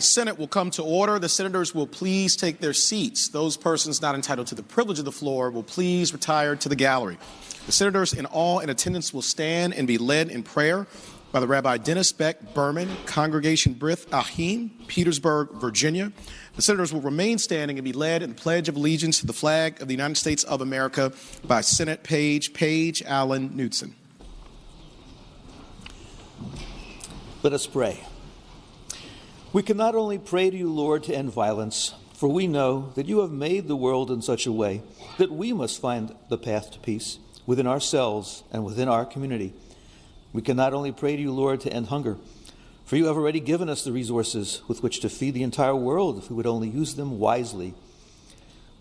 Senate will come to order. The senators will please take their seats. Those persons not entitled to the privilege of the floor will please retire to the gallery. The senators in attendance will stand and be led in prayer by the Rabbi Dennis Beck Berman, Congregation Brith Ahim, Petersburg, Virginia. The senators will remain standing and be led in the Pledge of Allegiance to the flag of the United States of America by Senate Paige Allen Knudsen. Let us pray. We can not only pray to you, Lord, to end violence, for we know that you have made the world in such a way that we must find the path to peace within ourselves and within our community. We can not only pray to you, Lord, to end hunger, for you have already given us the resources with which to feed the entire world if we would only use them wisely.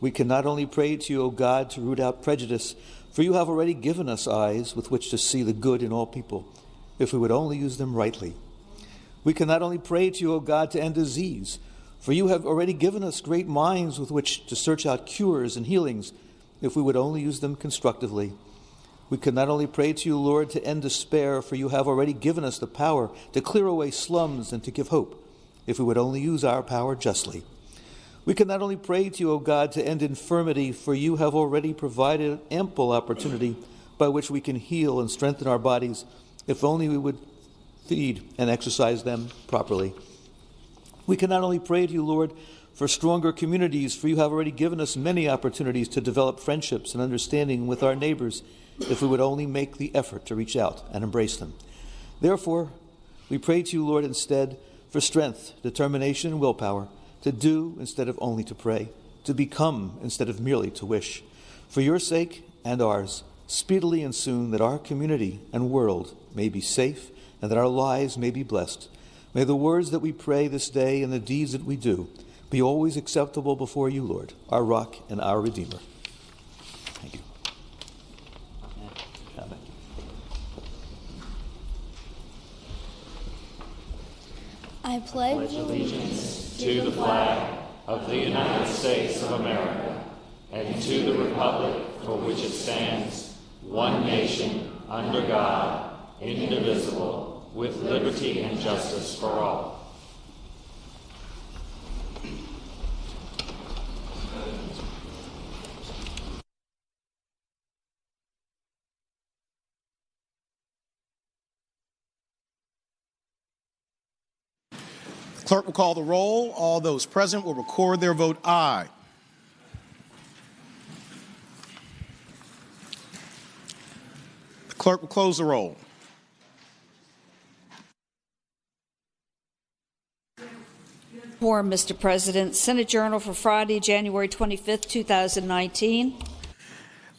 We can not only pray to you, O God, to root out prejudice, for you have already given us eyes with which to see the good in all people if we would only use them rightly. We can not only pray to you, O God, to end disease, for you have already given us great minds with which to search out cures and healings if we would only use them constructively. We can not only pray to you, Lord, to end despair, for you have already given us the power to clear away slums and to give hope if we would only use our power justly. We can not only pray to you, O God, to end infirmity, for you have already provided ample opportunity by which we can heal and strengthen our bodies if only we would feed and exercise them properly. We can not only pray to you, Lord, for stronger communities, for you have already given us many opportunities to develop friendships and understanding with our neighbors if we would only make the effort to reach out and embrace them. Therefore, we pray to you, Lord, instead for strength, determination, and willpower, to do instead of only to pray, to become instead of merely to wish. For your sake and ours, speedily and soon, that our community and world may be safe and that our lives may be blessed. May the words that we pray this day and the deeds that we do be always acceptable before you, Lord, our rock and our Redeemer. Thank you. I pledge allegiance to the flag of the United States of America and to the republic for which it stands, one nation, under God, indivisible, with liberty and justice for all. The clerk will call the roll. All those present will record their vote aye. The clerk will close the roll. Quorum, Mr. President. Senate Journal for Friday, January 25th, 2019.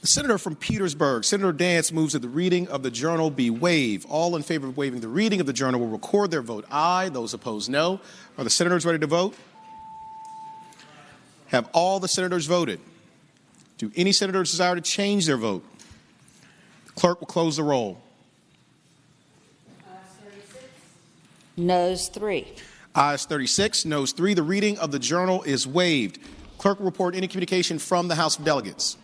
The senator from Petersburg, Senator Dance, moves that the reading of the journal be waived. All in favor of waiving the reading of the journal will record their vote aye. Those opposed, no. Are the senators ready to vote? Have all the senators voted? Do any senators desire to change their vote? The clerk will close the roll. Noes 3. Ayes 36, noes 3. The reading of the journal is waived. Clerk will report any communication from the House of Delegates.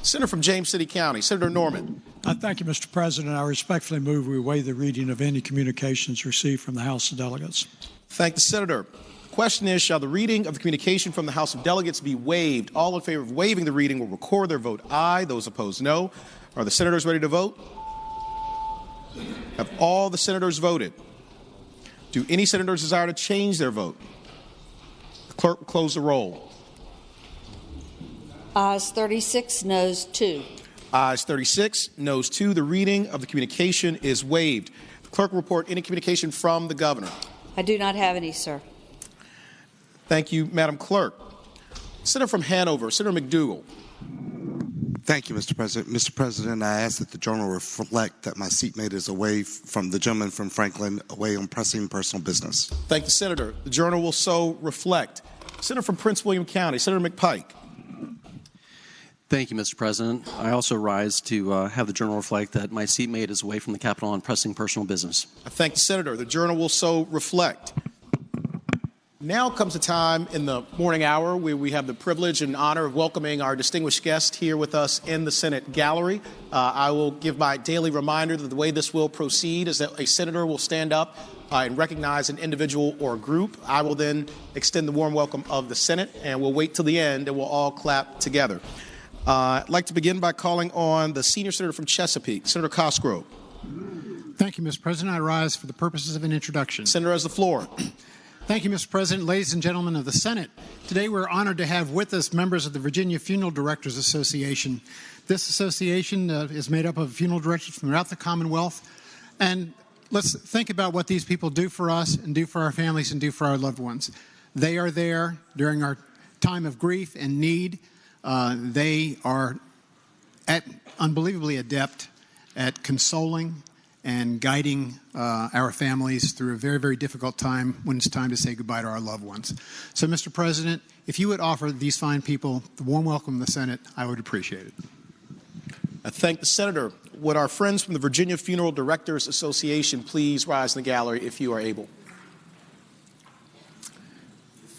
Senator from James City County, Senator Norman. Thank you, Mr. President. I respectfully move we waive the reading of any communications received from the House of Delegates. Thank the senator. The question is, shall the reading of the communication from the House of Delegates be waived? All in favor of waiving the reading will record their vote aye. Those opposed, no. Are the senators ready to vote? Have all the senators voted? Do any senators desire to change their vote? The clerk will close the roll. Ayes 36, noes 2. Ayes 36, noes 2. The reading of the communication is waived. The clerk will report any communication from the governor. I do not have any, sir. Thank you, Madam Clerk. Senator from Hanover, Senator McDougall. Thank you, Mr. President. Mr. President, I ask that the journal reflect that my seatmate is away from the gentleman from Franklin, away on pressing personal business. Thank the senator. The journal will so reflect. Senator from Prince William County, Senator McPike. Thank you, Mr. President. I also rise to have the journal reflect that my seatmate is away from the Capitol on pressing personal business. I thank the senator. The journal will so reflect. Now comes the time in the morning hour where we have the privilege and honor of welcoming our distinguished guest here with us in the Senate gallery. I will give my daily reminder that the way this will proceed is that a senator will stand up and recognize an individual or group. I will then extend the warm welcome of the Senate, and we'll wait till the end and we'll all clap together. I'd like to begin by calling on the senior senator from Chesapeake, Senator Cosgrove. Thank you, Mr. President. I rise for the purposes of an introduction. Senator has the floor. Thank you, Mr. President. Ladies and gentlemen of the Senate, today we're honored to have with us members of the Virginia Funeral Directors Association. This association is made up of funeral directors from throughout the Commonwealth. And let's think about what these people do for us and do for our families and do for our loved ones. They are there during our time of grief and need. They are unbelievably adept at consoling and guiding our families through a very, very difficult time when it's time to say goodbye to our loved ones. So, Mr. President, if you would offer these fine people the warm welcome in the Senate, I would appreciate it. I thank the senator. Would our friends from the Virginia Funeral Directors Association please rise in the gallery if you are able?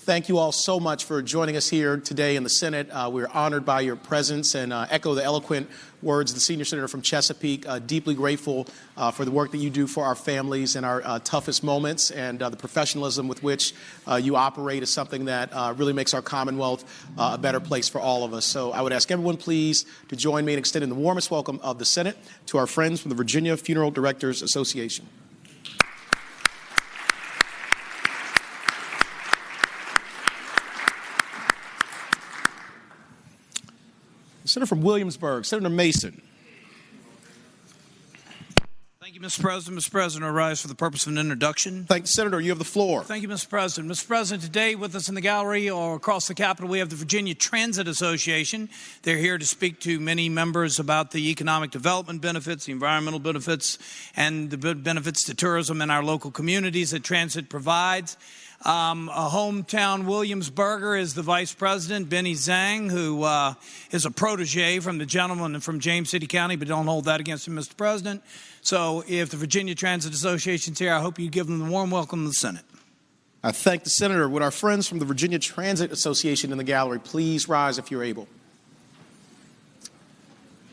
Thank you all so much for joining us here today in the Senate. We're honored by your presence and echo the eloquent words of the senior senator from Chesapeake. Deeply grateful for the work that you do for our families in our toughest moments, and the professionalism with which you operate is something that really makes our Commonwealth a better place for all of us. So I would ask everyone please to join me in extending the warmest welcome of the Senate to our friends from the Virginia Funeral Directors Association. Senator from Williamsburg, Senator Mason. Thank you, Mr. President. Mr. President, I rise for the purpose of an introduction. Thank you, Senator. You have the floor. Thank you, Mr. President. Mr. President, today with us in the gallery or across the Capitol, we have the Virginia Transit Association. They're here to speak to many members about the economic development benefits, the environmental benefits, and the benefits to tourism in our local communities that transit provides. A hometown Williamsburger is the vice president, Benny Zhang, who is a protege from the gentleman from James City County, but don't hold that against him, Mr. President. So if the Virginia Transit Association's here, I hope you give them the warm welcome to the Senate. I thank the senator. Would our friends from the Virginia Transit Association in the gallery please rise if you're able?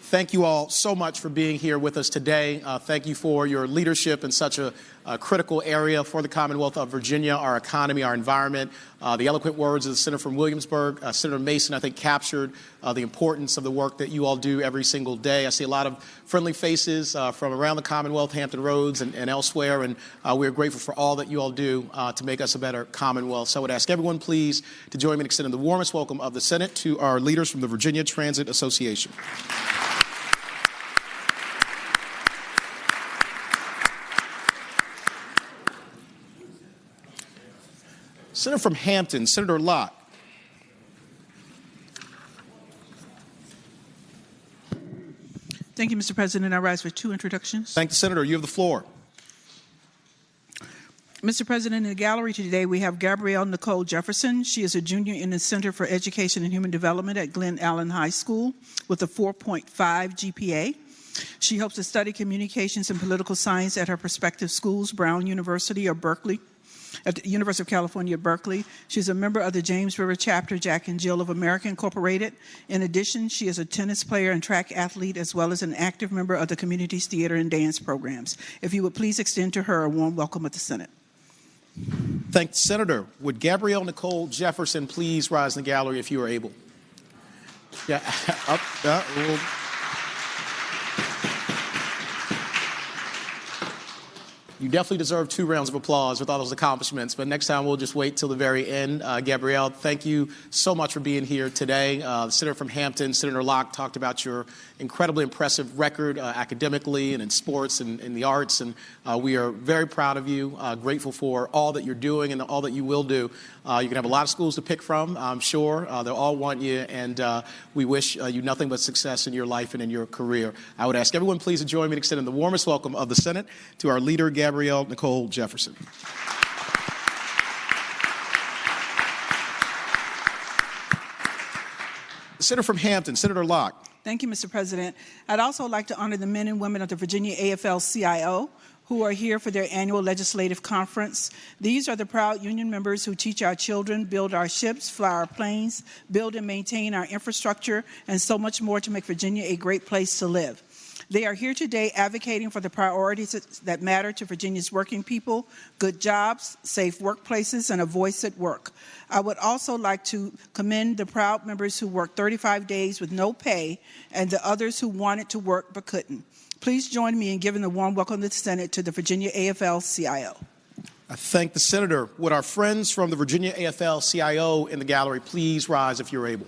Thank you all so much for being here with us today. Thank you for your leadership in such a critical area for the Commonwealth of Virginia, our economy, our environment. The eloquent words of the senator from Williamsburg, Senator Mason, I think captured the importance of the work that you all do every single day. I see a lot of friendly faces from around the Commonwealth, Hampton Roads, and elsewhere, and we are grateful for all that you all do to make us a better Commonwealth. So I would ask everyone, please, to join me in extending the warmest welcome of the Senate to our leaders from the Virginia Transit Association. Senator from Hampton, Senator Locke. Thank you, Mr. President. I rise for two introductions. Thank the senator. You have the floor. Mr. President, in the gallery today, we have Gabrielle Nicole Jefferson. She is a junior in the Center for Education and Human Development at Glen Allen High School with a 4.5 GPA. She hopes to study communications and political science at her prospective schools, Brown University or Berkeley. At the University of California, Berkeley. She's a member of the James River chapter, Jack and Jill of America Incorporated. In addition, she is a tennis player and track athlete, as well as an active member of the community's theater and dance programs. If you would please extend to her a warm welcome at the Senate. Thank the senator. Would Gabrielle Nicole Jefferson please rise in the gallery if you are able? Yeah, up. You definitely deserve 2 rounds of applause with all those accomplishments, but next time we'll just wait till the very end. Gabrielle, thank you so much for being here today. The senator from Hampton, Senator Locke, talked about your incredibly impressive record academically and in sports and in the arts, and we are very proud of you, grateful for all that you're doing and all that you will do. You can have a lot of schools to pick from, I'm sure. They'll all want you, and we wish you nothing but success in your life and in your career. I would ask everyone please to join me in extending the warmest welcome of the Senate to our leader, Gabrielle Nicole Jefferson. The senator from Hampton, Senator Locke. Thank you, Mr. President. I'd also like to honor the men and women of the Virginia AFL-CIO who are here for their annual legislative conference. These are the proud union members who teach our children, build our ships, fly our planes, build and maintain our infrastructure, and so much more to make Virginia a great place to live. They are here today advocating for the priorities that matter to Virginia's working people: good jobs, safe workplaces, and a voice at work. I would also like to commend the proud members who worked 35 days with no pay and the others who wanted to work but couldn't. Please join me in giving a warm welcome to the Senate to the Virginia AFL-CIO. I thank the Senator. Would our friends from the Virginia AFL-CIO in the gallery please rise if you're able?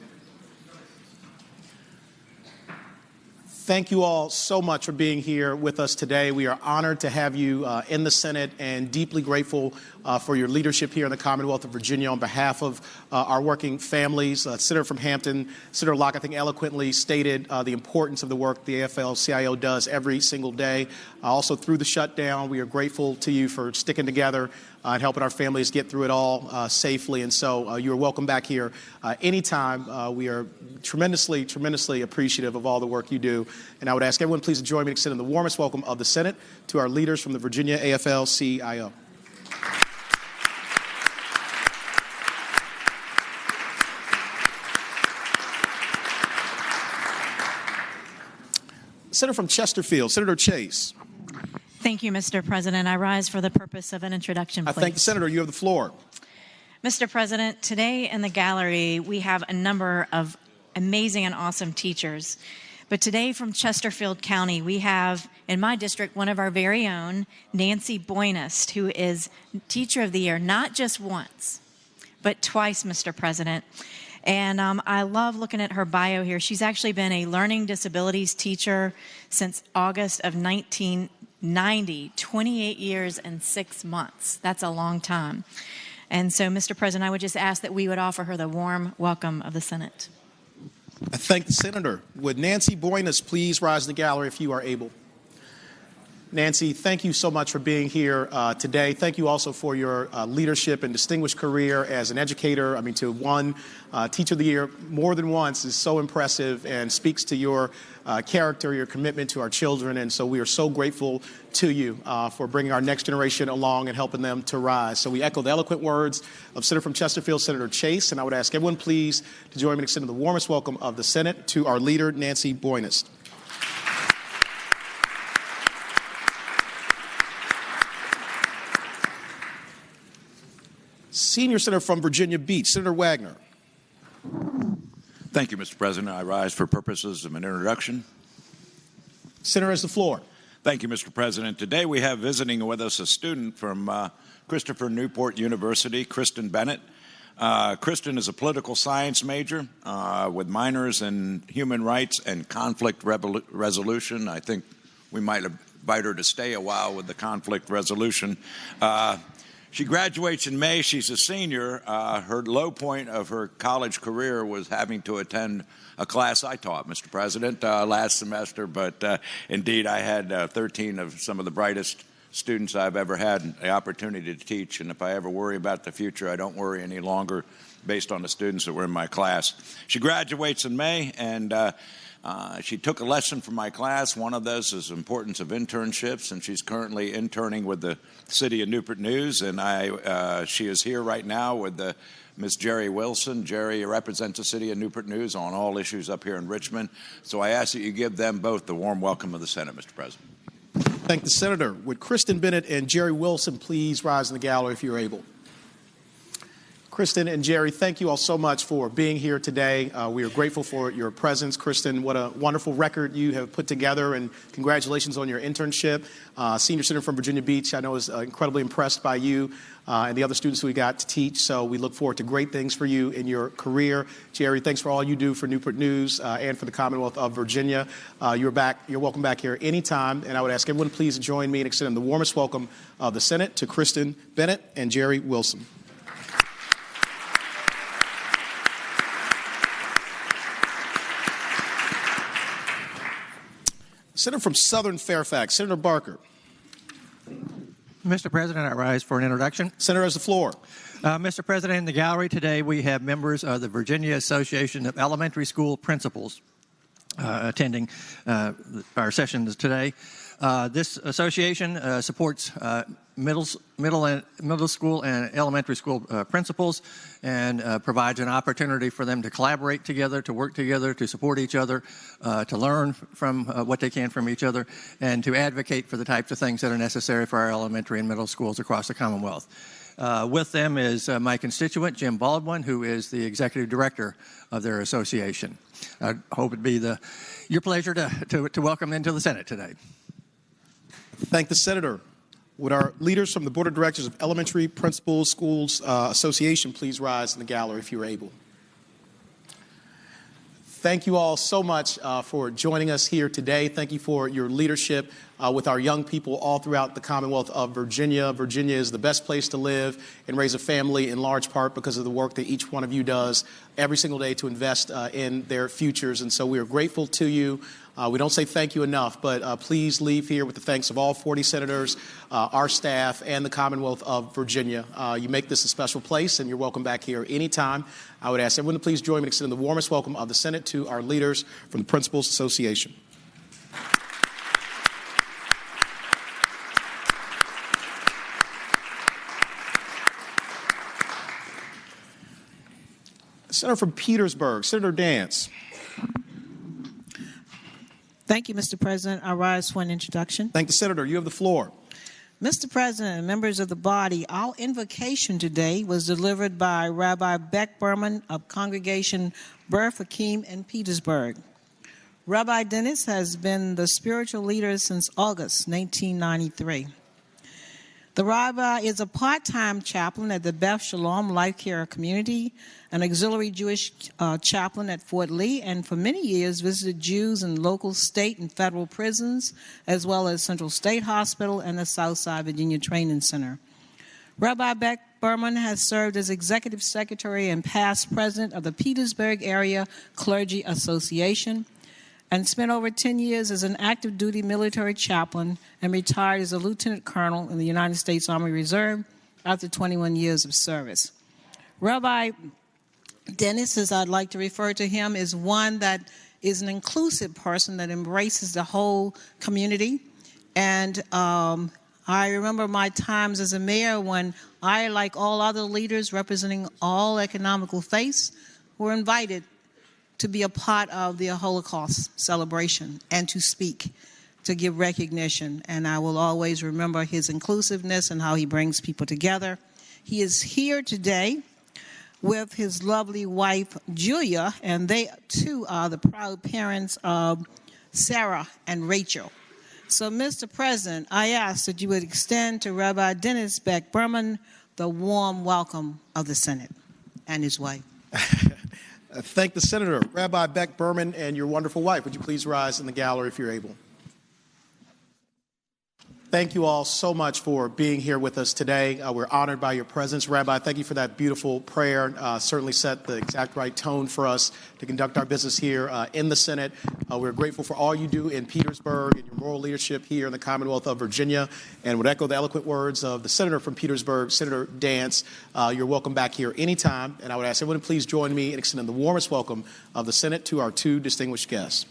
Thank you all so much for being here with us today. We are honored to have you in the Senate and deeply grateful for your leadership here in the Commonwealth of Virginia. On behalf of our working families, Senator from Hampton, Senator Locke, I think eloquently stated the importance of the work the AFL-CIO does every single day. Also through the shutdown, we are grateful to you for sticking together and helping our families get through it all safely. And so you are welcome back here anytime. We are tremendously, tremendously appreciative of all the work you do. And I would ask everyone please to join me in extending the warmest welcome of the Senate to our leaders from the Virginia AFL-CIO. Senator from Chesterfield, Senator Chase. Thank you, Mr. President. I rise for the purpose of an introduction, please. I thank the Senator. You have the floor. Mr. President, today in the gallery, we have a number of amazing and awesome teachers. But today from Chesterfield County, we have, in my district, one of our very own, Nancy Boynest, who is Teacher of the Year, not just once, but twice, Mr. President. And I love looking at her bio here. She's actually been a learning disabilities teacher since August of 1990, 28 years and 6 months. That's a long time. And so, Mr. President, I would just ask that we would offer her the warm welcome of the Senate. I thank the Senator. Would Nancy Boynest please rise in the gallery if you are able? Nancy, thank you so much for being here today. Thank you also for your leadership and distinguished career as an educator. I mean, to one Teacher of the Year more than once is so impressive and speaks to your character, your commitment to our children. And so we are so grateful to you for bringing our next generation along and helping them to rise. So we echo the eloquent words of Senator from Chesterfield, Senator Chase. And I would ask everyone please to join me in extending the warmest welcome of the Senate to our leader, Nancy Boynest. Senior Senator from Virginia Beach, Senator Wagner. Thank you, Mr. President. I rise for purposes of an introduction. Senator has the floor. Thank you, Mr. President. Today we have visiting with us a student from Christopher Newport University, Kristen Bennett. Kristen is a political science major with minors in human rights and conflict resolution. I think we might invite her to stay a while with the conflict resolution. She graduates in May. She's a senior. Her low point of her college career was having to attend a class I taught, Mr. President, last semester. But indeed, I had 13 of some of the brightest students I've ever had the opportunity to teach. And if I ever worry about the future, I don't worry any longer based on the students that were in my class. She graduates in May, and she took a lesson from my class. One of those is the importance of internships, and she's currently interning with the City of Newport News. And she is here right now with Ms. Jerry Wilson. Jerry represents the City of Newport News on all issues up here in Richmond. So I ask that you give them both the warm welcome of the Senate, Mr. President. Thank the Senator. Would Kristen Bennett and Jerry Wilson please rise in the gallery if you're able? Kristen and Jerry, thank you all so much for being here today. We are grateful for your presence. Kristen, what a wonderful record you have put together, and congratulations on your internship. Senior Senator from Virginia Beach, I know, is incredibly impressed by you and the other students who we got to teach, so we look forward to great things for you in your career. Jerry, thanks for all you do for Newport News and for the Commonwealth of Virginia. You're welcome back here anytime, and I would ask everyone please to join me in extending the warmest welcome of the Senate to Kristen Bennett and Jerry Wilson. Senator from Southern Fairfax, Senator Barker. Mr. President, I rise for an introduction. Senator has the floor. Mr. President, in the gallery today we have members of the Virginia Association of Elementary School Principals attending our sessions today. This association supports middle school and elementary school principals and provides an opportunity for them to collaborate together, to work together, to support each other, to learn from what they can from each other, and to advocate for the types of things that are necessary for our elementary and middle schools across the Commonwealth. With them is my constituent, Jim Baldwin, who is the executive director of their association. I hope it'd be your pleasure to welcome them to the Senate today. Thank the Senator. Would our leaders from the Board of Directors of Elementary Principals Schools Association please rise in the gallery if you are able. Thank you all so much for joining us here today. Thank you for your leadership with our young people all throughout the Commonwealth of Virginia. Virginia is the best place to live and raise a family in large part because of the work that each one of you does every single day to invest in their futures. And so we are grateful to you. We don't say thank you enough, but please leave here with the thanks of all 40 senators, our staff, and the Commonwealth of Virginia. You make this a special place, and you're welcome back here anytime. I would ask everyone to please join me in extending the warmest welcome of the Senate to our leaders from the Principals Association. Senator from Petersburg, Senator Dance. Thank you, Mr. President. I rise for an introduction. Thank the Senator. You have the floor. Mr. President and members of the body, our invocation today was delivered by Rabbi Beck Berman of Congregation Berth Hakeem in Petersburg. Rabbi Dennis has been the spiritual leader since August 1993. The rabbi is a part-time chaplain at the Beth Shalom Life Care Community, an auxiliary Jewish chaplain at Fort Lee, and for many years visited Jews in local, state, and federal prisons, as well as Central State Hospital and the Southside Virginia Training Center. Rabbi Beck Berman has served as executive secretary and past president of the Petersburg Area Clergy Association, and spent over 10 years as an active duty military chaplain and retired as a lieutenant colonel in the United States Army Reserve after 21 years of service. Rabbi Dennis, as I'd like to refer to him, is one that is an inclusive person that embraces the whole community. And I remember my times as a mayor when I, like all other leaders representing all economical faiths, were invited to be a part of the Holocaust celebration and to speak, to give recognition. And I will always remember his inclusiveness and how he brings people together. He is here today with his lovely wife, Julia, and they, too, are the proud parents of Sarah and Rachel. So, Mr. President, I ask that you would extend to Rabbi Dennis Beck Berman the warm welcome of the Senate and his wife. Thank the Senator. Rabbi Beck Berman and your wonderful wife, would you please rise in the gallery if you're able? Thank you all so much for being here with us today. We're honored by your presence. Rabbi, thank you for that beautiful prayer. Certainly set the exact right tone for us to conduct our business here in the Senate. We're grateful for all you do in Petersburg and your moral leadership here in the Commonwealth of Virginia, and would echo the eloquent words of the Senator from Petersburg, Senator Dance. You're welcome back here anytime, and I would ask everyone to please join me in extending the warmest welcome of the Senate to our two distinguished guests.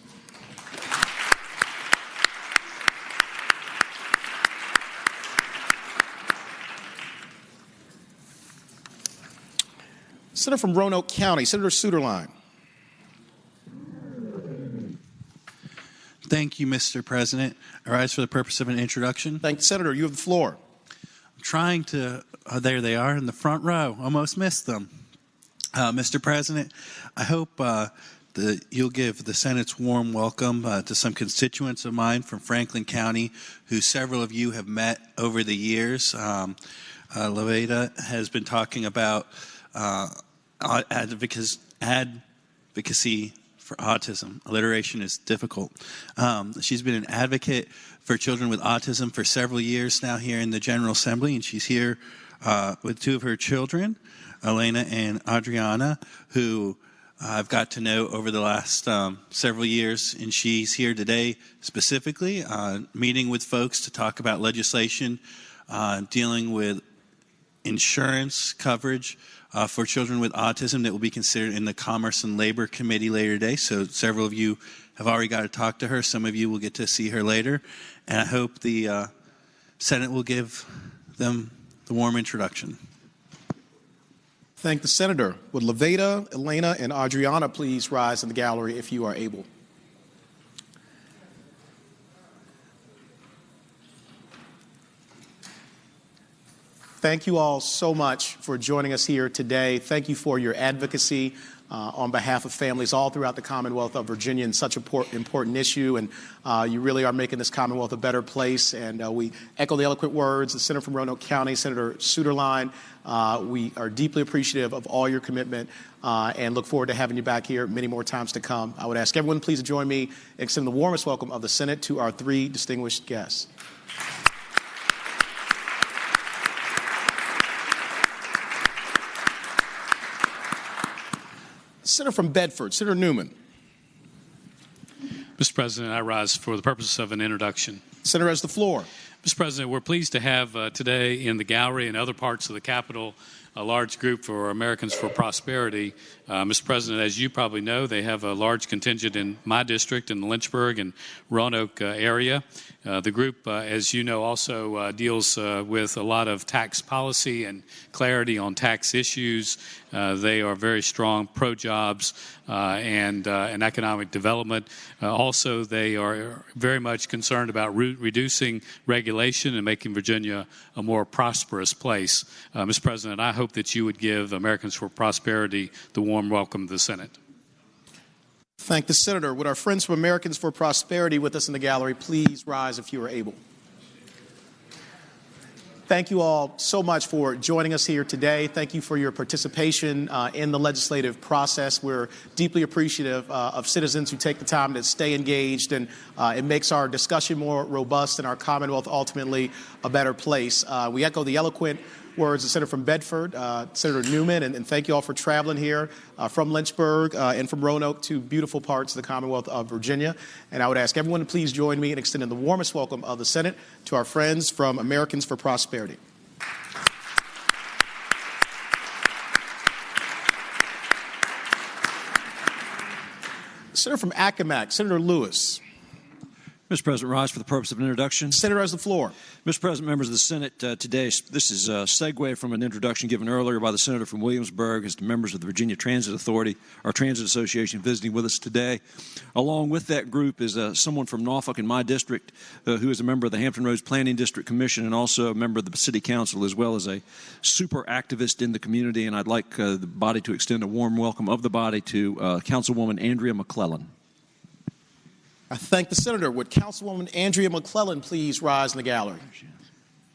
Senator from Roanoke County, Senator Suderline. Thank you, Mr. President. I rise for the purpose of an introduction. Thank you, Senator. You have the floor. I'm trying to, there they are in the front row. Almost missed them. Mr. President, I hope that you'll give the Senate's warm welcome to some constituents of mine from Franklin County, who several of you have met over the years. Laveda has been talking about advocacy for autism. Alliteration is difficult. She's been an advocate for children with autism for several years now here in the General Assembly, and she's here with two of her children, Elena and Adriana, who I've got to know over the last several years, and she's here today specifically meeting with folks to talk about legislation dealing with insurance coverage for children with autism that will be considered in the Commerce and Labor Committee later today. So several of you have already got to talk to her. Some of you will get to see her later. And I hope the Senate will give them the warm introduction. Thank the Senator. Would Levada, Elena, and Adriana please rise in the gallery if you are able? Thank you all so much for joining us here today. Thank you for your advocacy on behalf of families all throughout the Commonwealth of Virginia in such an important issue. And you really are making this Commonwealth a better place. And we echo the eloquent words of the Senator from Roanoke County, Senator Suderline. We are deeply appreciative of all your commitment and look forward to having you back here many more times to come. I would ask everyone please join me in extending the warmest welcome of the Senate to our three distinguished guests. Senator from Bedford, Senator Newman. Mr. President, I rise for the purpose of an introduction. Senator has the floor. Mr. President, we're pleased to have today in the gallery and other parts of the Capitol a large group for Americans for Prosperity. Mr. President, as you probably know, they have a large contingent in my district in the Lynchburg and Roanoke area. The group, as you know, also deals with a lot of tax policy and clarity on tax issues. They are very strong pro-jobs and economic development. Also, they are very much concerned about reducing regulation and making Virginia a more prosperous place. Mr. President, I hope that you would give Americans for Prosperity the warm welcome to the Senate. Thank the Senator. Would our friends from Americans for Prosperity with us in the gallery please rise if you are able? Thank you all so much for joining us here today. Thank you for your participation in the legislative process. We're deeply appreciative of citizens who take the time to stay engaged, and it makes our discussion more robust and our Commonwealth ultimately a better place. We echo the eloquent words of Senator from Bedford, Senator Newman, and thank you all for traveling here from Lynchburg and from Roanoke to beautiful parts of the Commonwealth of Virginia. And I would ask everyone to please join me in extending the warmest welcome of the Senate to our friends from Americans for Prosperity. Senator from Accomack, Senator Lewis. Mr. President, rise for the purpose of an introduction. Senator has the floor. Mr. President, members of the Senate, today, this is a segue from an introduction given earlier by the Senator from Williamsburg as to members of the Virginia Transit Authority, our Transit Association, visiting with us today. Along with that group is someone from Norfolk in my district who is a member of the Hampton Roads Planning District Commission and also a member of the City Council, as well as a super activist in the community. And I'd like the body to extend a warm welcome of the body to Councilwoman Andrea McClellan. I thank the Senator. Would Councilwoman Andrea McClellan please rise in the gallery?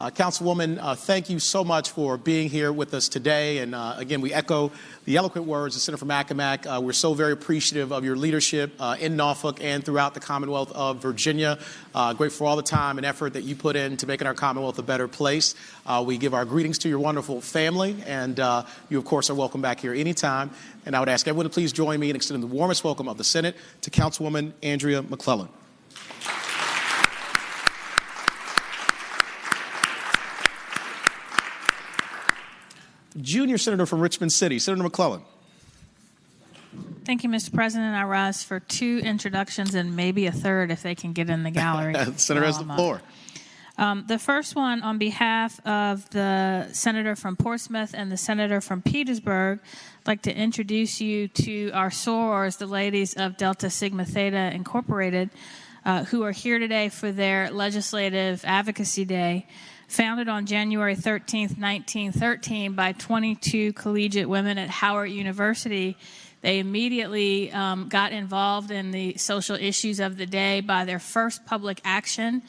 Councilwoman, thank you so much for being here with us today. And again, we echo the eloquent words of Senator from Accomack. We're so very appreciative of your leadership in Norfolk and throughout the Commonwealth of Virginia. Grateful for all the time and effort that you put into making our Commonwealth a better place. We give our greetings to your wonderful family, and you, of course, are welcome back here anytime. And I would ask everyone to please join me in extending the warmest welcome of the Senate to Councilwoman Andrea McClellan. Junior Senator from Richmond City, Senator McClellan. Thank you, Mr. President. I rise for two introductions and maybe a third if they can get in the gallery. Senator has the floor. The first one on behalf of the Senator from Portsmouth and the Senator from Petersburg, I'd like to introduce you to our sorors, the ladies of Delta Sigma Theta Incorporated, who are here today for their Legislative Advocacy Day. Founded on January 13th, 1913 by 22 collegiate women at Howard University, they immediately got involved in the social issues of the day by their first public action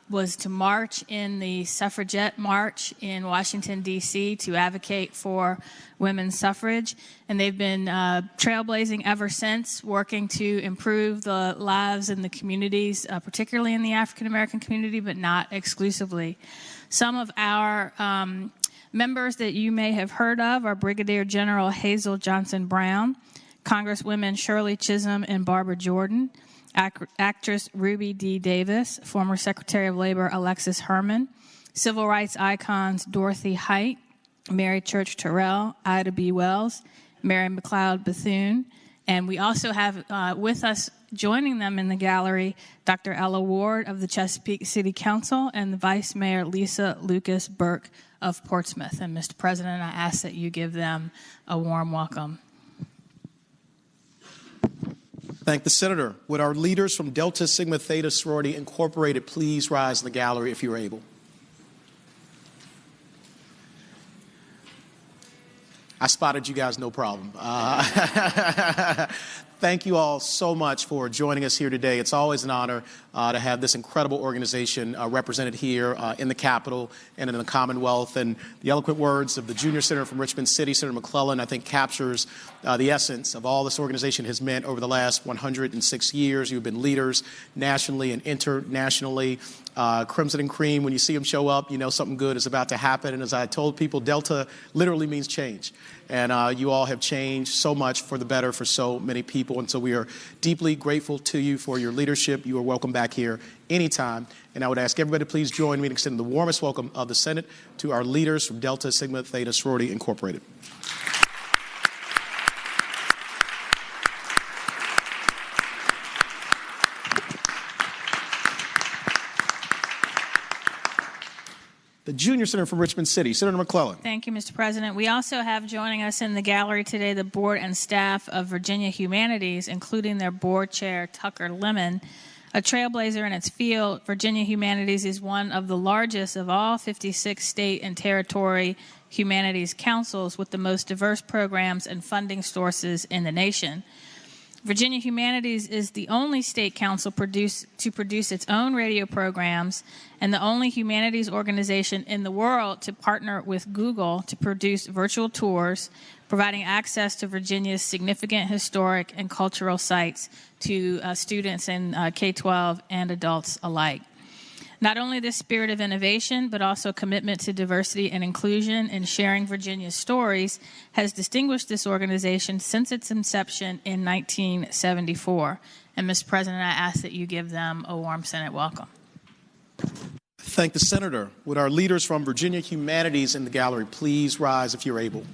was to march in the suffragette march in Washington, D.C. to advocate for women's suffrage. And they've been trailblazing ever since, working to improve the lives in the communities, particularly in the African-American community, but not exclusively. Some of our members that you may have heard of are Brigadier General Hazel Johnson Brown, Congresswomen Shirley Chisholm and Barbara Jordan, actress Ruby D. Davis, former Secretary of Labor Alexis Herman, civil rights icons Dorothy Height, Mary Church Terrell, Ida B. Wells, Mary McLeod Bethune, And we also have with us joining them in the gallery, Dr. Ella Ward of the Chesapeake City Council and the Vice Mayor Lisa Lucas Burke of Portsmouth. And Mr. President, I ask that you give them a warm welcome. Thank the Senator. Would our leaders from Delta Sigma Theta Sorority Incorporated please rise in the gallery if you're able? I spotted you guys, no problem. Thank you all so much for joining us here today. It's always an honor to have this incredible organization represented here in the Capitol and in the Commonwealth. And the eloquent words of the junior senator from Richmond City, Senator McClellan, I think captures the essence of all this organization has meant over the last 106 years. You've been leaders nationally and internationally. Crimson and Cream, when you see them show up, you know something good is about to happen. And as I told people, Delta literally means change. And you all have changed so much for the better for so many people. And so we are deeply grateful to you for your leadership. You are welcome back here anytime. And I would ask everybody to please join me in extending the warmest welcome of the Senate to our leaders from Delta Sigma Theta Sorority Incorporated. The junior senator from Richmond City, Senator McClellan. Thank you, Mr. President. We also have joining us in the gallery today the board and staff of Virginia Humanities, including their board chair, Tucker Lemon. A trailblazer in its field, Virginia Humanities is one of the largest of all 56 state and territory humanities councils with the most diverse programs and funding sources in the nation. Virginia Humanities is the only state council to produce its own radio programs and the only humanities organization in the world to partner with Google to produce virtual tours, providing access to Virginia's significant historic and cultural sites to students in K-12 and adults alike. Not only this spirit of innovation, but also commitment to diversity and inclusion and sharing Virginia's stories has distinguished this organization since its inception in 1974. And Mr. President, I ask that you give them a warm Senate welcome. Thank the Senator. Would our leaders from Virginia Humanities in the gallery please rise if you're able?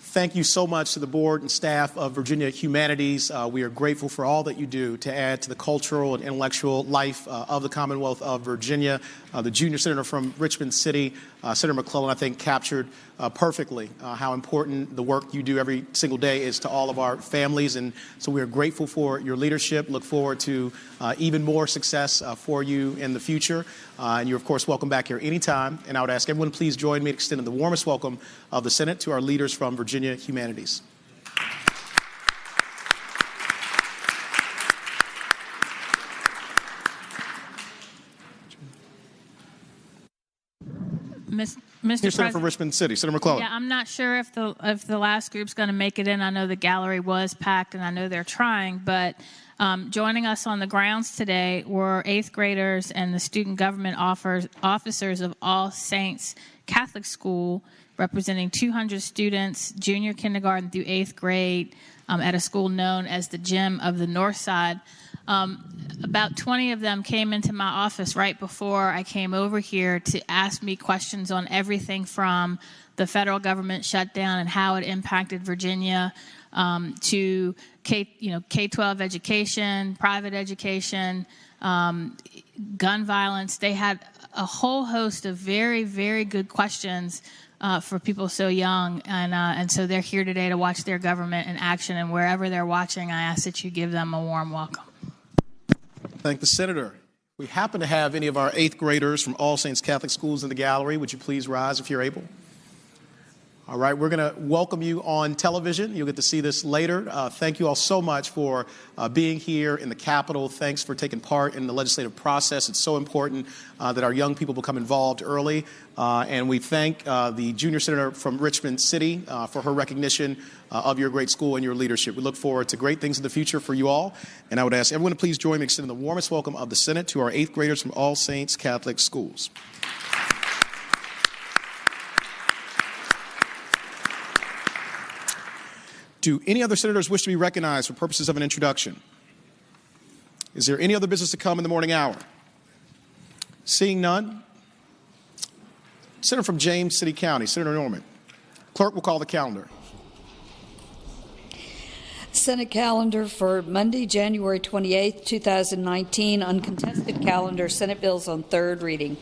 Thank you so much to the board and staff of Virginia Humanities. We are grateful for all that you do to add to the cultural and intellectual life of the Commonwealth of Virginia. The junior senator from Richmond City, Senator McClellan, I think captured perfectly how important the work you do every single day is to all of our families. And so we are grateful for your leadership. Look forward to even more success for you in the future. And you're, of course, welcome back here anytime. And I would ask everyone, please join me in extending the warmest welcome of the Senate to our leaders from Virginia Humanities. Mr. Senator from Richmond City, Senator McClellan. Yeah, I'm not sure if the last group's going to make it in. I know the gallery was packed, and I know they're trying. But joining us on the grounds today were 8th graders and the student government officers of All Saints Catholic School, representing 200 students, junior kindergarten through 8th grade, at a school known as the Gym of the North Side. About 20 of them came into my office right before I came over here to ask me questions on everything from the federal government shutdown and how it impacted Virginia to K-12 education, private education, gun violence. They had a whole host of very, very good questions for people so young, and so they're here today to watch their government in action. And wherever they're watching, I ask that you give them a warm welcome. Thank the Senator. We happen to have any of our 8th graders from All Saints Catholic Schools in the gallery. Would you please rise if you're able? All right, we're going to welcome you on television. You'll get to see this later. Thank you all so much for being here in the Capitol. Thanks for taking part in the legislative process. It's so important that our young people become involved early. And we thank the junior senator from Richmond City for her recognition of your great school and your leadership. We look forward to great things in the future for you all. And I would ask everyone to please join me in extending the warmest welcome of the Senate to our 8th graders from All Saints Catholic Schools. Do any other senators wish to be recognized for purposes of an introduction? Is there any other business to come in the morning hour? Seeing none, Senator from James City County, Senator Norman. Clerk will call the calendar. Senate calendar for Monday, January 28, 2019, uncontested calendar, Senate bills on third reading.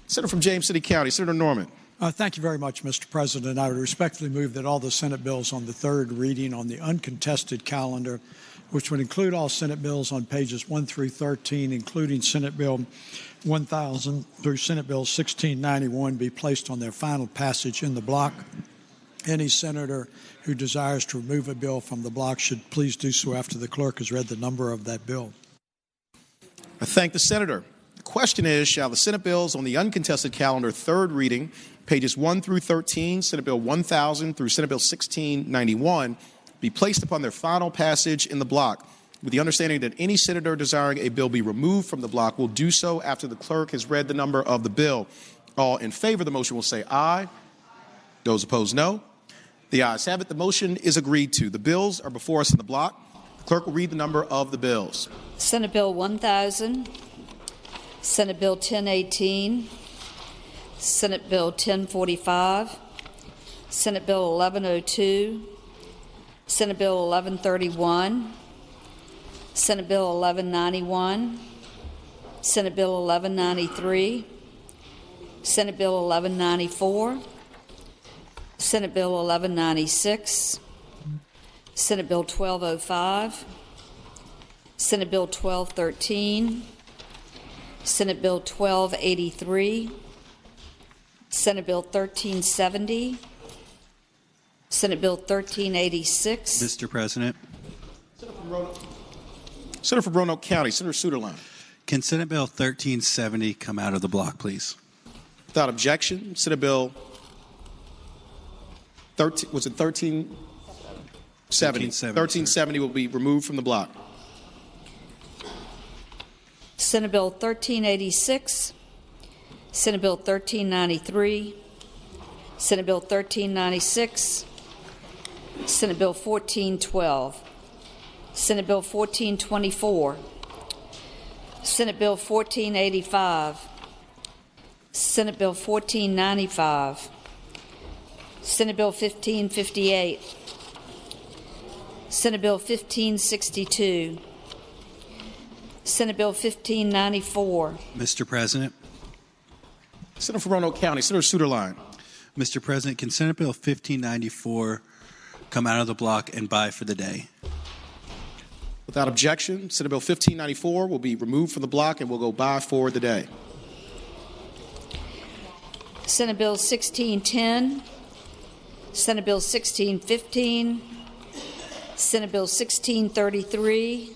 Senator from James City County, Senator Norman. Thank you very much, Mr. President. I would respectfully move that all the Senate bills on the third reading on the uncontested calendar, which would include all Senate bills on pages 1 through 13, including Senate Bill 1000 through Senate Bill 1691, be placed on their final passage in the block. Any senator who desires to remove a bill from the block should please do so after the clerk has read the number of that bill. I thank the senator. The question is, shall the Senate bills on the uncontested calendar, third reading, pages 1 through 13, Senate Bill 1000 through Senate Bill 1691, be placed upon their final passage in the block, with the understanding that any senator desiring a bill be removed from the block will do so after the clerk has read the number of the bill. All in favor of the motion will say aye. Those opposed, no. The ayes have it. The motion is agreed to. The bills are before us in the block. The clerk will read the number of the bills. Senate Bill 1000, Senate Bill 1018, Senate Bill 1045, Senate Bill 1102, Senate Bill 1131, Senate Bill 1191, Senate Bill 1193, Senate Bill 1194, Senate Bill 1196, Senate Bill 1205, Senate Bill 1213, Senate Bill 1283, Senate Bill 1370, Senate Bill 1386. Mr. President. Senator from Roanoke County, Senator Suderline. Can Senate Bill 1370 come out of the block, please? Without objection, Senate Bill 1370? 1370 will be removed from the block. Senate Bill 1386, Senate Bill 1393, Senate Bill 1396, Senate Bill 1412, Senate Bill 1424, Senate Bill 1485, Senate Bill 1495, Senate Bill 1558, Senate Bill 1562, Senate Bill 1594. Mr. President. Senator from Roanoke County, Senator Suderline. Mr. President, can Senate Bill 1594 come out of the block and by for the day? Without objection, Senate Bill 1594 will be removed from the block and will go by for the day. Senate Bill 1610, Senate Bill 1615, Senate Bill 1633,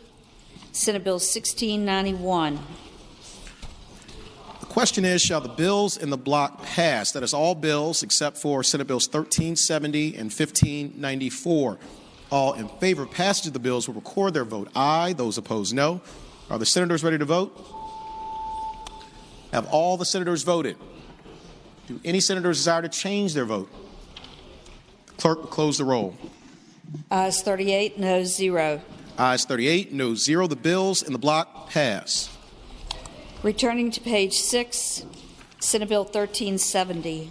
Senate Bill 1691. The question is, shall the bills in the block pass? That is all bills except for Senate Bills 1370 and 1594. All in favor of passage of the bills will record their vote aye. Those opposed, no. Are the senators ready to vote? Have all the senators voted? Do any senators desire to change their vote? The clerk will close the roll. Ayes 38, no 0. Ayes 38, no 0. The bills in the block pass. Returning to page 6, Senate Bill 1370.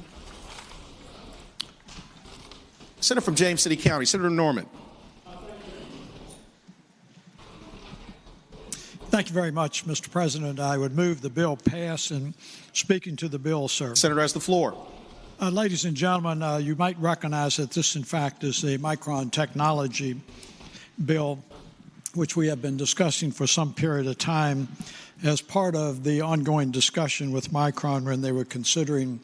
Senator from James City County, Senator Norman. Thank you very much, Mr. President. I would move the bill pass. And speaking to the bill, sir. Senator has the floor. Ladies and gentlemen, you might recognize that this, in fact, is the Micron technology bill, which we have been discussing for some period of time as part of the ongoing discussion with Micron when they were considering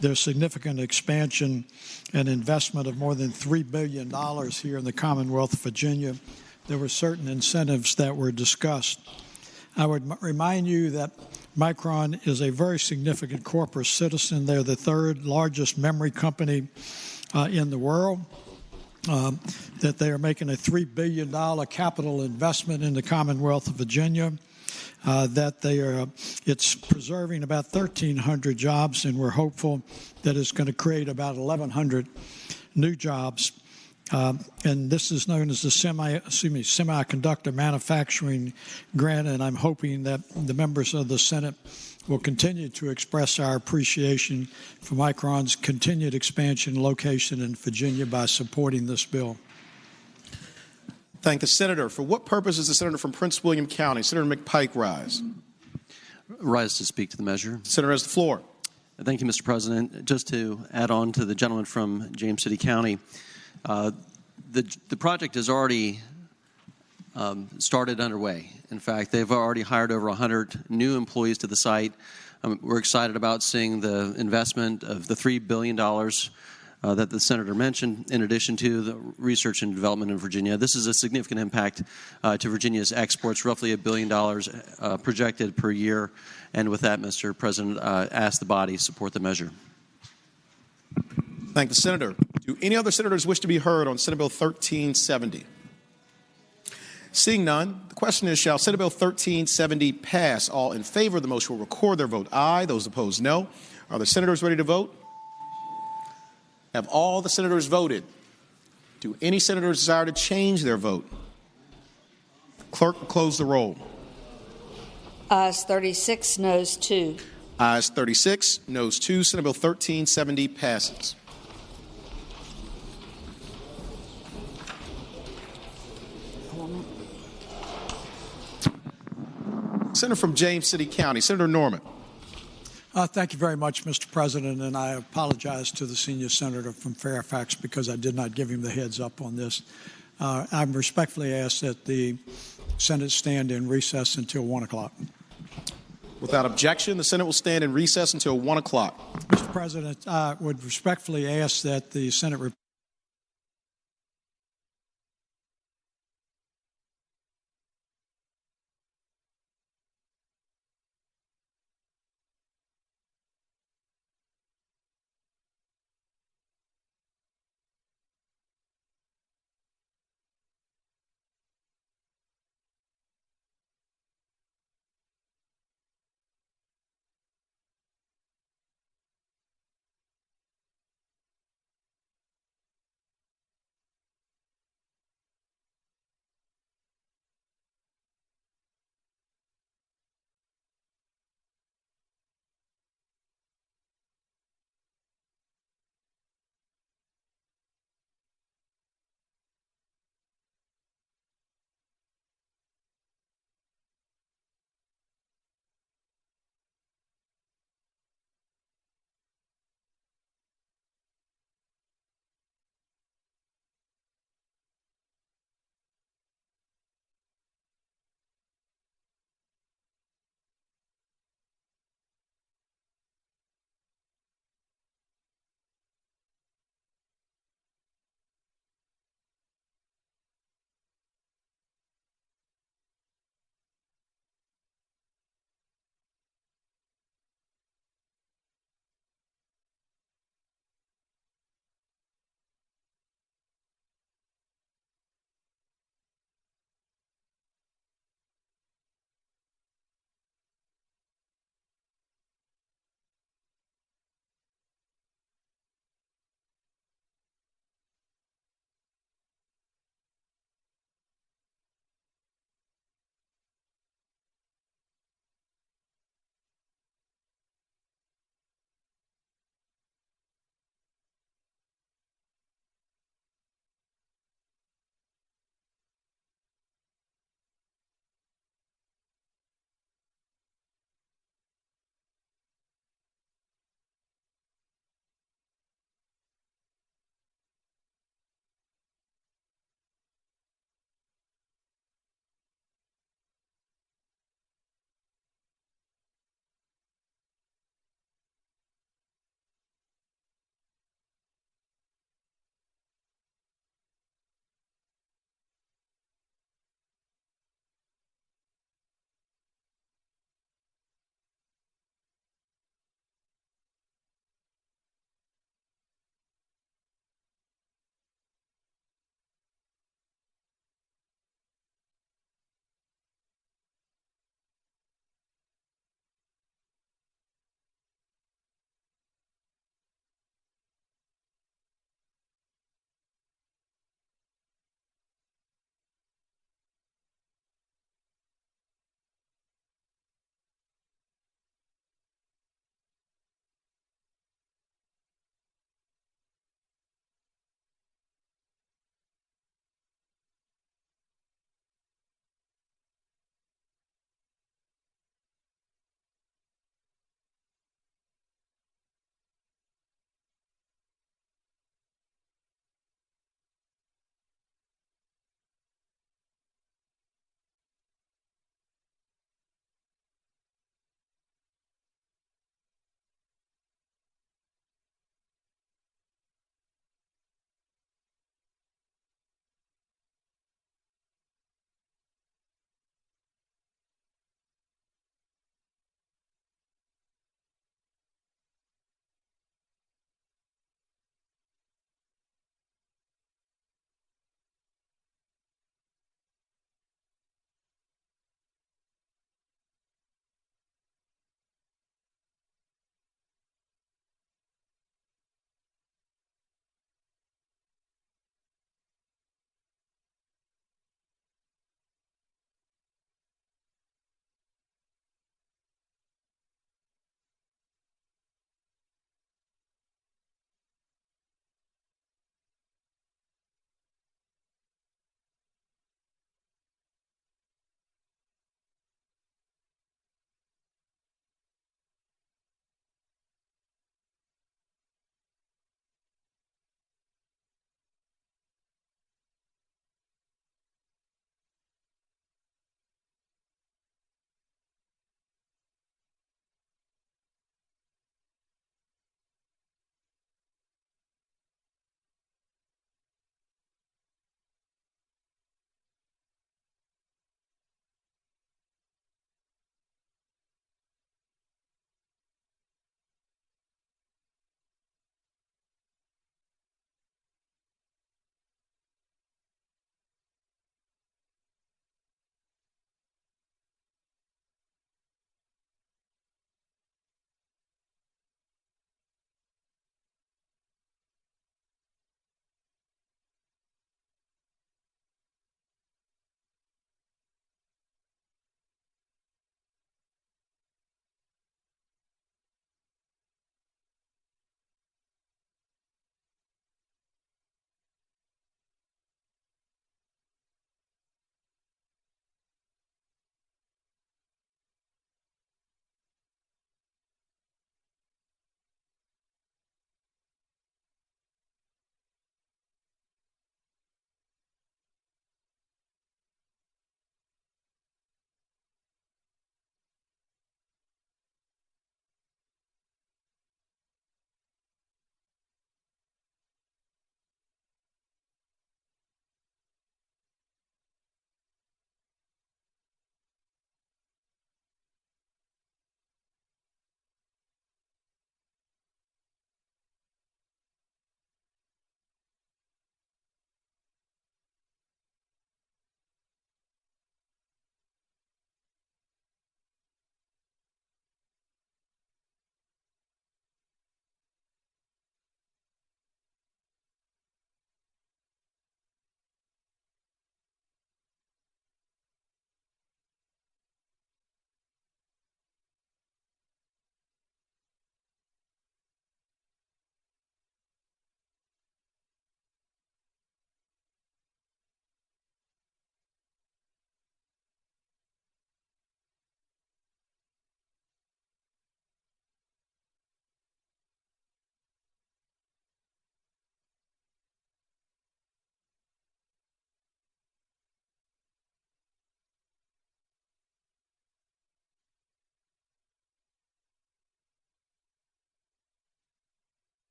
their significant expansion and investment of more than $3 billion here in the Commonwealth of Virginia. There were certain incentives that were discussed. I would remind you that Micron is a very significant corporate citizen. They're the third largest memory company in the world. That they are making a $3 billion capital investment in the Commonwealth of Virginia. It's preserving about 1,300 jobs, and we're hopeful that it's going to create about 1,100 new jobs. And this is known as the Semiconductor Manufacturing Grant, and I'm hoping that the members of the Senate will continue to express our appreciation for Micron's continued expansion location in Virginia by supporting this bill. Thank the senator. For what purpose does the senator from Prince William County, Senator McPike, rise? Rise to speak to the measure. Senator has the floor. Thank you, Mr. President. Just to add on to the gentleman from James City County, the project is already started underway. In fact, they've already hired over 100 new employees to the site. We're excited about seeing the investment of the $3 billion that the senator mentioned, in addition to the research and development in Virginia. This is a significant impact to Virginia's exports, roughly $1 billion projected per year. And with that, Mr. President, ask the body to support the measure. Thank the senator. Do any other senators wish to be heard on Senate Bill 1370? Seeing none, the question is, shall Senate Bill 1370 pass? All in favor of the motion will record their vote aye. Those opposed, no. Are the senators ready to vote? Have all the senators voted? Do any senators desire to change their vote? Clerk will close the roll. Ayes 36, noes 2. Ayes 36, noes 2. Senate Bill 1370 passes. Senator from James City County, Senator Norman. Thank you very much, Mr. President, and I apologize to the senior senator from Fairfax because I did not give him the heads up on this. I respectfully ask that the Senate stand in recess until 1 o'clock. Without objection, the Senate will stand in recess until 1 o'clock. Mr. President, I would respectfully ask that the Senate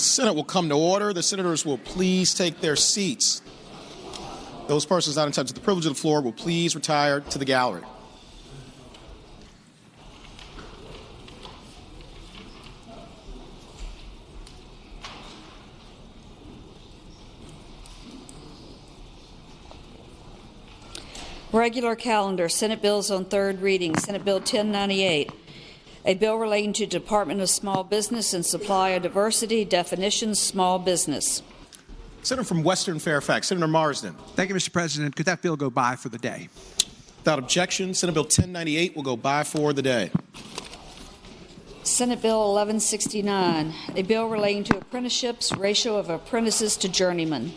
The Senate will come to order. The senators will please take their seats. Those persons not entitled to the privilege of the floor will please retire to the gallery. Regular calendar, Senate bills on third reading. Senate Bill 1098, a bill relating to Department of Small Business and Supplier Diversity, definitions, small business. Senator from Western Fairfax, Senator Marsden. Thank you, Mr. President. Could that bill go by for the day? Without objection, Senate Bill 1098 will go by for the day. Senate Bill 1169, a bill relating to apprenticeships, ratio of apprentices to journeymen.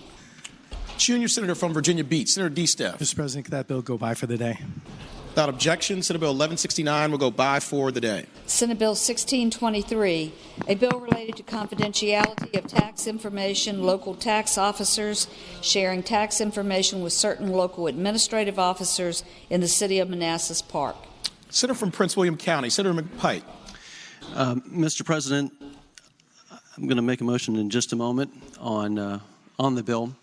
Junior Senator from Virginia Beach, Senator DeSteff. Mr. President, could that bill go by for the day? Without objection, Senate Bill 1169 will go by for the day. Senate Bill 1623, a bill related to confidentiality of tax information, local tax officers sharing tax information with certain local administrative officers in the city of Manassas Park. Senator from Prince William County, Senator McPike. Mr. President, I'm going to make a motion in just a moment on the bill.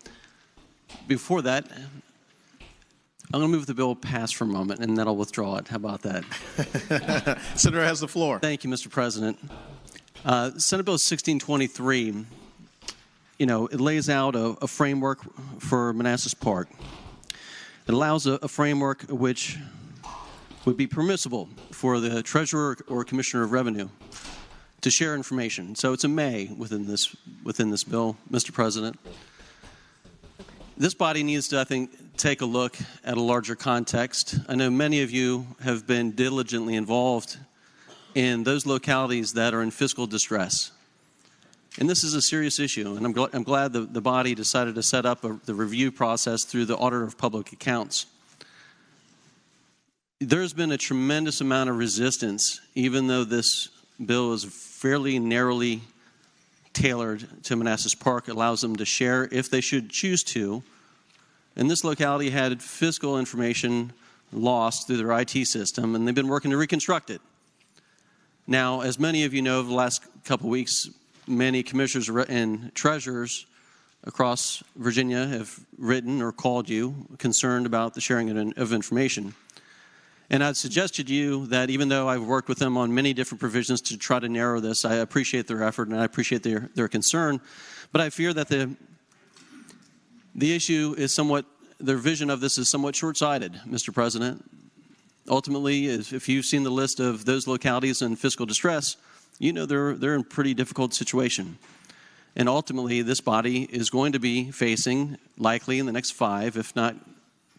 Before that, I'm going to move the bill past for a moment, and then I'll withdraw it. How about that? Senator has the floor. Thank you, Mr. President. Senate Bill 1623, it lays out a framework for Manassas Park. It allows a framework which would be permissible for the Treasurer or Commissioner of Revenue to share information. So it's a may within this bill, Mr. President. This body needs to, I think, take a look at a larger context. I know many of you have been diligently involved in those localities that are in fiscal distress. And this is a serious issue, and I'm glad the body decided to set up the review process through the Auditor of Public Accounts. There's been a tremendous amount of resistance, even though this bill is fairly narrowly tailored to Manassas Park, allows them to share if they should choose to. And this locality had fiscal information lost through their IT system, and they've been working to reconstruct it. Now, as many of you know, over the last couple of weeks, many commissioners and treasurers across Virginia have written or called you concerned about the sharing of information. And I'd suggested to you that even though I've worked with them on many different provisions to try to narrow this, I appreciate their effort and I appreciate their concern, but I fear that the issue is somewhat, their vision of this is somewhat short-sighted, Mr. President. Ultimately, if you've seen the list of those localities in fiscal distress, you know they're in a pretty difficult situation. And ultimately, this body is going to be facing, likely in the next 5, if not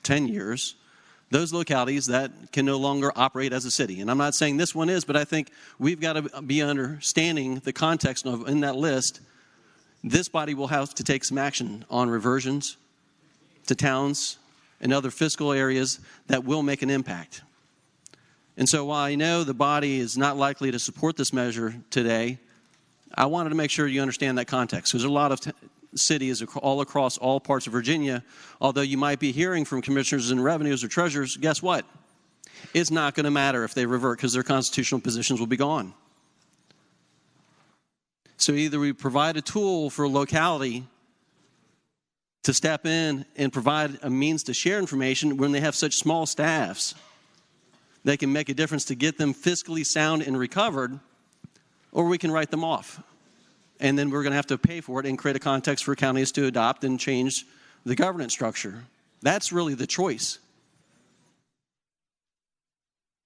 10 years, those localities that can no longer operate as a city. And I'm not saying this one is, but I think we've got to be understanding the context of in that list. This body will have to take some action on reversions to towns and other fiscal areas that will make an impact. And so while I know the body is not likely to support this measure today, I wanted to make sure you understand that context. Because there's a lot of cities all across all parts of Virginia, although you might be hearing from commissioners and revenues or treasurers, guess what? It's not going to matter if they revert because their constitutional positions will be gone. So either we provide a tool for a locality to step in and provide a means to share information when they have such small staffs that can make a difference to get them fiscally sound and recovered, or we can write them off. And then we're going to have to pay for it and create a context for counties to adopt and change the governance structure. That's really the choice.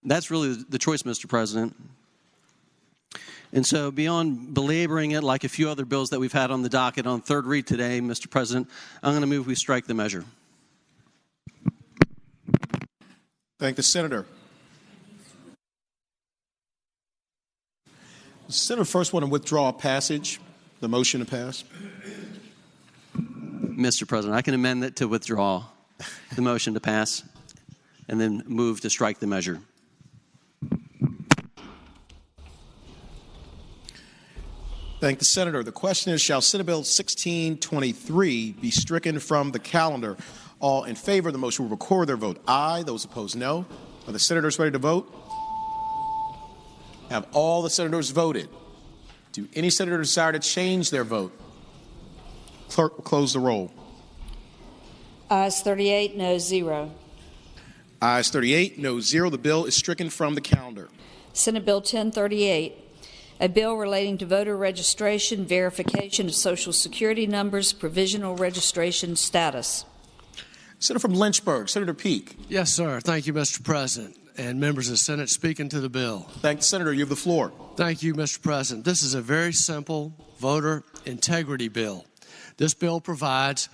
That's really the choice, Mr. President. And so beyond belaboring it like a few other bills that we've had on the docket on third read today, Mr. President, I'm going to move we strike the measure. Thank the Senator. The Senator first want to withdraw passage, the motion to pass. Mr. President, I can amend it to withdraw the motion to pass and then move to strike the measure. Thank the Senator. The question is, shall Senate Bill 1623 be stricken from the calendar? All in favor of the motion will record their vote aye. Those opposed, no. Are the senators ready to vote? Have all the senators voted Do any senator desire to change their vote? Clerk will close the roll. Ayes 38, no 0. Ayes 38, no 0. The bill is stricken from the calendar. Senate Bill 1038, a bill relating to voter registration, verification of Social Security numbers, provisional registration status. Senator from Lynchburg, Senator Peake. Yes, sir. Thank you, Mr. President. And members of the Senate speaking to the bill. Thank the Senator. You have the floor. Thank you, Mr. President. This is a very simple voter integrity bill. This bill provides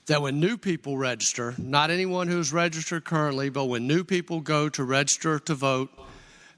that when new people register, not anyone who's registered currently, but when new people go to register to vote,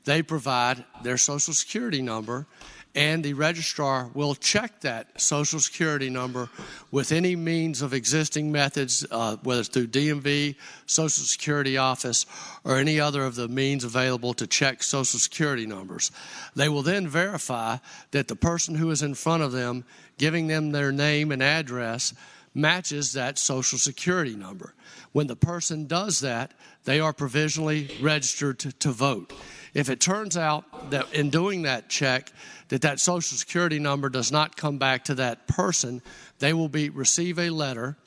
they provide their Social Security number, and the registrar will check that Social Security number with any means of existing methods, whether it's through DMV, Social Security office, or any other of the means available to check Social Security numbers. They will then verify that the person who is in front of them, giving them their name and address, matches that Social Security number. When the person does that, they are provisionally registered to vote. If it turns out that in doing that check that Social Security number does not come back to that person, they will receive a letter,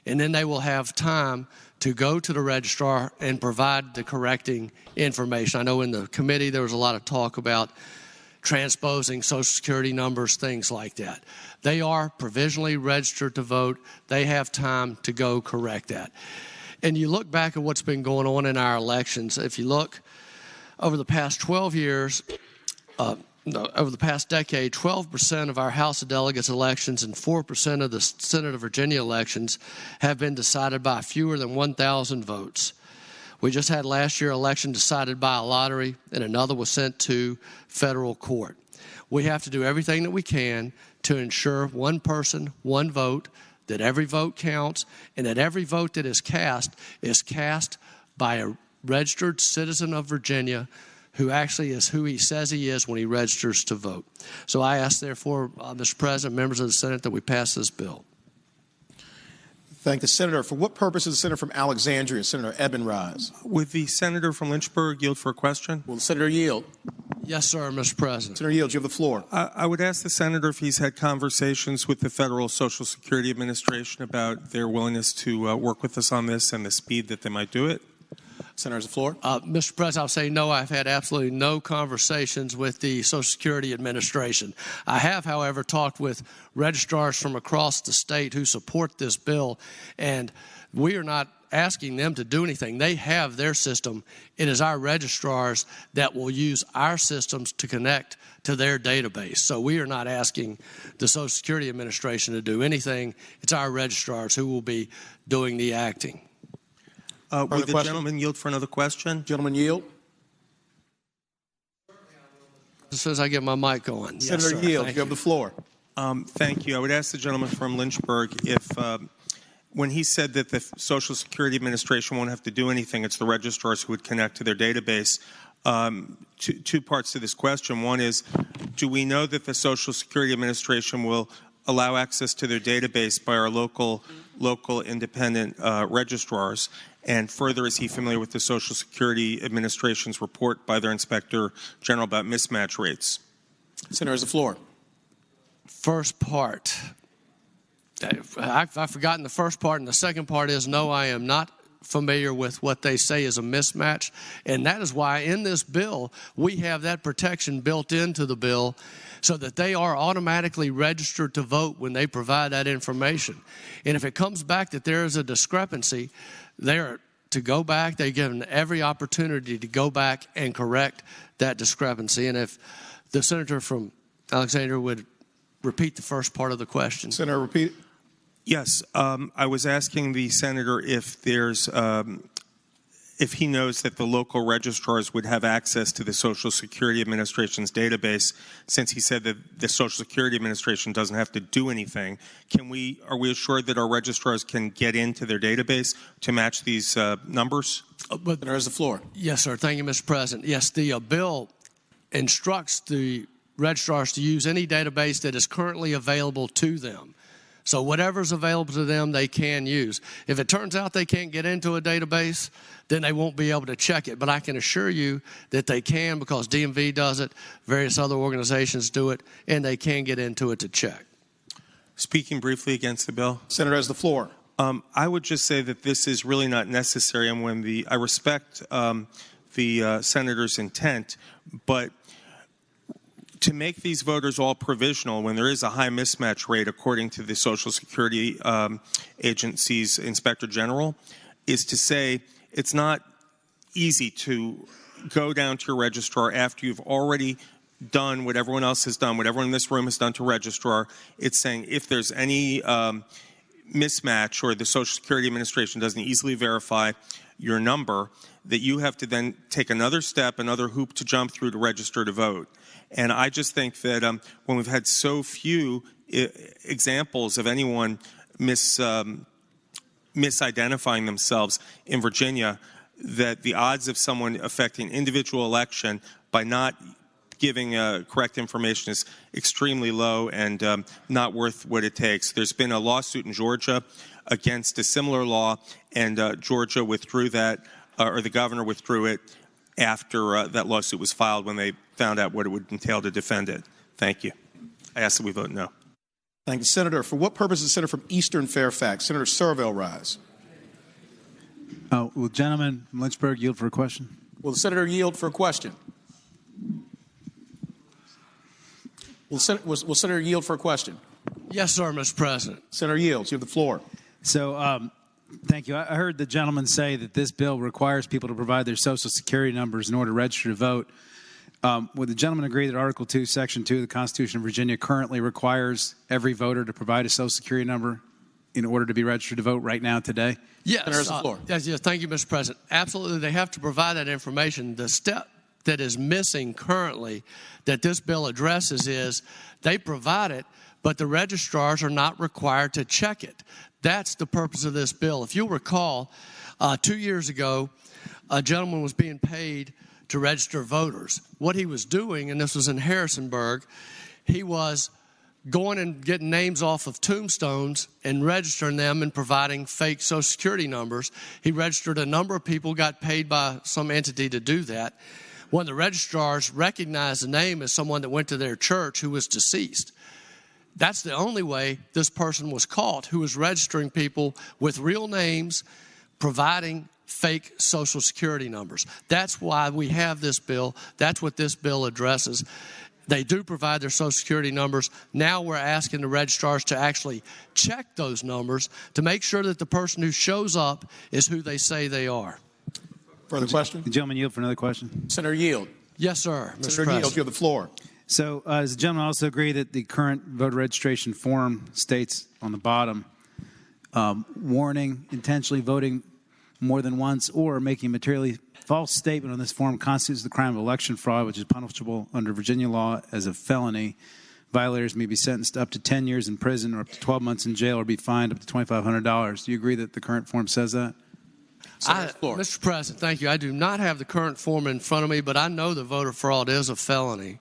and then they will have time to go to the registrar and provide the correcting information. I know in the committee there was a lot of talk about transposing Social Security numbers, things like that. They are provisionally registered to vote. They have time to go correct that. And you look back at what's been going on in our elections. If you look over the past 12 years, over the past decade, 12% of our House of Delegates elections and 4% of the Senate of Virginia elections have been decided by fewer than 1,000 votes. We just had last year election decided by a lottery, and another was sent to federal court. We have to do everything that we can to ensure one person, one vote, that every vote counts, and that every vote that is cast by a registered citizen of Virginia who actually is who he says he is when he registers to vote. So I ask, therefore, Mr. President, members of the Senate, that we pass this bill. Thank the Senator. For what purpose does the Senator from Alexandria, Senator Eben, rise? Would the Senator from Lynchburg yield for a question? Will the Senator yield? Yes, sir, Mr. President. Senator Yields, you have the floor. I would ask the Senator if he's had conversations with the Federal Social Security Administration about their willingness to work with us on this and the speed that they might do it. Senator, the floor. Mr. President, I'll say no. I've had absolutely no conversations with the Social Security Administration. I have, however, talked with registrars from across the state who support this bill, and we are not asking them to do anything. They have their system. It is our registrars that will use our systems to connect to their database. So we are not asking the Social Security Administration to do anything. It's our registrars who will be doing the acting. Would the gentleman yield for another question? Gentleman yield. As soon as I get my mic on. Senator Yield, you have the floor. Thank you. I would ask the gentleman from Lynchburg if, when he said that the Social Security Administration won't have to do anything, it's the registrars who would connect to their database. Two parts to this question. One is, do we know that the Social Security Administration will allow access to their database by our local independent registrars? And further, is he familiar with the Social Security Administration's report by their Inspector General about mismatch rates? Senator has the floor. First part. I've forgotten the first part, and the second part is no, I am not familiar with what they say is a mismatch. And that is why in this bill, we have that protection built into the bill so that they are automatically registered to vote when they provide that information. And if it comes back that there is a discrepancy, they're to go back. They're given every opportunity to go back and correct that discrepancy. And if the senator from Alexandria would repeat the first part of the question. Senator, repeat it. Yes. I was asking the senator if there's if he knows that the local registrars would have access to the Social Security Administration's database, since he said that the Social Security Administration doesn't have to do anything. Are we assured that our registrars can get into their database to match these numbers? But there's the floor. Yes, sir. Thank you, Mr. President. Yes, the bill instructs the registrars to use any database that is currently available to them. So whatever's available to them, they can use. If it turns out they can't get into a database, then they won't be able to check it. But I can assure you that they can, because DMV does it, various other organizations do it, and they can get into it to check. Speaking briefly against the bill. Senator has the floor. I would just say that this is really not necessary, and I respect the senator's intent, but to make these voters all provisional when there is a high mismatch rate according to the Social Security Agency's Inspector General is to say it's not easy to go down to your registrar after you've already done what everyone else has done, what everyone in this room has done to registrar. It's saying if there's any mismatch or the Social Security Administration doesn't easily verify your number, that you have to then take another step, another hoop to jump through to register to vote. And I just think that when we've had so few examples of anyone misidentifying themselves in Virginia, that the odds of someone affecting individual election by not giving correct information is extremely low and not worth what it takes. There's been a lawsuit in Georgia against a similar law, and Georgia withdrew that, or the governor withdrew it after that lawsuit was filed when they found out what it would entail to defend it. Thank you. I ask that we vote no. Thank you, Senator. For what purpose is the senator from Eastern Fairfax? Senator Surville rise. Will gentleman from Lynchburg yield for a question? Will the senator yield for a question? Will Senator yield for a question? Yes, sir, Mr. President. Senator yields. You have the floor. So, thank you. I heard the gentleman say that this bill requires people to provide their Social Security numbers in order to register to vote. Would the gentleman agree that Article 2, Section 2 of the Constitution of Virginia currently requires every voter to provide a Social Security number in order to be registered to vote right now today? Yes. Senator has the floor. Yes, thank you, Mr. President. Absolutely, they have to provide that information. The step that is missing currently that this bill addresses is they provide it, but the registrars are not required to check it. That's the purpose of this bill. If you'll recall, 2 years ago, a gentleman was being paid to register voters. What he was doing, and this was in Harrisonburg, he was going and getting names off of tombstones and registering them and providing fake Social Security numbers. He registered a number of people, got paid by some entity to do that. One of the registrars recognized the name as someone that went to their church who was deceased. That's the only way this person was caught, who was registering people with real names, providing fake Social Security numbers. That's why we have this bill. That's what this bill addresses. They do provide their Social Security numbers. Now we're asking the registrars to actually check those numbers to make sure that the person who shows up is who they say they are. Further question? The gentleman yield for another question. Senator yield. Yes, sir. Mr. Senator yield, you have the floor. So does the gentleman also agree that the current voter registration form states on the bottom, warning, intentionally voting more than once or making a materially false statement on this form constitutes the crime of election fraud, which is punishable under Virginia law as a felony. Violators may be sentenced up to 10 years in prison or up to 12 months in jail or be fined up to $2,500. Do you agree that the current form says that? Mr. President, thank you. I do not have the current form in front of me, but I know that voter fraud is a felony.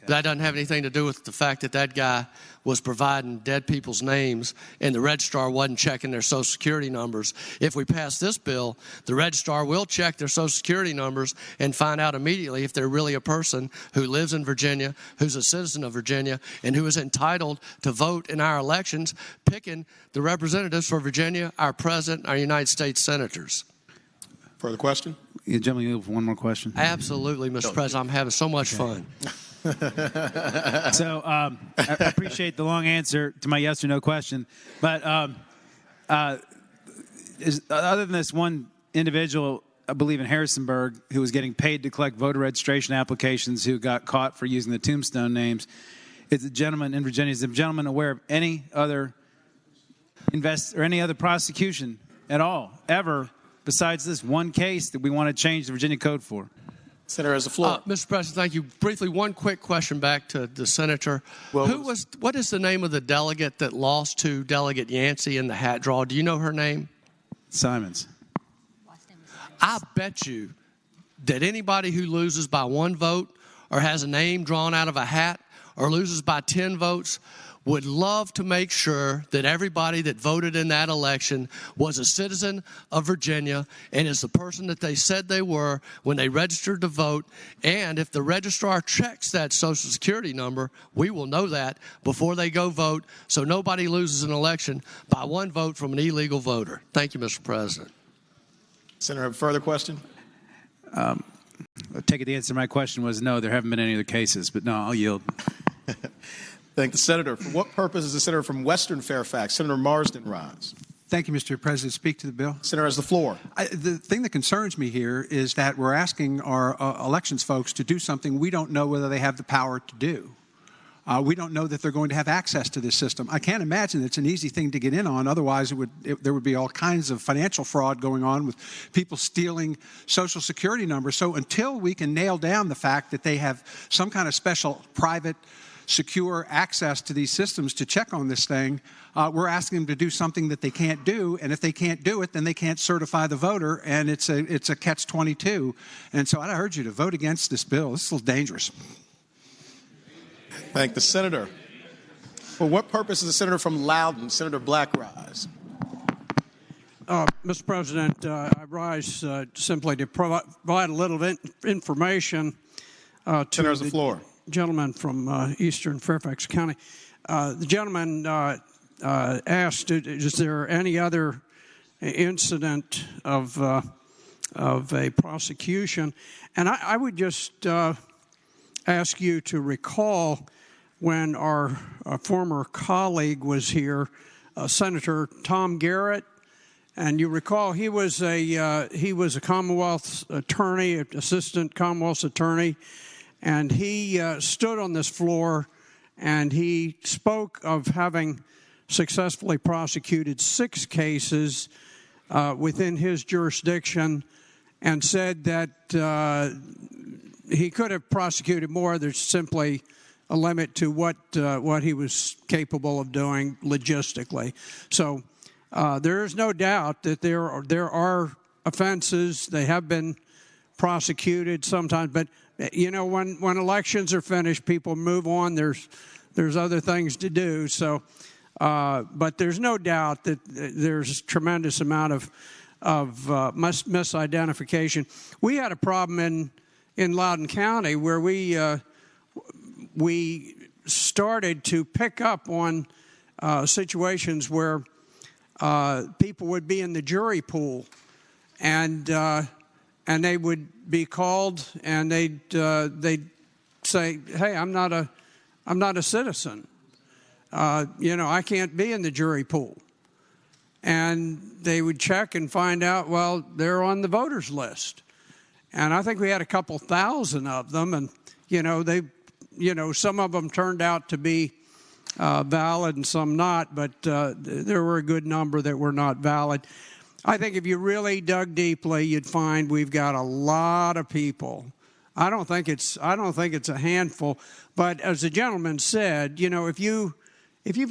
That doesn't have anything to do with the fact that that guy was providing dead people's names and the registrar wasn't checking their Social Security numbers. If we pass this bill, the registrar will check their Social Security numbers and find out immediately if they're really a person who lives in Virginia, who's a citizen of Virginia, and who is entitled to vote in our elections, picking the representatives for Virginia, our president, our United States senators. Further question? Yeah, gentleman, you have one more question. Absolutely, Mr. President. I'm having so much fun. So I appreciate the long answer to my yes or no question. But other than this one individual, I believe in Harrisonburg, who was getting paid to collect voter registration applications who got caught for using the tombstone names, is the gentleman in Virginia, is the gentleman aware of any other any other prosecution at all, ever, besides this one case that we want to change the Virginia Code for? Senator has the floor. Mr. President, thank you. Briefly, one quick question back to the senator. What is the name of the delegate that lost to Delegate Yancey in the hat draw? Do you know her name? Simons. I bet you that anybody who loses by one vote or has a name drawn out of a hat or loses by 10 votes would love to make sure that everybody that voted in that election was a citizen of Virginia and is the person that they said they were when they registered to vote. And if the registrar checks that Social Security number, we will know that before they go vote, so nobody loses an election by one vote from an illegal voter. Thank you, Mr. President. Senator, a further question? I take it the answer to my question was no, there haven't been any other cases, but no, I'll yield. Thank the senator. For what purpose is the senator from Western Fairfax, Senator Marsden, rise? Thank you, Mr. President. Speak to the bill. Senator has the floor. The thing that concerns me here is that we're asking our elections folks to do something we don't know whether they have the power to do. We don't know that they're going to have access to this system. I can't imagine it's an easy thing to get in on. Otherwise, there would be all kinds of financial fraud going on with people stealing Social Security numbers. So until we can nail down the fact that they have some kind of special private secure access to these systems to check on this thing, we're asking them to do something that they can't do, and if they can't do it, then they can't certify the voter, and it's a catch-22. And so I urge you to vote against this bill. This is a little dangerous. Thank the senator. For what purpose is the senator from Loudoun, Senator Black, rise? Mr. President, I rise simply to provide a little information to Senator has the floor. Gentleman from Eastern Fairfax County. The gentleman asked, is there any other incident of a prosecution? And I would just ask you to recall when our former colleague was here, Senator Tom Garrett, and you recall he was a Commonwealth attorney, assistant Commonwealth attorney, and he stood on this floor and he spoke of having successfully prosecuted 6 cases within his jurisdiction, and said that he could have prosecuted more. There's simply a limit to what he was capable of doing logistically. So there is no doubt that there are offenses. They have been prosecuted sometimes, but you know, when elections are finished, people move on. There's other things to do. So, but there's no doubt that there's a tremendous amount of misidentification. We had a problem in Loudoun County where we started to pick up on situations where people would be in the jury pool, and they would be called, and they'd say, "Hey, I'm not a citizen. You know, I can't be in the jury pool." And they would check and find out, well, they're on the voters list. And I think we had a couple thousand of them, and some of them turned out to be valid and some not, but there were a good number that were not valid. I think if you really dug deeply, you'd find we've got a lot of people. I don't think it's a handful, but as the gentleman said, if you've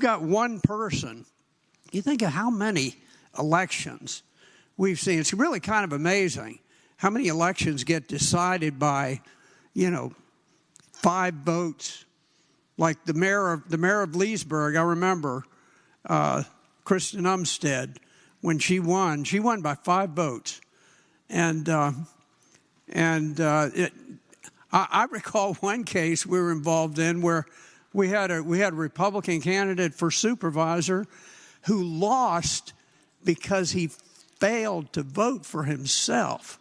got one person, you think of how many elections we've seen. It's really kind of amazing how many elections get decided by, 5 votes. Like the mayor of Leesburg, I remember Kristen Umstead, when she won by 5 votes, and I recall one case we were involved in where we had a Republican candidate for supervisor who lost because he failed to vote for himself,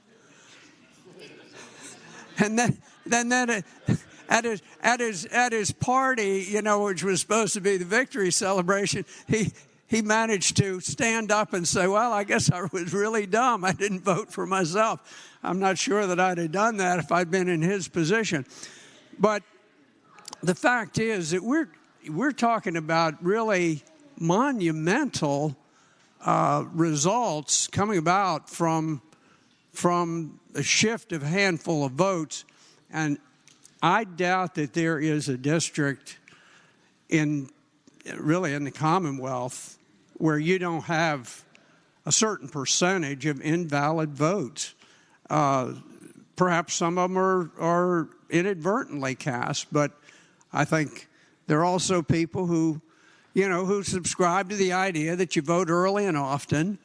and then at his party, which was supposed to be the victory celebration, he managed to stand up and say, "Well, I guess I was really dumb. I didn't vote for myself. I'm not sure that I'd have done that if I'd been in his position." But the fact is that we're talking about really monumental results coming about from a shift of a handful of votes, and I doubt that there is a district in the Commonwealth where you don't have a certain percentage of invalid votes. Perhaps some of them are inadvertently cast, but I think there are also people who who subscribe to the idea that you vote early and often.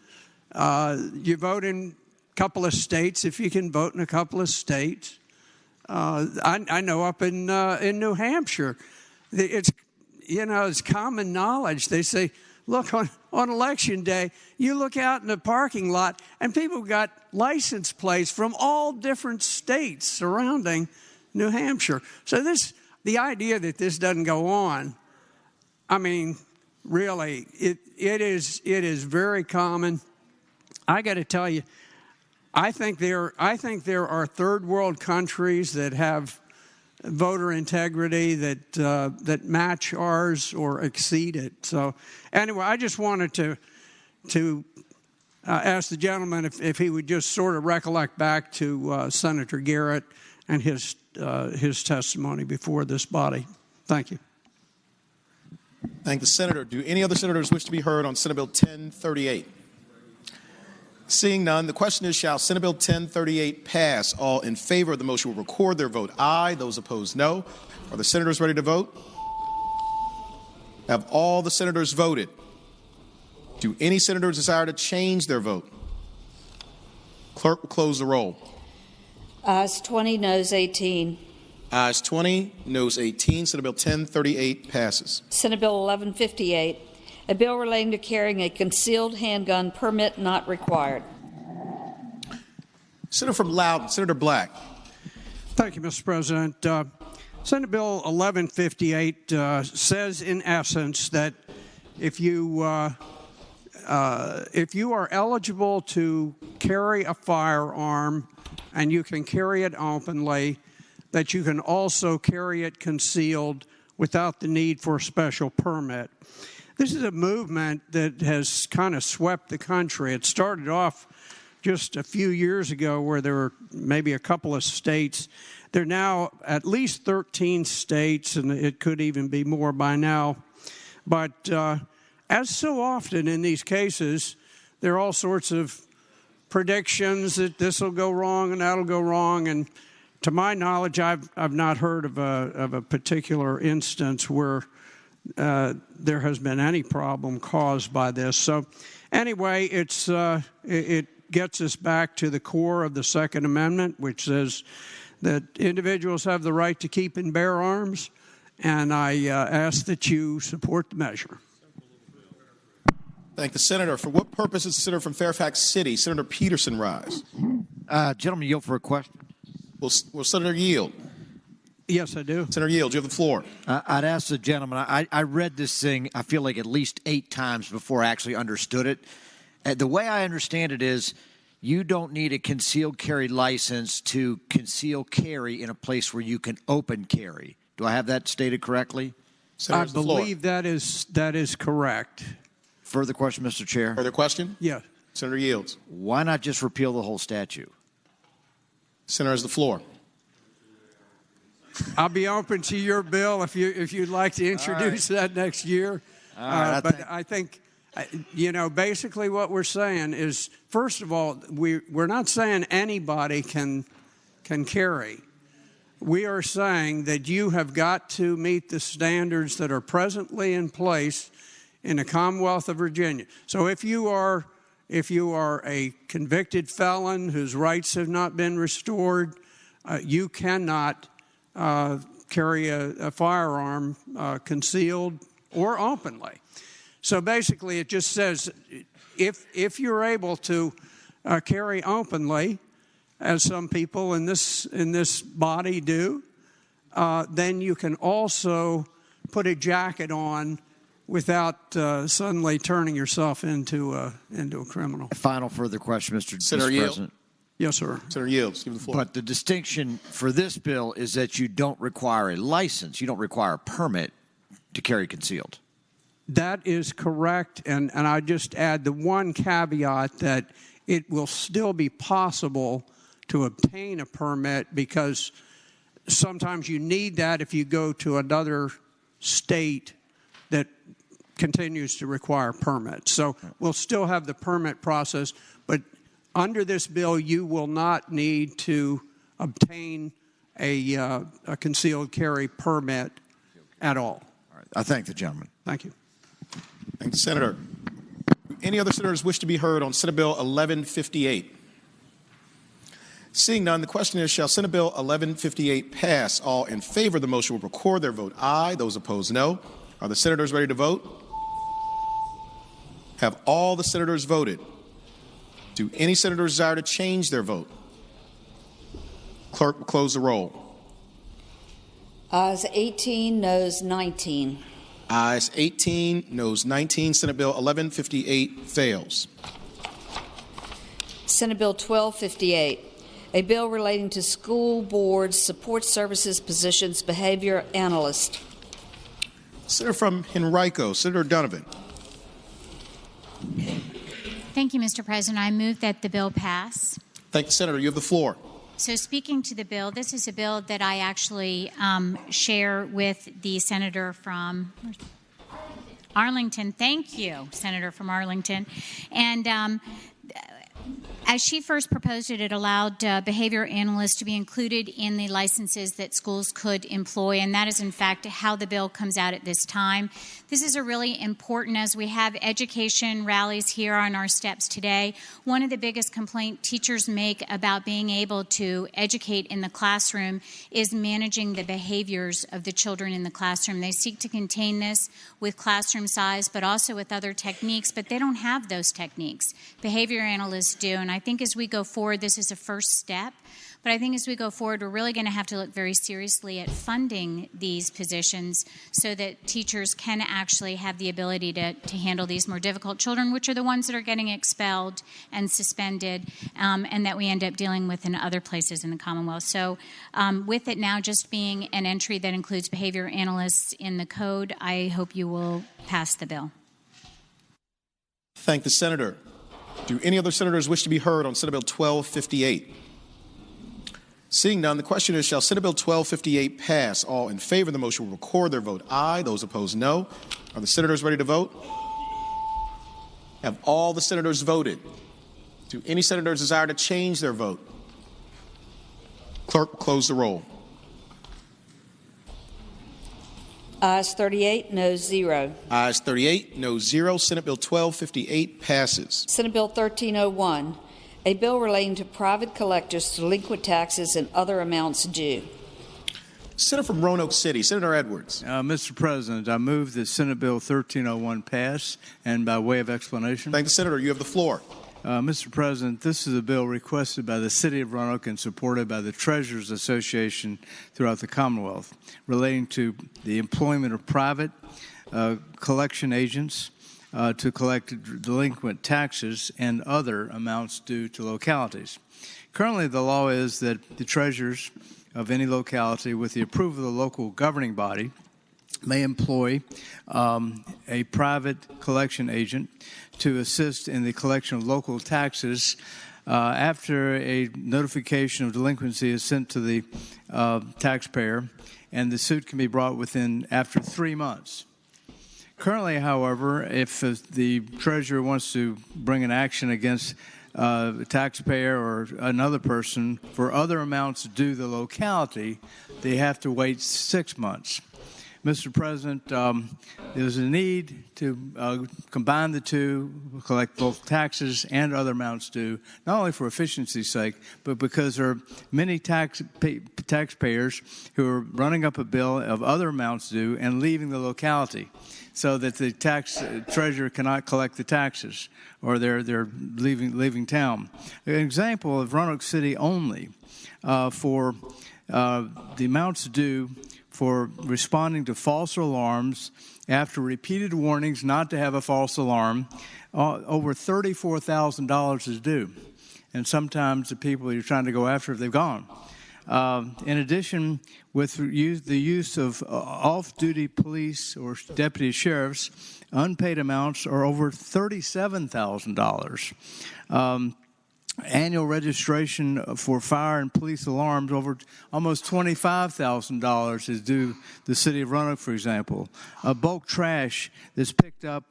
You vote in a couple of states if you can vote in a couple of states. I know up in New Hampshire, it's common knowledge. They say, look, on election day, you look out in the parking lot, and people got license plates from all different states surrounding New Hampshire. So the idea that this doesn't go on, I mean, really, it is very common. I got to tell you, I think there are third world countries that have voter integrity that match ours or exceed it. So anyway, I just wanted to ask the gentleman if he would just sort of recollect back to Senator Garrett and his testimony before this body. Thank you. Thank the senator. Do any other senators wish to be heard on Senate Bill 1038? Seeing none, the question is, shall Senate Bill 1038 pass? All in favor of the motion will record their vote aye. Those opposed, no. Are the senators ready to vote? Have all the senators voted? Do any senators desire to change their vote? Clerk will close the roll. Ayes 20, noes 18. Ayes 20, noes 18. Senate Bill 1038 passes. Senate Bill 1158, a bill relating to carrying a concealed handgun, permit not required. Senator from Loudoun, Senator Black. Thank you, Mr. President. Senate Bill 1158 says, in essence, that if you are eligible to carry a firearm and you can carry it openly, that you can also carry it concealed without the need for a special permit. This is a movement that has kind of swept the country. It started off just a few years ago where there were maybe a couple of states. There are now at least 13 states, and it could even be more by now. But as so often in these cases, there are all sorts of predictions that this will go wrong and that'll go wrong. And to my knowledge, I've not heard of a particular instance where there has been any problem caused by this. So anyway, it gets us back to the core of the Second Amendment, which says that individuals have the right to keep and bear arms, and I ask that you support the measure. Thank the senator. For what purpose is the senator from Fairfax City, Senator Peterson, rise? Gentleman, yield for a question. Will Senator yield? Yes, I do. Senator Yield, you have the floor. I'd ask the gentleman, I read this thing, I feel like at least 8 times before I actually understood it. The way I understand it is you don't need a concealed carry license to conceal carry in a place where you can open carry. Do I have that stated correctly? I believe that is correct. Further question, Mr. Chair? Further question? Yeah. Senator Yields. Why not just repeal the whole statute? Senator has the floor. I'll be open to your bill if you'd like to introduce that next year. All right, but I think, basically what we're saying is, first of all, we're not saying anybody can carry. We are saying that you have got to meet the standards that are presently in place in the Commonwealth of Virginia. So if you are a convicted felon whose rights have not been restored, you cannot carry a firearm concealed or openly. So basically it just says if you're able to carry openly, as some people in this body do, then you can also put a jacket on without suddenly turning yourself into a criminal. Final further question, Mr. Senator President. Yes, sir. Senator Yields, give the floor. But the distinction for this bill is that you don't require a license. You don't require a permit to carry concealed. That is correct. And I just add the one caveat that it will still be possible to obtain a permit because sometimes you need that if you go to another state that continues to require permits. So we'll still have the permit process, but under this bill, you will not need to obtain a concealed carry permit at all. All right. I thank the gentleman. Thank you. Thank you, Senator. Do any other senators wish to be heard on Senate Bill 1158? Seeing none, the question is, shall Senate Bill 1158 pass? All in favor of the motion will record their vote aye. Those opposed, no. Are the senators ready to vote? Have all the senators voted? Do any senators desire to change their vote? Clerk will close the roll. Ayes 18, noes 19. Ayes 18, noes 19. Senate Bill 1158 fails. Senate Bill 1258, a bill relating to school boards, support services positions, behavior analyst. Senator from Henrico, Senator Donovan. Thank you, Mr. President. I move that the bill pass. Thank you, Senator. You have the floor. So speaking to the bill, this is a bill that I actually share with the senator from Arlington. Thank you, Senator from Arlington. And as she first proposed it, it allowed behavior analysts to be included in the licenses that schools could employ, and that is, in fact, how the bill comes out at this time. This is a really important, as we have education rallies here on our steps today, one of the biggest complaints teachers make about being able to educate in the classroom is managing the behaviors of the children in the classroom. They seek to contain this with classroom size, but also with other techniques, but they don't have those techniques. Behavior analysts do, and I think as we go forward, this is a first step. But I think as we go forward, we're really going to have to look very seriously at funding these positions so that teachers can actually have the ability to handle these more difficult children, which are the ones that are getting expelled and suspended, and that we end up dealing with in other places in the Commonwealth. So with it now just being an entry that includes behavior analysts in the code, I hope you will pass the bill. Thank the Senator. Do any other senators wish to be heard on Senate Bill 1258? Seeing none, the question is, shall Senate Bill 1258 pass? All in favor of the motion will record their vote aye. Those opposed, no. Are the senators ready to vote? Have all the senators voted? Do any senators desire to change their vote? Clerk, close the roll. Ayes 38, noes 0. Ayes 38, noes 0. Senate Bill 1258 passes. Senate Bill 1301, a bill relating to private collectors' delinquent taxes and other amounts due. Senator from Roanoke City, Senator Edwards. Mr. President, I move that Senate Bill 1301 pass, and by way of explanation. Thank the Senator. You have the floor. Mr. President, this is a bill requested by the City of Roanoke and supported by the Treasurers Association throughout the Commonwealth, relating to the employment of private collection agents to collect delinquent taxes and other amounts due to localities. Currently, the law is that the treasurers of any locality, with the approval of the local governing body, may employ a private collection agent to assist in the collection of local taxes after a notification of delinquency is sent to the taxpayer, and the suit can be brought after 3 months. Currently, however, if the treasurer wants to bring an action against a taxpayer or another person for other amounts due the locality, they have to wait 6 months. Mr. President, there's a need to combine the two, collect both taxes and other amounts due, not only for efficiency's sake, but because there are many taxpayers who are running up a bill of other amounts due and leaving the locality, so that the tax treasurer cannot collect the taxes, or they're leaving town. An example of Roanoke City only for the amounts due for responding to false alarms after repeated warnings not to have a false alarm, over $34,000 is due. And sometimes the people you're trying to go after, they've gone. In addition, with the use of off-duty police or deputy sheriffs, unpaid amounts are over $37,000. Annual registration for fire and police alarms, over almost $25,000 is due the city of Roanoke, for example. Bulk trash that's picked up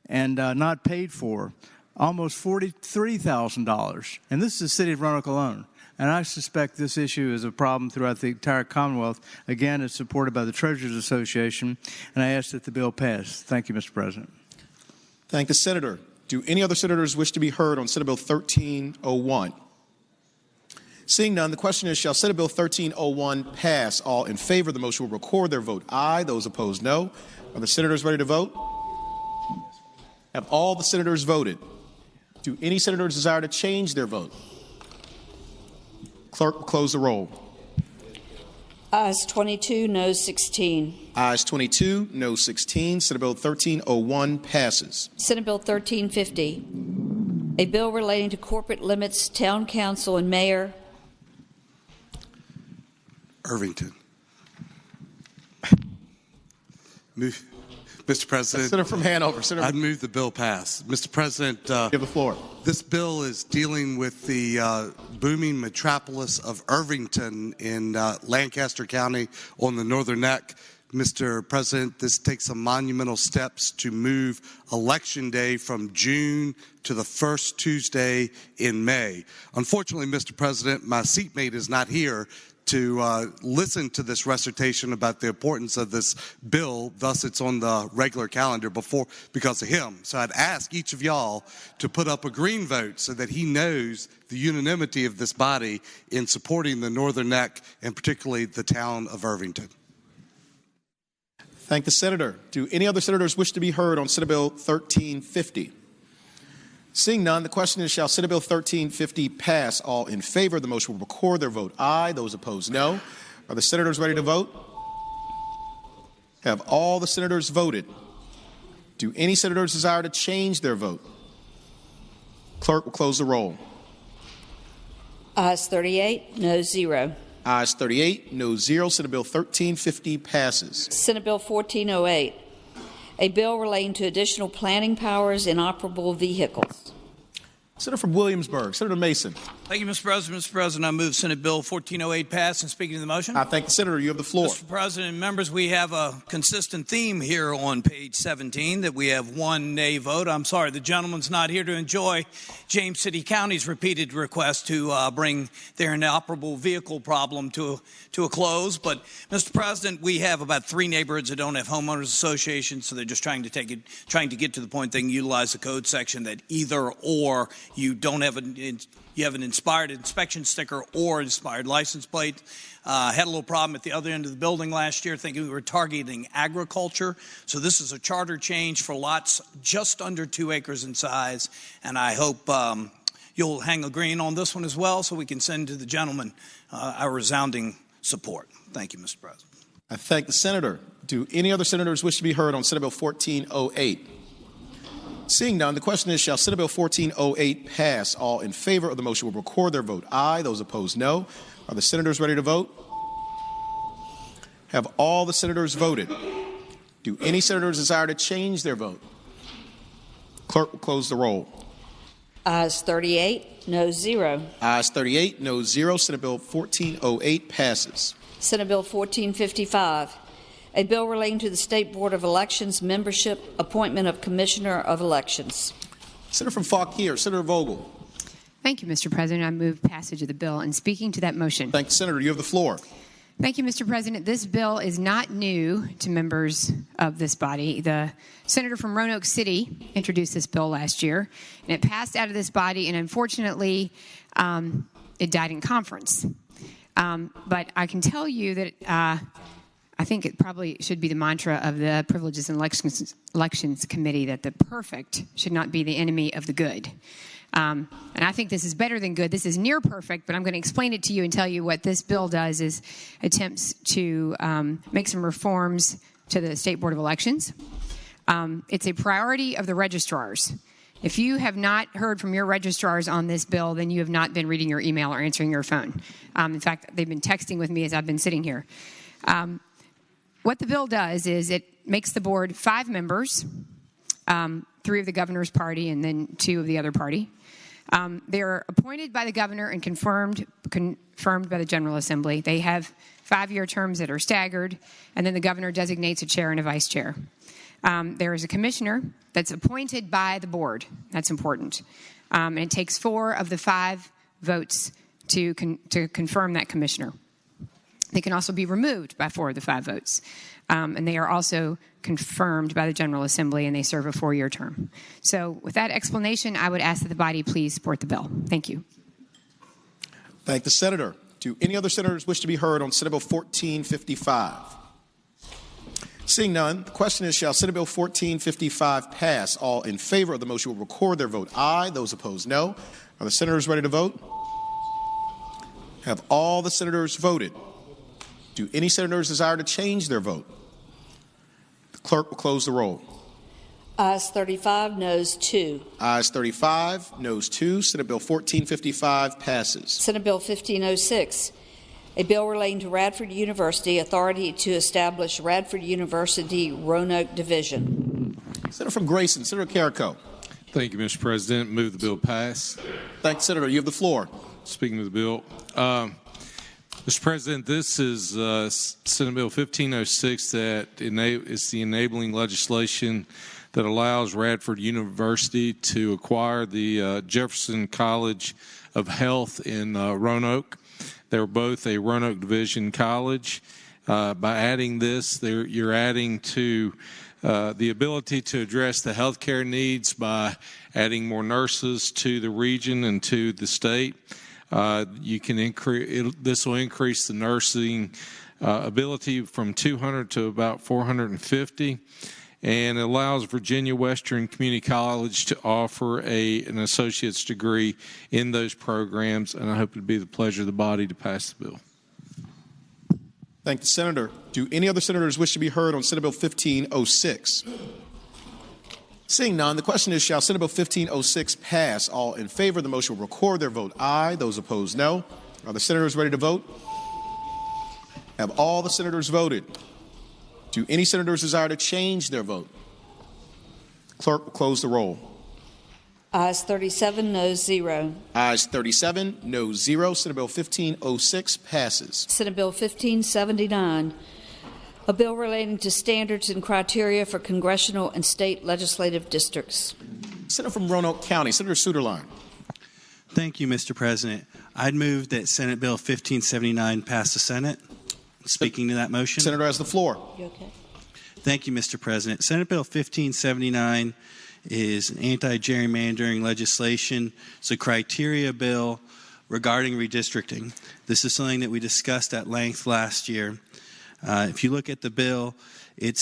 and not paid for, almost $43,000. And this is the city of Roanoke alone. And I suspect this issue is a problem throughout the entire Commonwealth. Again, it's supported by the Treasurers Association, and I ask that the bill pass. Thank you, Mr. President. Thank the senator. Do any other senators wish to be heard on Senate Bill 1301? Seeing none, the question is, shall Senate Bill 1301 pass? All in favor of the motion will record their vote aye. Those opposed, no. Are the senators ready to vote? Have all the senators voted? Do any senators desire to change their vote? Clerk will close the roll. Ayes 22, noes 16. Ayes 22, no 16. Senate Bill 1301 passes. Senate Bill 1350, a bill relating to corporate limits, town council, and mayor. Irvington. Mr. President. Senator from Hanover. Senator. I'd move the bill pass. Mr. President. Give the floor. This bill is dealing with the booming metropolis of Irvington in Lancaster County on the Northern Neck. Mr. President, this takes some monumental steps to move Election Day from June to the first Tuesday in May. Unfortunately, Mr. President, my seatmate is not here to listen to this recitation about the importance of this bill. Thus, it's on the regular calendar because of him. So I'd ask each of y'all to put up a green vote so that he knows the unanimity of this body in supporting the Northern Neck and particularly the town of Irvington. Thank the senator. Do any other senators wish to be heard on Senate Bill 1350? Seeing none, the question is, shall Senate Bill 1350 pass? All in favor of the motion will record their vote aye. Those opposed, no. Are the senators ready to vote? Have all the senators voted? Do any senators desire to change their vote? Clerk will close the roll. Ayes 38, noes 0. Ayes 38, no 0. Senate Bill 1350 passes. Senate Bill 1408, a bill relating to additional planning powers in operable vehicles. Senator from Williamsburg, Senator Mason. Thank you, Mr. President. Mr. President, I move Senate Bill 1408 pass. And speaking to the motion. I thank the senator. You have the floor. Mr. President and members, we have a consistent theme here on page 17 that we have one nay vote. I'm sorry, the gentleman's not here to enjoy James City County's repeated request to bring their inoperable vehicle problem to a close. But, Mr. President, we have about 3 neighborhoods that don't have homeowners associations, so they're just trying to get to the point they can utilize the code section that either or you don't have you have an inspired inspection sticker or inspired license plate. Had a little problem at the other end of the building last year thinking we were targeting agriculture. So this is a charter change for lots just under 2 acres in size. And I hope you'll hang a green on this one as well so we can send to the gentleman our resounding support. Thank you, Mr. President. I thank the senator. Do any other senators wish to be heard on Senate Bill 1408? Seeing none, the question is, shall Senate Bill 1408 pass? All in favor of the motion will record their vote aye. Those opposed, no. Are the senators ready to vote? Have all the senators voted? Do any senators desire to change their vote? Clerk will close the roll. Ayes 38, noes 0. Ayes 38, no 0. Senate Bill 1408 passes. Senate Bill 1455, a bill relating to the State Board of Elections membership, appointment of Commissioner of Elections. Senator from Fauquier, Senator Vogel. Thank you, Mr. President. I move passage of the bill. And speaking to that motion. Thank you, Senator. You have the floor. Thank you, Mr. President. This bill is not new to members of this body. The senator from Roanoke City introduced this bill last year, and it passed out of this body, and unfortunately, it died in conference. But I can tell you that I think it probably should be the mantra of the Privileges and Elections Committee that the perfect should not be the enemy of the good. And I think this is better than good. This is near perfect, but I'm going to explain it to you and tell you what this bill does is attempts to make some reforms to the State Board of Elections. It's a priority of the registrars. If you have not heard from your registrars on this bill, then you have not been reading your email or answering your phone. In fact, they've been texting with me as I've been sitting here. What the bill does is it makes the board 5 members, 3 of the governor's party and then 2 of the other party. They're appointed by the governor and confirmed by the General Assembly. They have 5-year terms that are staggered, and then the governor designates a chair and a vice chair. There is a commissioner that's appointed by the board. That's important. And it takes 4 of the 5 votes to confirm that commissioner. They can also be removed by 4 of the 5 votes. And they are also confirmed by the General Assembly, and they serve a 4-year term. So with that explanation, I would ask that the body please support the bill. Thank you. Thank the senator. Do any other senators wish to be heard on Senate Bill 1455? Seeing none, the question is, shall Senate Bill 1455 pass? All in favor of the motion will record their vote aye. Those opposed, no. Are the senators ready to vote? Have all the senators voted? Do any senators desire to change their vote? The clerk will close the roll. Ayes 35, noes 2. Ayes 35, noes 2. Senate Bill 1455 passes. Senate Bill 1506, a bill relating to Radford University, authority to establish Radford University Roanoke Division. Senator from Grayson, Senator Carrico. Thank you, Mr. President. Move the bill pass. Thank you, Senator. You have the floor. Speaking of the bill, Mr. President, this is Senate Bill 1506 that is the enabling legislation that allows Radford University to acquire the Jefferson College of Health in Roanoke. They're both a Roanoke Division college. By adding this, you're adding to the ability to address the healthcare needs by adding more nurses to the region and to the state. You can increase. This will increase the nursing ability from 200 to about 450. And it allows Virginia Western Community College to offer an associate's degree in those programs, and I hope it would be the pleasure of the body to pass the bill. Thank the senator. Do any other senators wish to be heard on Senate Bill 1506? Seeing none, the question is, shall Senate Bill 1506 pass? All in favor of the motion will record their vote aye. Those opposed, no. Are the senators ready to vote? Have all the senators voted? Do any senators desire to change their vote? Clerk will close the roll. Ayes 37, noes 0. Ayes 37, noes 0. Senate Bill 1506 passes. Senate Bill 1579, a bill relating to standards and criteria for congressional and state legislative districts. Senator from Roanoke County, Senator Suderline. Thank you, Mr. President. I'd move that Senate Bill 1579 pass the Senate. Speaking to that motion. Senator has the floor. You okay? Thank you, Mr. President. Senate Bill 1579 is an anti-gerrymandering legislation. It's a criteria bill regarding redistricting. This is something that we discussed at length last year. If you look at the bill, it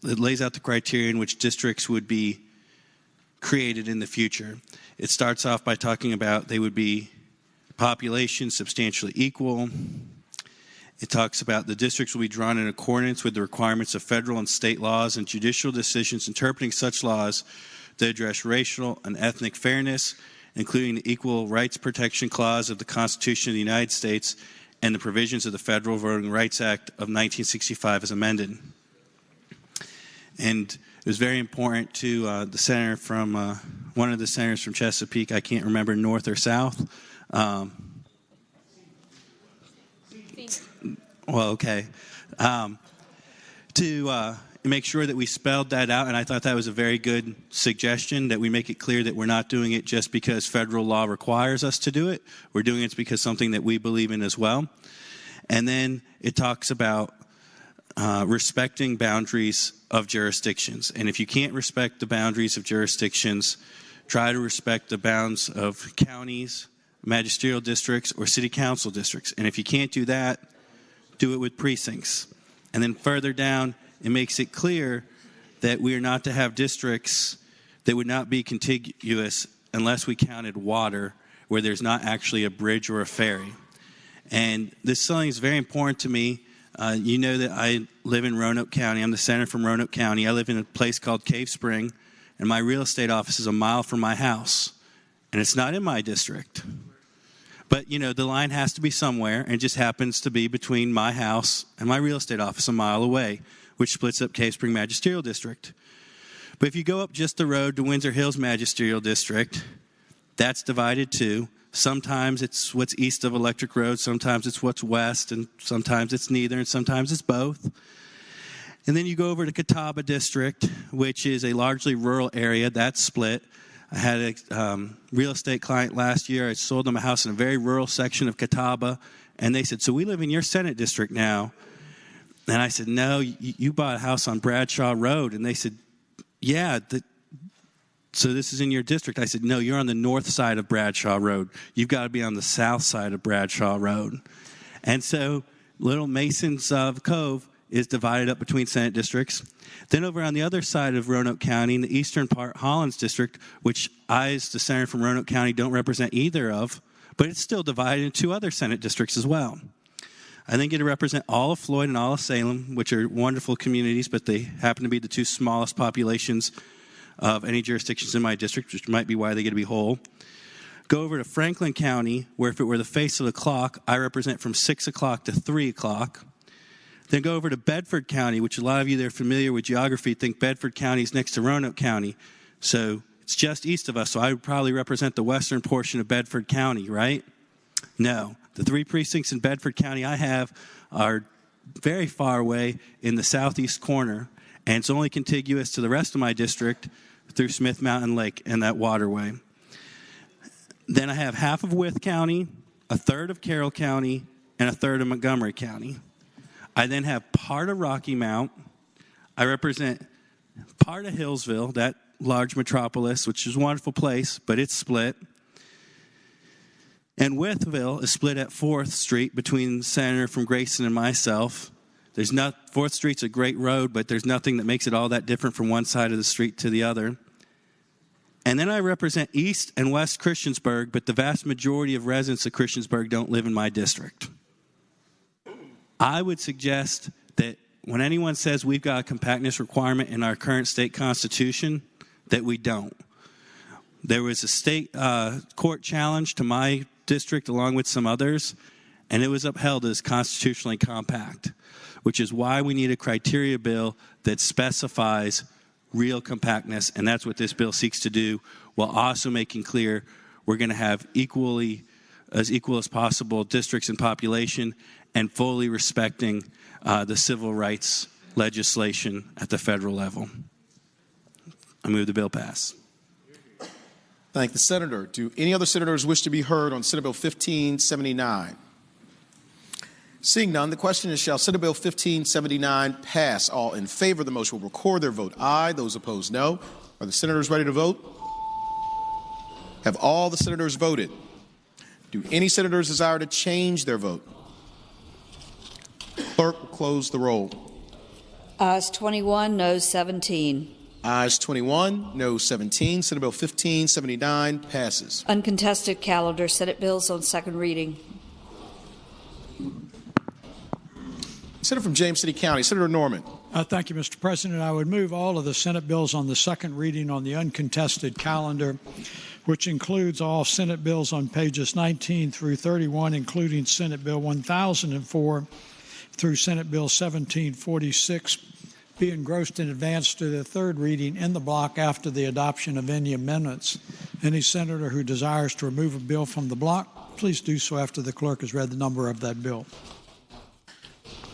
lays out the criteria in which districts would be created in the future. It starts off by talking about they would be population substantially equal. It talks about the districts will be drawn in accordance with the requirements of federal and state laws and judicial decisions interpreting such laws that address racial and ethnic fairness, including the Equal Rights Protection Clause of the Constitution of the United States and the provisions of the Federal Voting Rights Act of 1965 as amended. And it was very important to the senator from, one of the senators from Chesapeake, I can't remember north or south. To make sure that we spelled that out, and I thought that was a very good suggestion, that we make it clear that we're not doing it just because federal law requires us to do it. We're doing it because something that we believe in as well. And then it talks about respecting boundaries of jurisdictions. And if you can't respect the boundaries of jurisdictions, try to respect the bounds of counties, magisterial districts, or city council districts. And if you can't do that, do it with precincts. And then further down, it makes it clear that we are not to have districts that would not be contiguous unless we counted water where there's not actually a bridge or a ferry. And this something is very important to me. You know that I live in Roanoke County. I'm the senator from Roanoke County. I live in a place called Cave Spring, and my real estate office is a mile from my house. And it's not in my district. But, you know, the line has to be somewhere, and it just happens to be between my house and my real estate office a mile away, which splits up Cave Spring Magisterial District. But if you go up just the road to Windsor Hills Magisterial District, that's divided too. Sometimes it's what's east of Electric Road, sometimes it's what's west, and sometimes it's neither, and sometimes it's both. And then you go over to Catawba District, which is a largely rural area. That's split. I had a real estate client last year. I sold them a house in a very rural section of Catawba, And they said, so we live in your Senate district now. And I said, no, you bought a house on Bradshaw Road. And they said, yeah, so this is in your district. I said, no, you're on the north side of Bradshaw Road. You've got to be on the south side of Bradshaw Road. And so Little Mason's Cove is divided up between Senate districts. Then over on the other side of Roanoke County, in the eastern part, Hollins District, which I, as the senator from Roanoke County, don't represent either of, but it's still divided into 2 other Senate districts as well. I then get to represent all of Floyd and all of Salem, which are wonderful communities, but they happen to be the 2 smallest populations of any jurisdictions in my district, which might be why they get to be whole. Go over to Franklin County, where if it were the face of the clock, I represent from 6 o'clock to 3 o'clock. Then go over to Bedford County, which a lot of you that are familiar with geography think Bedford County is next to Roanoke County. So it's just east of us, so I would probably represent the western portion of Bedford County, right? No. The 3 precincts in Bedford County I have are very far away in the southeast corner, and it's only contiguous to the rest of my district through Smith Mountain Lake and that waterway. Then I have half of Wythe County, a third of Carroll County, and a third of Montgomery County. I then have part of Rocky Mount. I represent part of Hillsville, that large metropolis, which is a wonderful place, but it's split. And Wytheville is split at 4th Street between the senator from Grayson and myself. 4th Street's a great road, but there's nothing that makes it all that different from one side of the street to the other. And then I represent East and West Christiansburg, but the vast majority of residents of Christiansburg don't live in my district. I would suggest that when anyone says we've got a compactness requirement in our current state constitution, that we don't. There was a state court challenge to my district along with some others, and it was upheld as constitutionally compact, which is why we need a criteria bill that specifies real compactness, and that's what this bill seeks to do, while also making clear we're going to have equal as possible districts and population, and fully respecting the civil rights legislation at the federal level. I move the bill pass. Thank the senator. Do any other senators wish to be heard on Senate Bill 1579? Seeing none, the question is, shall Senate Bill 1579 pass? All in favor of the motion will record their vote aye. Those opposed, no. Are the senators ready to vote? Have all the senators voted? Do any senators desire to change their vote? Clerk will close the roll. Ayes 21, noes 17. Ayes 21, noes 17. Senate Bill 1579 passes. Uncontested calendar, Senate bills on second reading. Senator from James City County, Senator Norman. Thank you, Mr. President. I would move all of the Senate bills on the second reading on the uncontested calendar, which includes all Senate bills on pages 19 through 31, including Senate Bill 1004 through Senate Bill 1746, be engrossed in advance to the third reading in the block after the adoption of any amendments. Any senator who desires to remove a bill from the block, please do so after the clerk has read the number of that bill.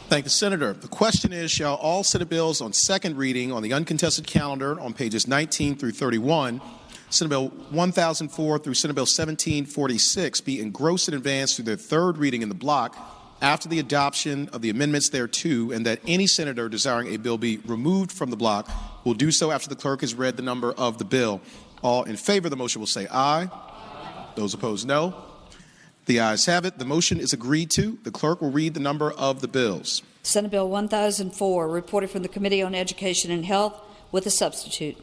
Thank the senator. The question is, shall all Senate bills on second reading on the uncontested calendar on pages 19 through 31, Senate Bill 1004 through Senate Bill 1746, be engrossed in advance to their third reading in the block after the adoption of the amendments thereto, and that any senator desiring a bill be removed from the block will do so after the clerk has read the number of the bill. All in favor of the motion will say aye. Those opposed, no. The ayes have it. The motion is agreed to. The clerk will read the number of the bills. Senate Bill 1004, reported from the Committee on Education and Health with a substitute.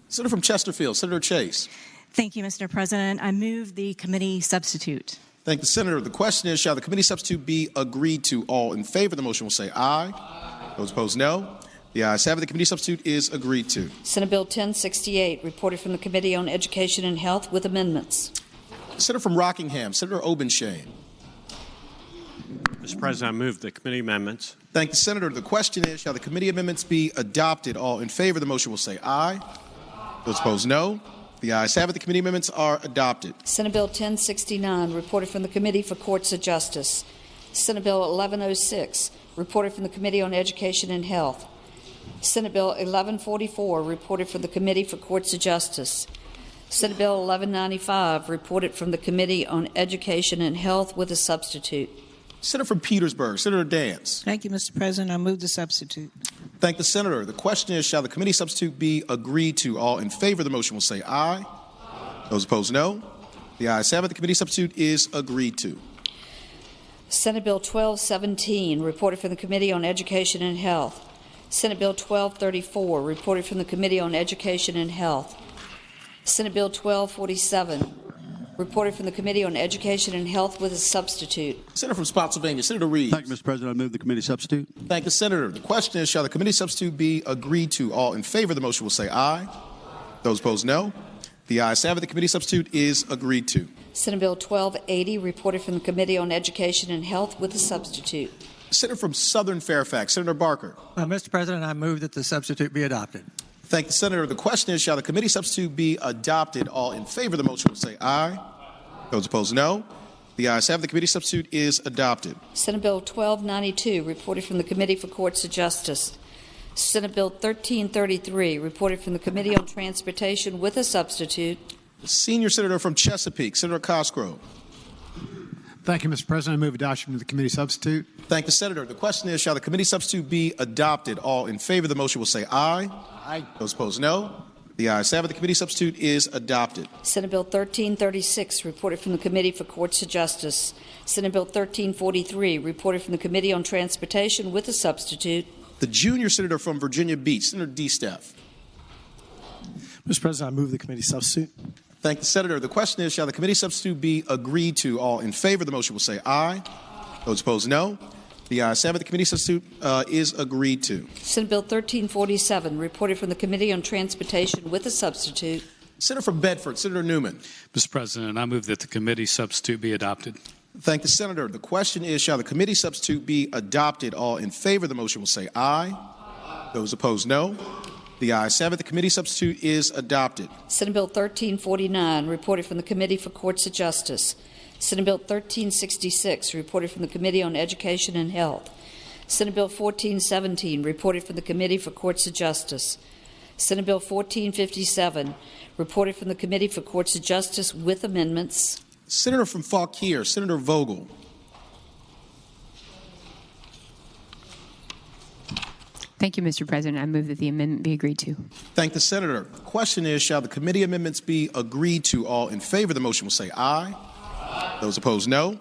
Senator from Chesterfield, Senator Chase. Thank you, Mr. President. I move the committee substitute. Thank the senator. The question is, shall the committee substitute be agreed to? All in favor of the motion will say aye. Those opposed, no. The ayes have it. The committee substitute is agreed to. Senate Bill 1068, reported from the Committee on Education and Health with amendments. Senator from Rockingham, Senator Obenshain. Mr. President, I move the committee amendments. Thank the senator. The question is, shall the committee amendments be adopted? All in favor of the motion will say aye. Those opposed, no. The ayes have it. The committee amendments are adopted. Senate Bill 1069, reported from the Committee for Courts of Justice. Senate Bill 1106, reported from the Committee on Education and Health. Senate Bill 1144, reported from the Committee for Courts of Justice. Senate Bill 1195, reported from the Committee on Education and Health with a substitute. Senator from Petersburg, Senator Dance. Thank you, Mr. President. I move the substitute. Thank the senator. The question is, shall the committee substitute be agreed to? All in favor of the motion will say aye. Those opposed, no. The ayes have it. The committee substitute is agreed to. Senate Bill 1217, reported from the Committee on Education and Health. Senate Bill 1234, reported from the Committee on Education and Health. Senate Bill 1247, reported from the Committee on Education and Health with a substitute. Senator from Spotsylvania, Senator Reeves. Thank you, Mr. President. I move the committee substitute. Thank the senator. The question is, shall the committee substitute be agreed to? All in favor of the motion will say aye. Those opposed, no. The ayes have it. The committee substitute is agreed to. Senate Bill 1280, reported from the Committee on Education and Health with a substitute. Senator from Southern Fairfax, Senator Barker. Mr. President, I move that the substitute be adopted. Thank the senator. The question is, shall the committee substitute be adopted? All in favor of the motion will say aye. Those opposed, no. The ayes have it. The committee substitute is adopted. Senate Bill 1292, reported from the Committee for Courts of Justice. Senate Bill 1333, reported from the Committee on Transportation with a substitute. The senior senator from Chesapeake, Senator Cosgrove. Thank you, Mr. President. I move adoption of the committee substitute. Thank the senator. The question is, shall the committee substitute be adopted? All in favor of the motion will say aye. Aye. Those opposed, no. The ayes have it. The committee substitute is adopted. Senate Bill 1336, reported from the Committee for Courts of Justice. Senate Bill 1343, reported from the Committee on Transportation with a substitute. The junior senator from Virginia Beach, Senator D-Staff. Mr. President, I move the committee substitute. Thank the senator. The question is, shall the committee substitute be agreed to? All in favor of the motion will say aye. Those opposed, no. The ayes have it. The committee substitute is agreed to. Senate Bill 1347, reported from the Committee on Transportation with a substitute. Senator from Bedford, Senator Newman. Mr. President, I move that the committee substitute be adopted. Thank the senator. The question is, shall the committee substitute be adopted? All in favor of the motion will say aye. Those opposed, no. The ayes have it. The committee substitute is adopted. Senate Bill 1349, reported from the Committee for Courts of Justice. Senate Bill 1366, reported from the Committee on Education and Health. Senate Bill 1417, reported from the Committee for Courts of Justice. Senate Bill 1457, reported from the Committee for Courts of Justice with amendments. Senator from Fauquier, Senator Vogel. Thank you, Mr. President. I move that the amendment be agreed to. Thank the senator. The question is, shall the committee amendments be agreed to? All in favor of the motion will say aye. Those opposed, no.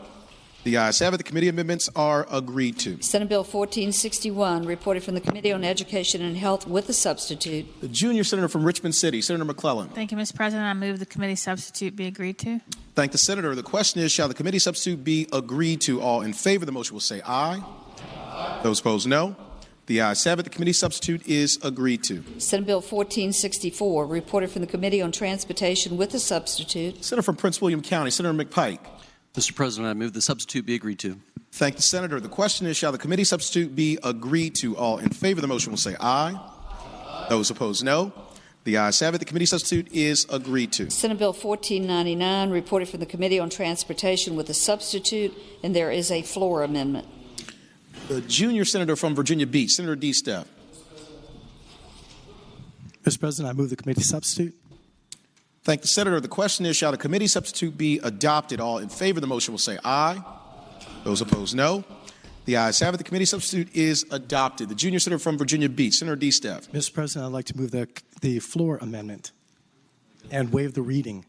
The ayes have it. The committee amendments are agreed to. Senate Bill 1461, reported from the Committee on Education and Health with a substitute. The junior senator from Richmond City, Senator McClellan. Thank you, Mr. President. I move the committee substitute be agreed to. Thank the senator. The question is, shall the committee substitute be agreed to? All in favor of the motion will say aye. Those opposed, no. The ayes have it. The committee substitute is agreed to. Senate Bill 1464, reported from the Committee on Transportation with a substitute. Senator from Prince William County, Senator McPike. Mr. President, I move the substitute be agreed to. Thank the senator. The question is, shall the committee substitute be agreed to? All in favor of the motion will say aye. Those opposed, no. The ayes have it. The committee substitute is agreed to. Senate Bill 1499, reported from the Committee on Transportation with a substitute, and there is a floor amendment. The junior senator from Virginia Beach, Senator D-Staff. Mr. President, I move the committee substitute. Thank the senator. The question is, shall the committee substitute be adopted? All in favor of the motion will say aye. Those opposed, no. The ayes have it. The committee substitute is adopted. The junior senator from Virginia Beach, Senator D-Staff. Mr. President, I'd like to move the floor amendment and waive the reading.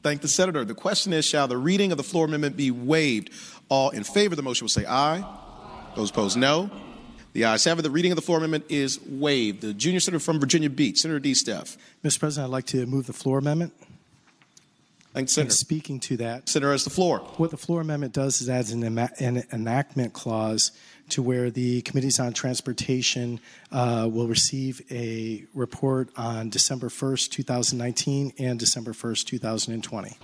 Thank the senator. The question is, shall the reading of the floor amendment be waived? All in favor of the motion will say aye. Those opposed, no. The ayes have it. The reading of the floor amendment is waived. The junior senator from Virginia Beach, Senator D-Staff. Mr. President, I'd like to move the floor amendment. Thank the senator. And speaking to that, senator has the floor. What the floor amendment does is adds an enactment clause to where the committees on transportation will receive a report on December 1st, 2019 and December 1st, 2020.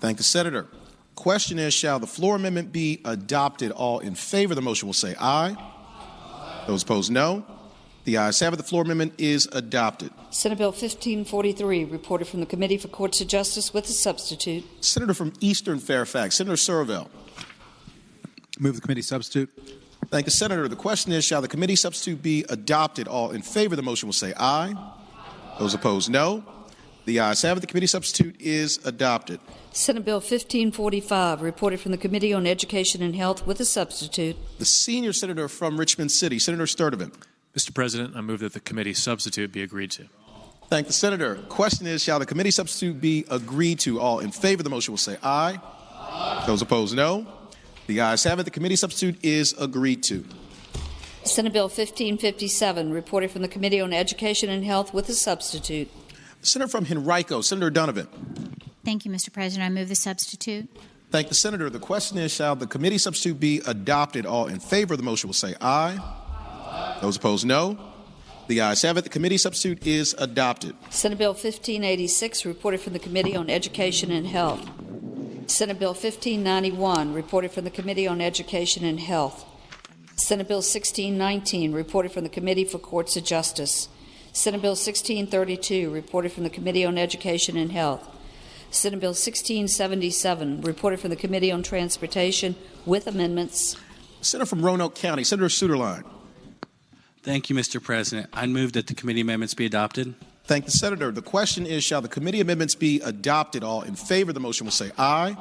Thank the senator. Question is, shall the floor amendment be adopted? All in favor of the motion will say aye. Those opposed, no. The ayes have it. The floor amendment is adopted. Senate Bill 1543, reported from the Committee for Courts of Justice with a substitute. Senator from Eastern Fairfax, Senator Surville. Move the committee substitute. Thank the senator. The question is, shall the committee substitute be adopted? All in favor of the motion will say aye. Those opposed, no. The ayes have it. The committee substitute is adopted. Senate Bill 1545, reported from the Committee on Education and Health with a substitute. The senior senator from Richmond City, Senator Sturtevant. Mr. President, I move that the committee substitute be agreed to. Thank the senator. Question is, shall the committee substitute be agreed to? All in favor of the motion will say aye. Aye. Those opposed, no. The ayes have it. The committee substitute is agreed to. Senate Bill 1557, reported from the Committee on Education and Health with a substitute. The senator from Henrico, Senator Donovan. Thank you, Mr. President. I move the substitute. Thank the senator. The question is, shall the committee substitute be adopted? All in favor of the motion will say aye. Aye. Those opposed, no. The ayes have it. The committee substitute is adopted. Senate Bill 1586, reported from the Committee on Education and Health. Senate Bill 1591, reported from the Committee on Education and Health. Senate Bill 1619, reported from the Committee for Courts of Justice. Senate Bill 1632, reported from the Committee on Education and Health. Senate Bill 1677, reported from the Committee on Transportation with amendments. Senator from Roanoke County, Senator Suderline. Thank you, Mr. President. I move that the committee amendments be adopted. Thank the senator. The question is, shall the committee amendments be adopted? All in favor of the motion will say aye.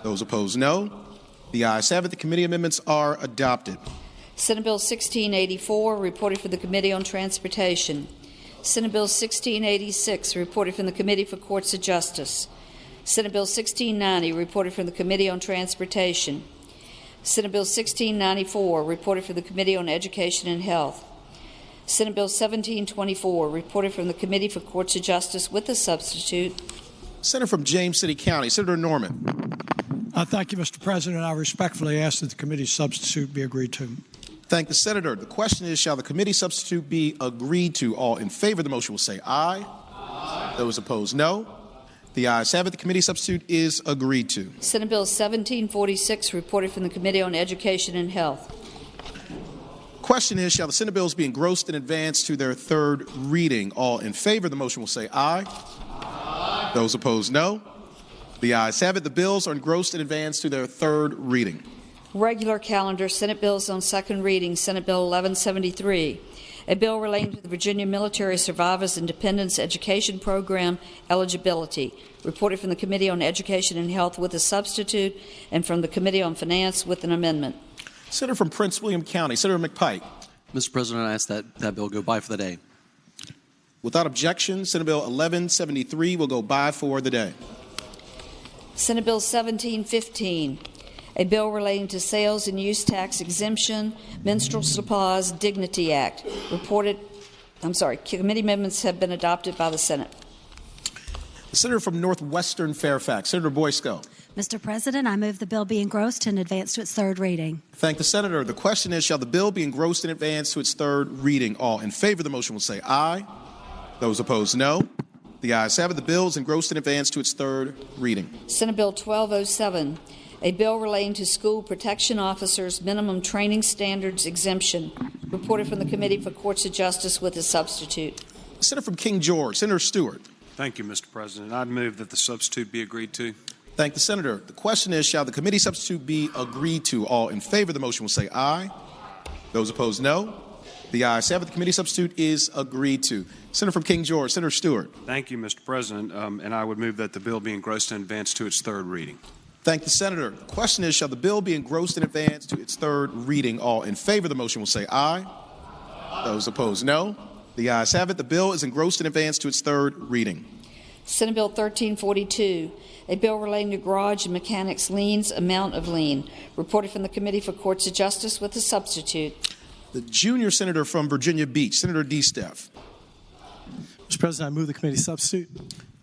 Those opposed, no. The ayes have it. The committee amendments are adopted. Senate Bill 1684, reported from the Committee on Transportation. Senate Bill 1686, reported from the Committee for Courts of Justice. Senate Bill 1690, reported from the Committee on Transportation. Senate Bill 1694, reported from the Committee on Education and Health. Senate Bill 1724, reported from the Committee for Courts of Justice with a substitute. Senator from James City County, Senator Norman. Thank you, Mr. President. I respectfully ask that the committee substitute be agreed to. Thank the senator. The question is, shall the committee substitute be agreed to? All in favor of the motion will say aye. Aye. Those opposed, no. The ayes have it. The committee substitute is agreed to. Senate Bill 1746, reported from the Committee on Education and Health. Question is, shall the Senate bills be engrossed in advance to their third reading? All in favor of the motion will say aye. Aye. Those opposed, no. The ayes have it. The bills are engrossed in advance to their third reading. Regular calendar, Senate bills on second reading. Senate Bill 1173, a bill relating to the Virginia Military Survivors and Dependents Education Program eligibility, reported from the Committee on Education and Health with a substitute and from the Committee on Finance with an amendment. Senator from Prince William County, Senator McPike. Mr. President, I ask that bill go by for the day. Without objection, Senate Bill 1173 will go by for the day. Senate Bill 1715, a bill relating to sales and use tax exemption, Menstrual Supplies Dignity Act. Committee amendments have been adopted by the Senate. The senator from Northwestern Fairfax, Senator Boysko. Mr. President, I move the bill be engrossed and advanced to its third reading. Thank the senator. The question is, shall the bill be engrossed in advance to its third reading? All in favor of the motion will say aye. Those opposed, no. The ayes have it. The bill is engrossed in advance to its third reading. Senate Bill 1207, a bill relating to school protection officers minimum training standards exemption, reported from the Committee for Courts of Justice with a substitute. The senator from King George, Senator Stewart. Thank you, Mr. President. I'd move that the substitute be agreed to. Thank the senator. The question is, shall the committee substitute be agreed to? All in favor of the motion will say aye. Those opposed, no. The ayes have it. The committee substitute is agreed to. Senator from King George, Senator Stewart. Thank you, Mr. President, and I would move that the bill be engrossed in advance to its third reading. Thank the senator. The question is, shall the bill be engrossed in advance to its third reading? All in favor of the motion will say aye. Those opposed, no. The ayes have it. The bill is engrossed in advance to its third reading. Senate Bill 1342, a bill relating to garage and mechanics liens, amount of lien, reported from the Committee for Courts of Justice with a substitute. The junior senator from Virginia Beach, Senator DeSteff. Mr. President, I move the committee substitute.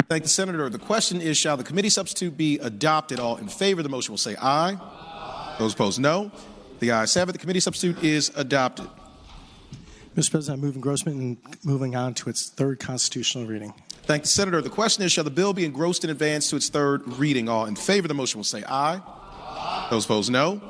Thank the senator. The question is, shall the committee substitute be adopted? All in favor of the motion will say aye. Aye. Those opposed, no. The ayes have it. The committee substitute is adopted. Mr. President, I move engrossment and moving on to its third constitutional reading. Thank the senator. The question is, shall the bill be engrossed in advance to its third reading? All in favor of the motion will say aye. Aye. Those opposed, no.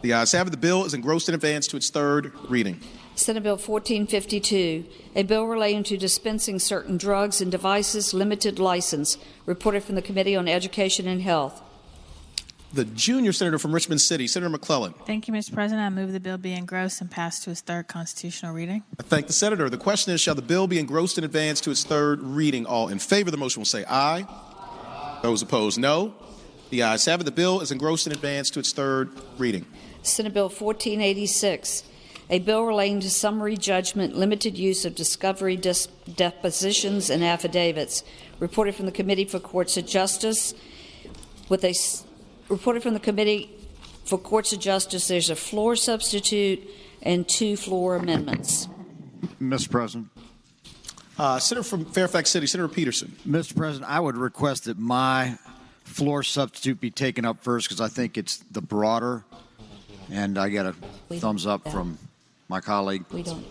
The ayes have it. The bill is engrossed in advance to its third reading. Senate Bill 1452, a bill relating to dispensing certain drugs and devices, limited license, reported from the Committee on Education and Health. The junior senator from Richmond City, Senator McClellan. Thank you, Mr. President. I move the bill be engrossed and passed to its third constitutional reading. I thank the senator. The question is, shall the bill be engrossed and advanced to its third reading? All in favor of the motion will say aye. Those opposed, no. The ayes have it. The bill is engrossed and advanced to its third reading. Senate Bill 1486, a bill relating to summary judgment, limited use of discovery, depositions, and affidavits, reported from the Committee for Courts of Justice. Reported from the Committee for Courts of Justice, there's a floor substitute and 2 floor amendments. Mr. President. Senator from Fairfax City, Senator Peterson. Mr. President, I would request that my floor substitute be taken up first because I think it's the broader, and I get a thumbs up from my colleague. We don't.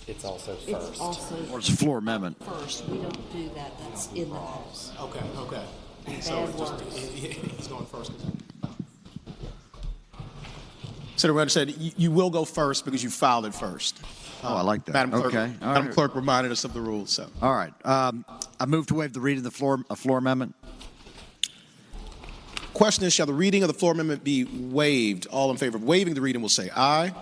It's also first. It's also Or it's a floor amendment. First, we don't do that. That's in the House. Okay. So he's going first. Senator Rogers said you will go first because you filed it first. I like that. Madam Clerk, Okay. Madam Clerk reminded us of the rules. So. All right. I move to waive the reading of the floor amendment. Question is, shall the reading of the floor amendment be waived? All in favor of waiving the reading will say aye.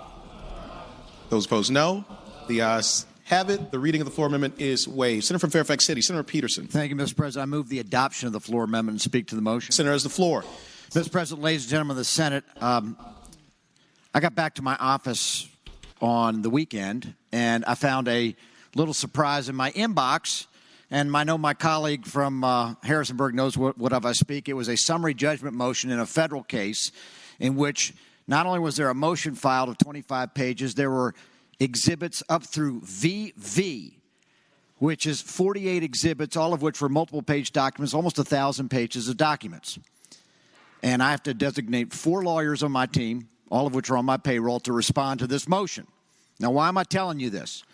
Those opposed, no. The ayes have it. The reading of the floor amendment is waived. Senator from Fairfax City, Senator Peterson. Thank you, Mr. President. I move the adoption of the floor amendment and speak to the motion. Senator has the floor. Mr. President, ladies and gentlemen of the Senate, I got back to my office on the weekend, and I found a little surprise in my inbox. And I know my colleague from Harrisonburg knows what of I speak. It was a summary judgment motion in a federal case in which not only was there a motion filed of 25 pages, there were exhibits up through VV, which is 48 exhibits, all of which were multiple-page documents, almost 1,000 pages of documents. And I have to designate 4 lawyers on my team, all of which are on my payroll, to respond to this motion. Now, why am I telling you this?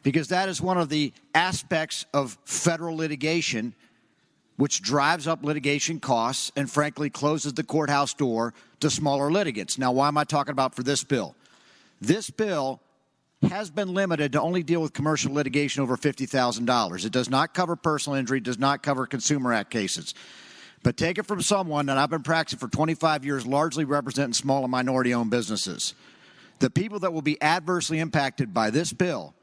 Because that is one of the aspects of federal litigation which drives up litigation costs and, frankly, closes the courthouse door to smaller litigants. Now, why am I talking about for this bill? This bill has been limited to only deal with commercial litigation over $50,000. It does not cover personal injury, does not cover Consumer Act cases. But take it from someone that I've been practicing for 25 years, largely representing small and minority-owned businesses. The people that will be adversely impacted by this bill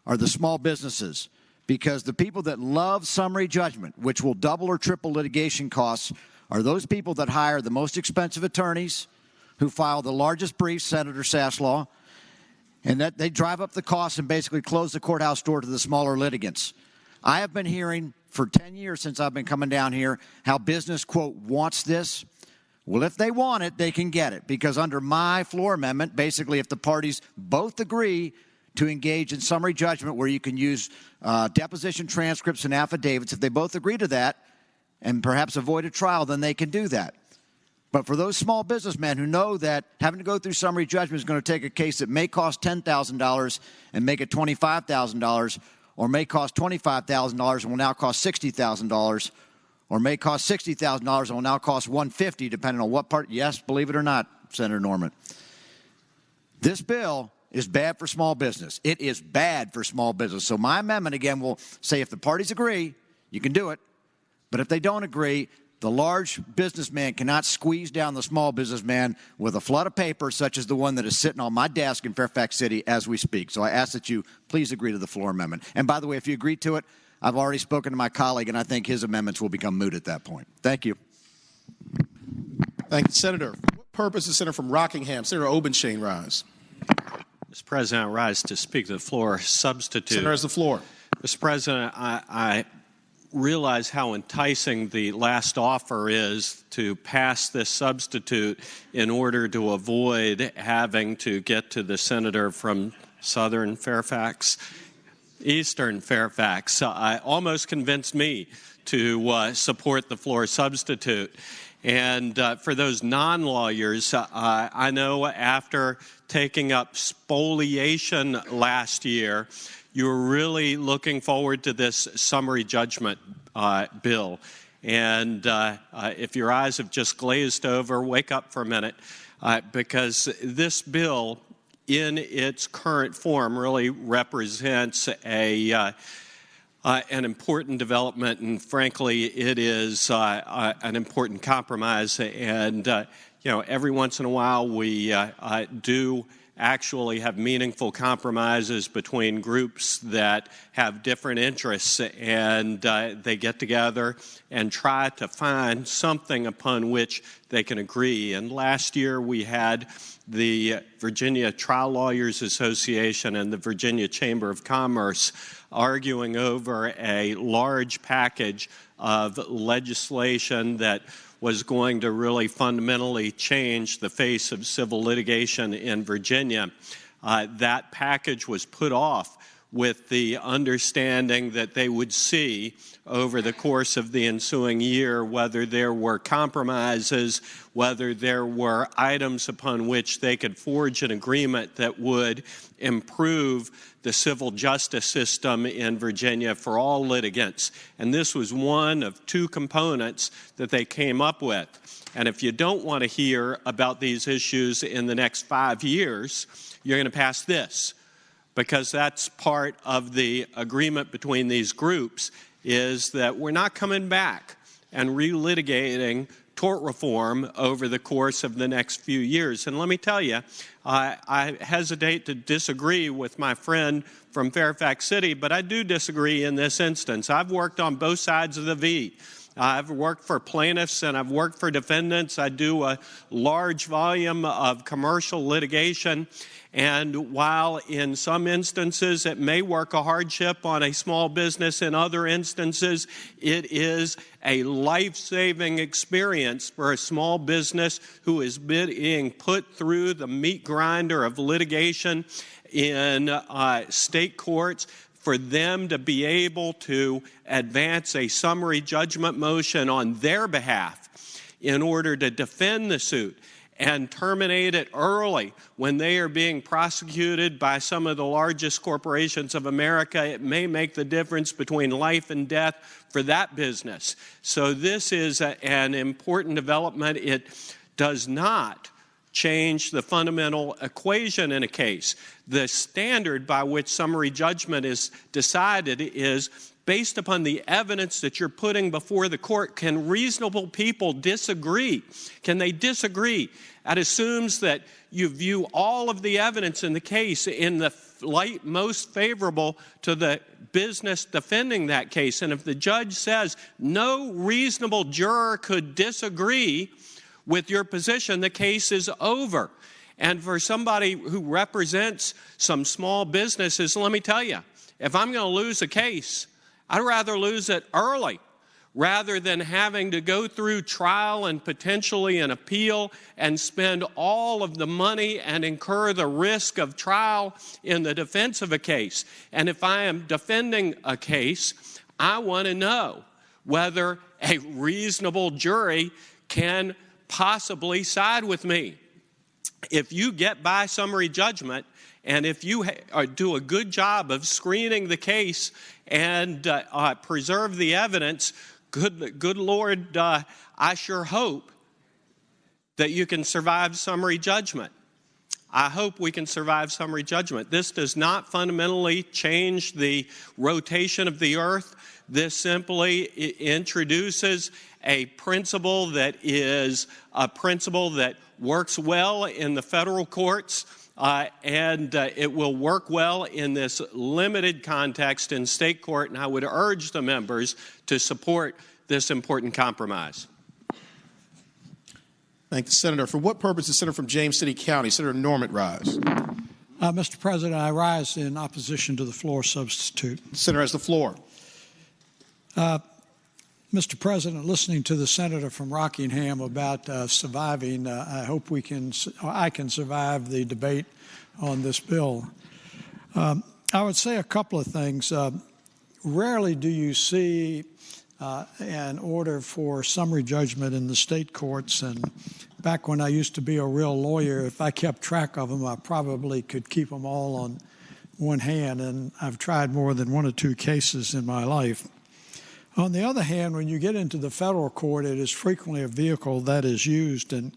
are the small businesses, because the people that love summary judgment, which will double or triple litigation costs, are those people that hire the most expensive attorneys, who file the largest briefs, Senator Saslaw, and that they drive up the costs and basically close the courthouse door to the smaller litigants. I have been hearing for 10 years since I've been coming down here how business, quote, wants this. Well, if they want it, they can get it, because under my floor amendment, basically if the parties both agree to engage in summary judgment where you can use deposition transcripts and affidavits, if they both agree to that and perhaps avoid a trial, then they can do that. But for those small businessmen who know that having to go through summary judgment is going to take a case that may cost $10,000 and make it $25,000, or may cost $25,000 and will now cost $60,000, or may cost $60,000 and will now cost $150,000, depending on what part. Yes, believe it or not, Senator Norman. This bill is bad for small business. It is bad for small business. So my amendment, again, will say if the parties agree, you can do it. But if they don't agree, the large businessman cannot squeeze down the small businessman with a flood of paper such as the one that is sitting on my desk in Fairfax City as we speak. So I ask that you please agree to the floor amendment. And by the way, if you agree to it, I've already spoken to my colleague, and I think his amendments will become moot at that point. Thank you. Thank you, Senator. For what purpose is Senator from Rockingham, Senator Obenshain, rise? Mr. President, I rise to speak to the floor substitute. Senator has the floor. Mr. President, I realize how enticing the last offer is to pass this substitute in order to avoid having to get to the senator from Southern Fairfax, Eastern Fairfax. Almost convinced me to support the floor substitute. And for those non-lawyers, I know after taking up spoliation last year, you're really looking forward to this summary judgment bill. And if your eyes have just glazed over, wake up for a minute, because this bill in its current form really represents a an important development, and frankly, it is an important compromise. And every once in a while, we do actually have meaningful compromises between groups that have different interests, and they get together and try to find something upon which they can agree. And last year, we had the Virginia Trial Lawyers Association and the Virginia Chamber of Commerce arguing over a large package of legislation that was going to really fundamentally change the face of civil litigation in Virginia. That package was put off with the understanding that they would see over the course of the ensuing year whether there were compromises, whether there were items upon which they could forge an agreement that would improve the civil justice system in Virginia for all litigants. And this was one of two components that they came up with. And if you don't want to hear about these issues in the next 5 years, you're going to pass this, because that's part of the agreement between these groups, is that we're not coming back and relitigating tort reform over the course of the next few years. And let me tell you, I hesitate to disagree with my friend from Fairfax City, but I do disagree in this instance. I've worked on both sides of the V. I've worked for plaintiffs and I've worked for defendants. I do a large volume of commercial litigation. And while in some instances it may work a hardship on a small business, in other instances it is a life-saving experience for a small business who is being put through the meat grinder of litigation in state courts, for them to be able to advance a summary judgment motion on their behalf in order to defend the suit and terminate it early when they are being prosecuted by some of the largest corporations of America. It may make the difference between life and death for that business. So this is an important development. It does not change the fundamental equation in a case. The standard by which summary judgment is decided is based upon the evidence that you're putting before the court. Can reasonable people disagree? Can they disagree? That assumes that you view all of the evidence in the case in the light most favorable to the business defending that case. And if the judge says no reasonable juror could disagree with your position, the case is over. And for somebody who represents some small businesses, let me tell you, if I'm going to lose a case, I'd rather lose it early rather than having to go through trial and potentially an appeal and spend all of the money and incur the risk of trial in the defense of a case. And if I am defending a case, I want to know whether a reasonable jury can possibly side with me. If you get by summary judgment, and if you do a good job of screening the case and preserve the evidence, good Lord, I sure hope that you can survive summary judgment. I hope we can survive summary judgment. This does not fundamentally change the rotation of the earth. This simply introduces a principle that is a principle that works well in the federal courts, and it will work well in this limited context in state court, and I would urge the members to support this important compromise. Thank the Senator. For what purpose the Senator from James City County, Senator Norman, rise? Mr. President, I rise in opposition to the floor substitute. The Senator has the floor. Mr. President, listening to the Senator from Rockingham about surviving, I hope I can survive the debate on this bill. I would say a couple of things. Rarely do you see an order for summary judgment in the state courts, and back when I used to be a real lawyer, if I kept track of them, I probably could keep them all on one hand, and I've tried more than one or two cases in my life. On the other hand, when you get into the federal court, it is frequently a vehicle that is used, and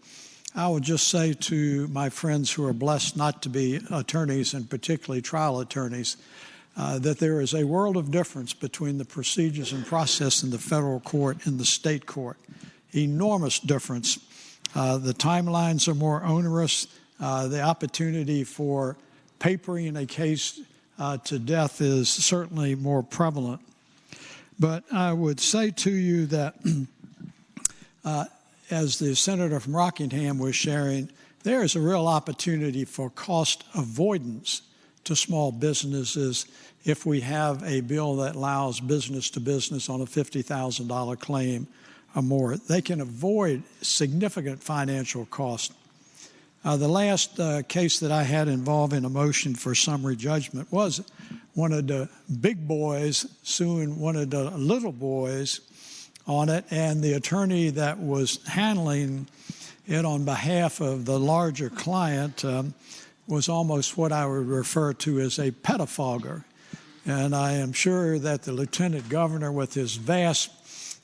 I would just say to my friends who are blessed not to be attorneys, and particularly trial attorneys, that there is a world of difference between the procedures and process in the federal court and the state court. Enormous difference. The timelines are more onerous. The opportunity for papering a case to death is certainly more prevalent. But I would say to you that, as the senator from Rockingham was sharing, there is a real opportunity for cost avoidance to small businesses if we have a bill that allows business to business on a $50,000 claim or more. They can avoid significant financial cost. The last case that I had involving a motion for summary judgment was one of the big boys suing one of the little boys on it, and the attorney that was handling it on behalf of the larger client was almost what I would refer to as a pettifogger. And I am sure that the lieutenant governor, with his vast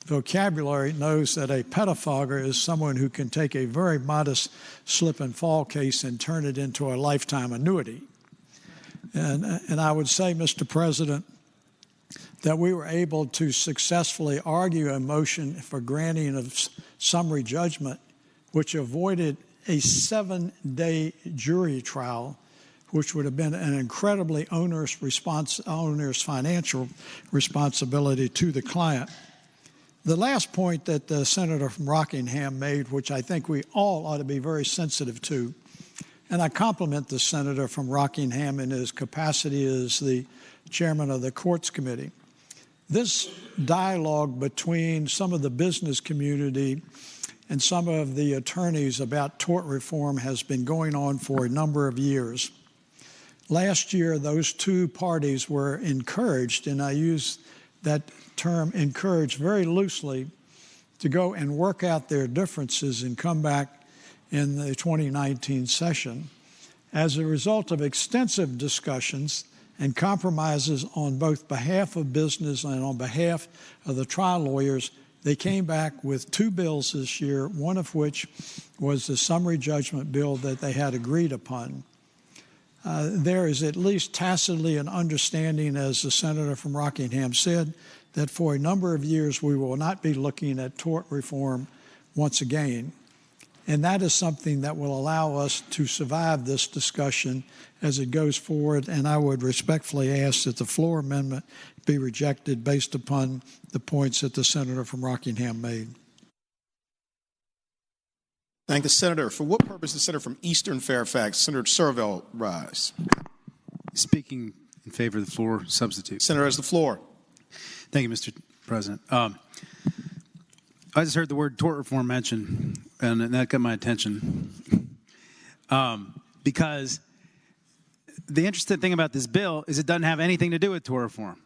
vocabulary, knows that a pettifogger is someone who can take a very modest slip and fall case and turn it into a lifetime annuity. And I would say, Mr. President, that we were able to successfully argue a motion for granting of summary judgment, which avoided a 7-day jury trial, which would have been an incredibly onerous financial responsibility to the client. The last point that the senator from Rockingham made, which I think we all ought to be very sensitive to, and I compliment the senator from Rockingham in his capacity as the chairman of the Courts Committee. This dialogue between some of the business community and some of the attorneys about tort reform has been going on for a number of years. Last year, those two parties were encouraged, and I use that term encouraged very loosely, to go and work out their differences and come back in the 2019 session. As a result of extensive discussions and compromises on both behalf of business and on behalf of the trial lawyers, they came back with two bills this year, one of which was the summary judgment bill that they had agreed upon. There is at least tacitly an understanding, as the senator from Rockingham said, that for a number of years we will not be looking at tort reform once again. And that is something that will allow us to survive this discussion as it goes forward. And I would respectfully ask that the floor amendment be rejected based upon the points that the senator from Rockingham made. Thank the senator. For what purpose the senator from Eastern Fairfax, Senator Servell, rise? Speaking in favor of the floor substitute. Senator has the floor. Thank you, Mr. President. I just heard the word tort reform mentioned, and that got my attention. Because the interesting thing about this bill is it doesn't have anything to do with tort reform.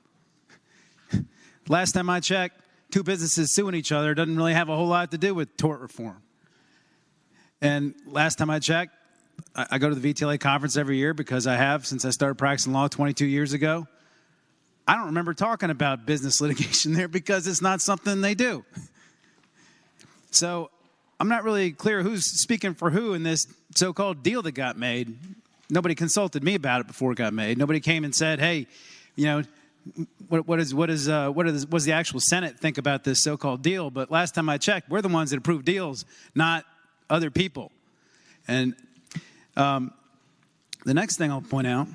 Last time I checked, two businesses suing each other doesn't really have a whole lot to do with tort reform. And last time I checked, I go to the VTLA conference every year because I have since I started practicing law 22 years ago. I don't remember talking about business litigation there because it's not something they do. So I'm not really clear who's speaking for who in this so-called deal that got made. Nobody consulted me about it before it got made. Nobody came and said, hey, you know, what does the actual Senate think about this so-called deal? But last time I checked, we're the ones that approve deals, not other people. And the next thing I'll point out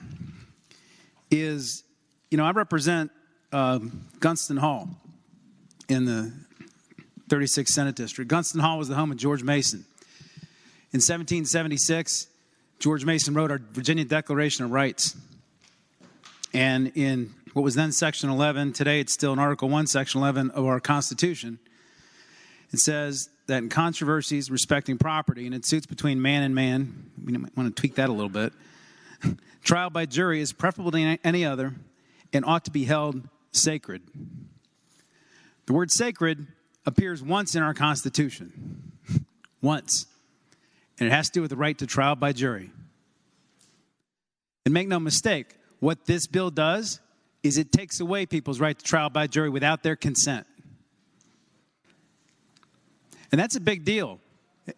is, you know, I represent Gunston Hall in the 36th Senate District. Gunston Hall was the home of George Mason. In 1776, George Mason wrote our Virginia Declaration of Rights. And in what was then Section 11, today it's still in Article 1, Section 11 of our Constitution, it says that in controversies respecting property and in suits between man and man, we might want to tweak that a little bit, trial by jury is preferable to any other and ought to be held sacred. The word sacred appears once in our Constitution. Once. And it has to do with the right to trial by jury. And make no mistake, what this bill does is it takes away people's right to trial by jury without their consent. And that's a big deal.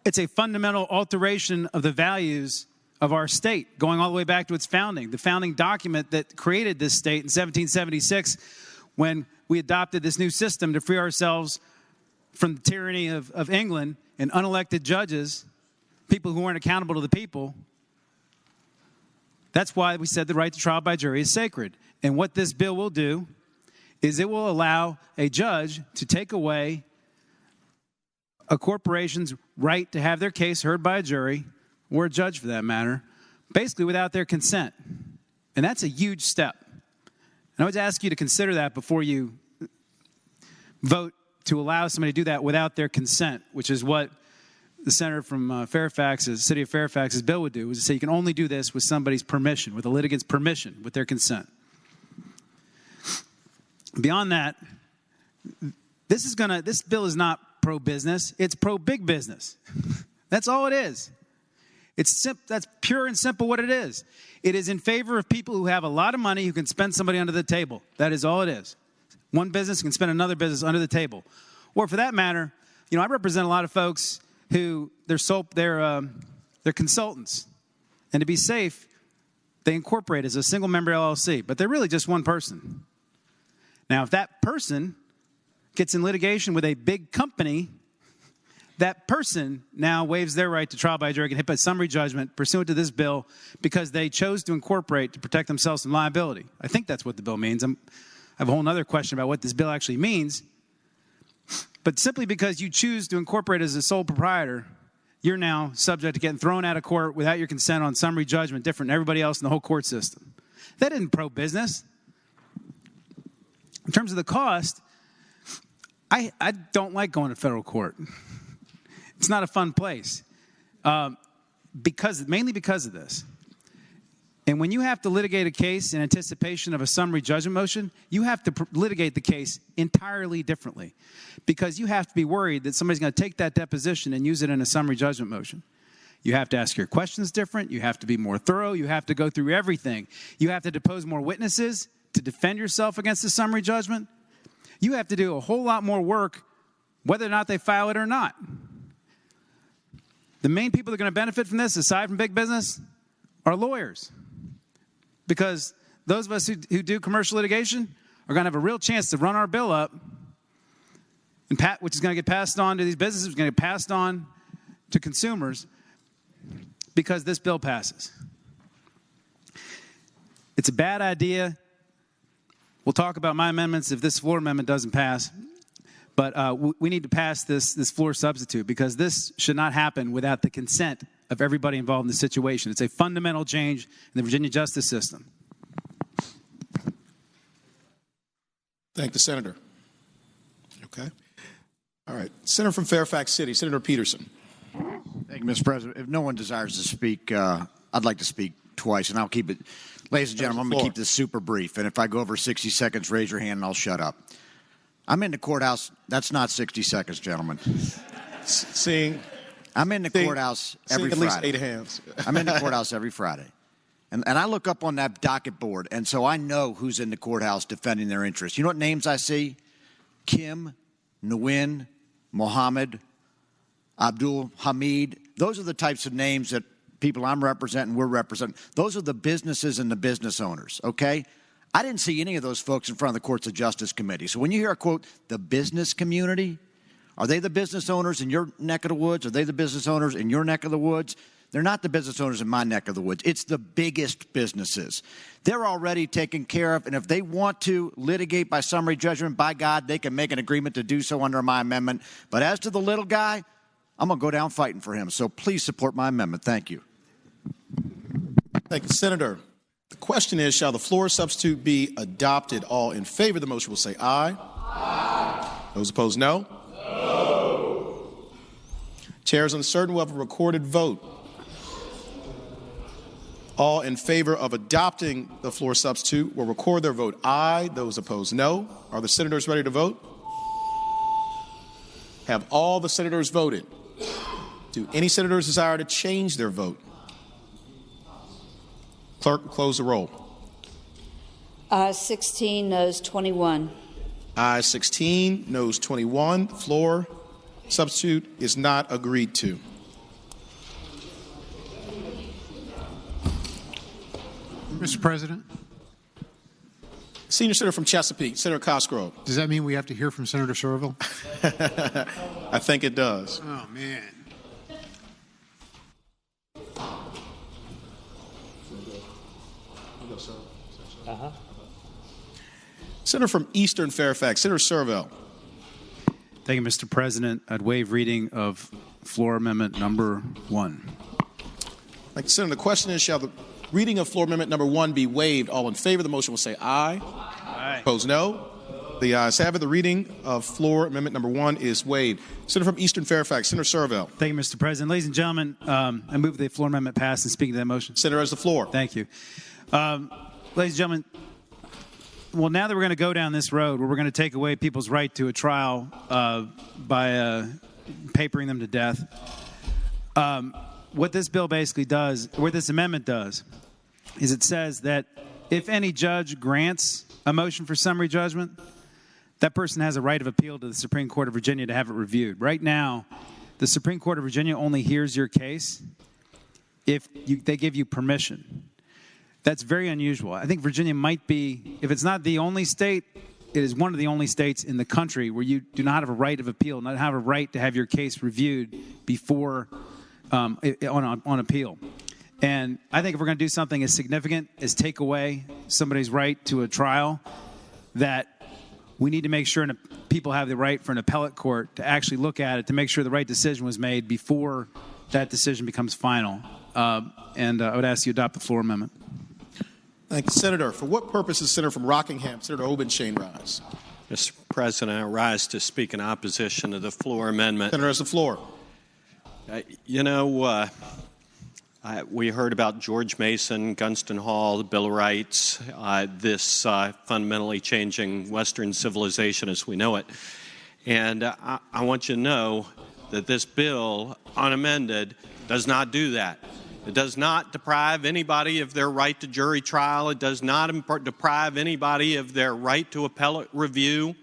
It's a fundamental alteration of the values of our state, going all the way back to its founding, the founding document that created this state in 1776 when we adopted this new system to free ourselves from the tyranny of England and unelected judges, people who weren't accountable to the people. That's why we said the right to trial by jury is sacred. And what this bill will do is it will allow a judge to take away a corporation's right to have their case heard by a jury, or a judge for that matter, basically without their consent. And that's a huge step. And I would ask you to consider that before you vote to allow somebody to do that without their consent, which is what the senator from city of Fairfax's bill would do, was to say you can only do this with somebody's permission, with a litigant's permission, with their consent. Beyond that, this bill is not pro-business, it's pro-big business. That's all it is. That's pure and simple what it is. It is in favor of people who have a lot of money who can spend somebody under the table. That is all it is. One business can spend another business under the table. Or for that matter, I represent a lot of folks who they're consultants. And to be safe, they incorporate as a single member LLC, but they're really just one person. Now, if that person gets in litigation with a big company, that person now waives their right to trial by jury and hit by summary judgment pursuant to this bill because they chose to incorporate to protect themselves from liability. I think that's what the bill means. I have a whole other question about what this bill actually means. But simply because you choose to incorporate as a sole proprietor, you're now subject to getting thrown out of court without your consent on summary judgment, different than everybody else in the whole court system. That isn't pro-business. In terms of the cost, I don't like going to federal court. It's not a fun place, mainly because of this. And when you have to litigate a case in anticipation of a summary judgment motion, you have to litigate the case entirely differently because you have to be worried that somebody's going to take that deposition and use it in a summary judgment motion. You have to ask your questions different. You have to be more thorough. You have to go through everything. You have to depose more witnesses to defend yourself against the summary judgment. You have to do a whole lot more work whether or not they file it or not. The main people that are going to benefit from this, aside from big business, are lawyers. Because those of us who do commercial litigation are going to have a real chance to run our bill up, which is going to get passed on to these businesses, it's going to get passed on to consumers because this bill passes. It's a bad idea. We'll talk about my amendments if this floor amendment doesn't pass. But we need to pass this floor substitute because this should not happen without the consent of everybody involved in the situation. It's a fundamental change in the Virginia justice system. Thank the senator. Okay. All right. Senator from Fairfax City, Senator Peterson. Thank you, Mr. President. If no one desires to speak, I'd like to speak twice, and I'll keep it. Ladies and gentlemen, I'm going to keep this super brief, and if I go over 60 seconds, raise your hand and I'll shut up. I'm in the courthouse. That's not 60 seconds, gentlemen. I'm in the courthouse every Friday. At least 8 hands. I'm in the courthouse every Friday. And I look up on that docket board, and so I know who's in the courthouse defending their interests. You know what names I see? Kim, Nguyen, Mohammed, Abdul Hamid. Those are the types of names that people I'm representing, we're representing. Those are the businesses and the business owners, okay? I didn't see any of those folks in front of the Courts of Justice Committee. So when you hear a quote, the business community, are they the business owners in your neck of the woods? Are they the business owners in your neck of the woods? They're not the business owners in my neck of the woods. It's the biggest businesses. They're already taken care of, and if they want to litigate by summary judgment, by God, they can make an agreement to do so under my amendment. But as to the little guy, I'm going to go down fighting for him. So please support my amendment. Thank you. Thank you, Senator. The question is, shall the floor substitute be adopted? All in favor of the motion will say aye. Aye. Those opposed, no. No. Chair is uncertain. We'll have a recorded vote. All in favor of adopting the floor substitute will record their vote aye. Those opposed, no. Are the senators ready to vote? Have all the senators voted? Do any senators desire to change their vote? Clerk, close the roll. Ayes 16, noes 21. Ayes 16, noes 21. The floor substitute is not agreed to. Mr. President? Senior Senator from Chesapeake, Senator Cosgrove. Does that mean we have to hear from Senator Somerville? I think it does. Oh, man. Senator from Eastern Fairfax, Senator Servell. Thank you, Mr. President. I'd waive reading of floor amendment number 1. Thank you, Senator. The question is, shall the reading of floor amendment number 1 be waived? All in favor of the motion will say aye. Aye. Opposed, no. The ayes have it. The reading of floor amendment number 1 is waived. Senator from Eastern Fairfax, Senator Servell. Thank you, Mr. President. Ladies and gentlemen, I move the floor amendment pass and speak to that motion. Senator has the floor. Thank you. Ladies and gentlemen, well, now that we're going to go down this road where we're going to take away people's right to a trial by papering them to death, what this bill basically does, what this amendment does, is it says that if any judge grants a motion for summary judgment, that person has a right of appeal to the Supreme Court of Virginia to have it reviewed. Right now, the Supreme Court of Virginia only hears your case if they give you permission. That's very unusual. I think Virginia might be, if it's not the only state, it is one of the only states in the country where you do not have a right of appeal, not have a right to have your case reviewed before on appeal. And I think if we're going to do something as significant as take away somebody's right to a trial, that we need to make sure people have the right for an appellate court to actually look at it to make sure the right decision was made before that decision becomes final. And I would ask you to adopt the floor amendment. Thank you, Senator. For what purpose is Senator from Rockingham, Senator Obenshain, rise? Mr. President, I rise to speak in opposition to the floor amendment. Senator has the floor. We heard about George Mason, Gunston Hall, the Bill of Rights, this fundamentally changing Western civilization as we know it. And I want you to know that this bill, unamended, does not do that. It does not deprive anybody of their right to jury trial. It does not deprive anybody of their right to appellate review.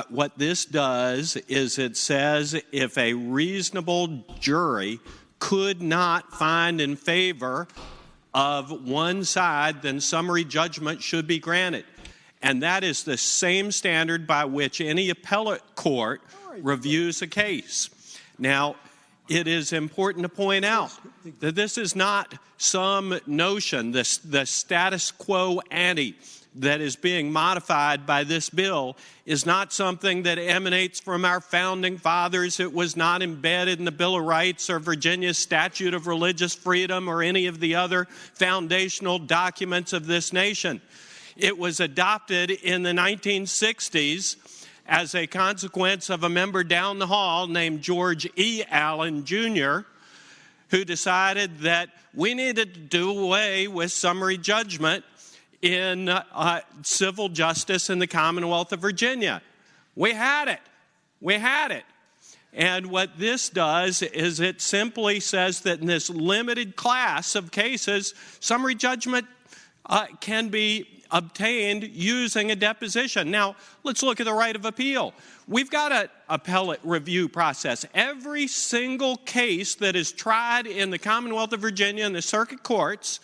What this does is it says if a reasonable jury could not find in favor of one side, then summary judgment should be granted. And that is the same standard by which any appellate court reviews a case. Now, it is important to point out that this is not some notion, the status quo ante that is being modified by this bill is not something that emanates from our founding fathers. It was not embedded in the Bill of Rights or Virginia's Statute of Religious Freedom or any of the other foundational documents of this nation. It was adopted in the 1960s as a consequence of a member down the hall named George E. Allen, Jr., who decided that we needed to do away with summary judgment in civil justice in the Commonwealth of Virginia. We had it. We had it. And what this does is it simply says that in this limited class of cases, summary judgment can be obtained using a deposition. Now, let's look at the right of appeal. We've got an appellate review process. Every single case that is tried in the Commonwealth of Virginia in the circuit courts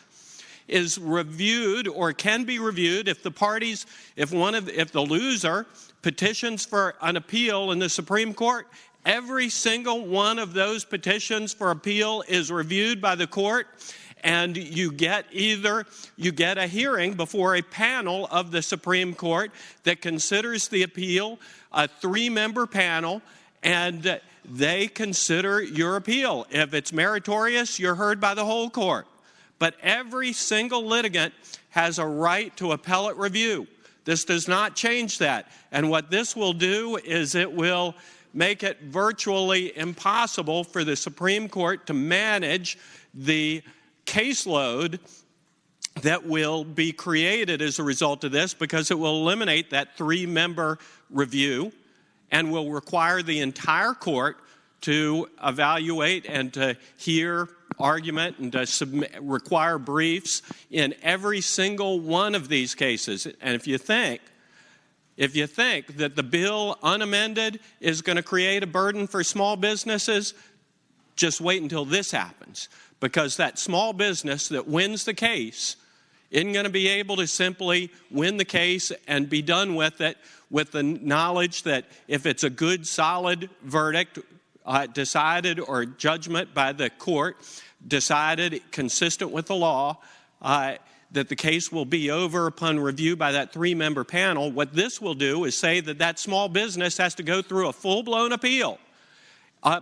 is reviewed or can be reviewed if the parties, if the loser petitions for an appeal in the Supreme Court. Every single one of those petitions for appeal is reviewed by the court, and you get a hearing before a panel of the Supreme Court that considers the appeal, a 3-member panel, and they consider your appeal. If it's meritorious, you're heard by the whole court. But every single litigant has a right to appellate review. This does not change that. And what this will do is it will make it virtually impossible for the Supreme Court to manage the caseload that will be created as a result of this, because it will eliminate that 3-member review and will require the entire court to evaluate and to hear argument and to require briefs in every single one of these cases. And if you think that the bill unamended is going to create a burden for small businesses, just wait until this happens, because that small business that wins the case isn't going to be able to simply win the case and be done with it with the knowledge that if it's a good, solid verdict decided or judgment by the court decided consistent with the law, that the case will be over upon review by that 3-member panel. What this will do is say that that small business has to go through a full-blown appeal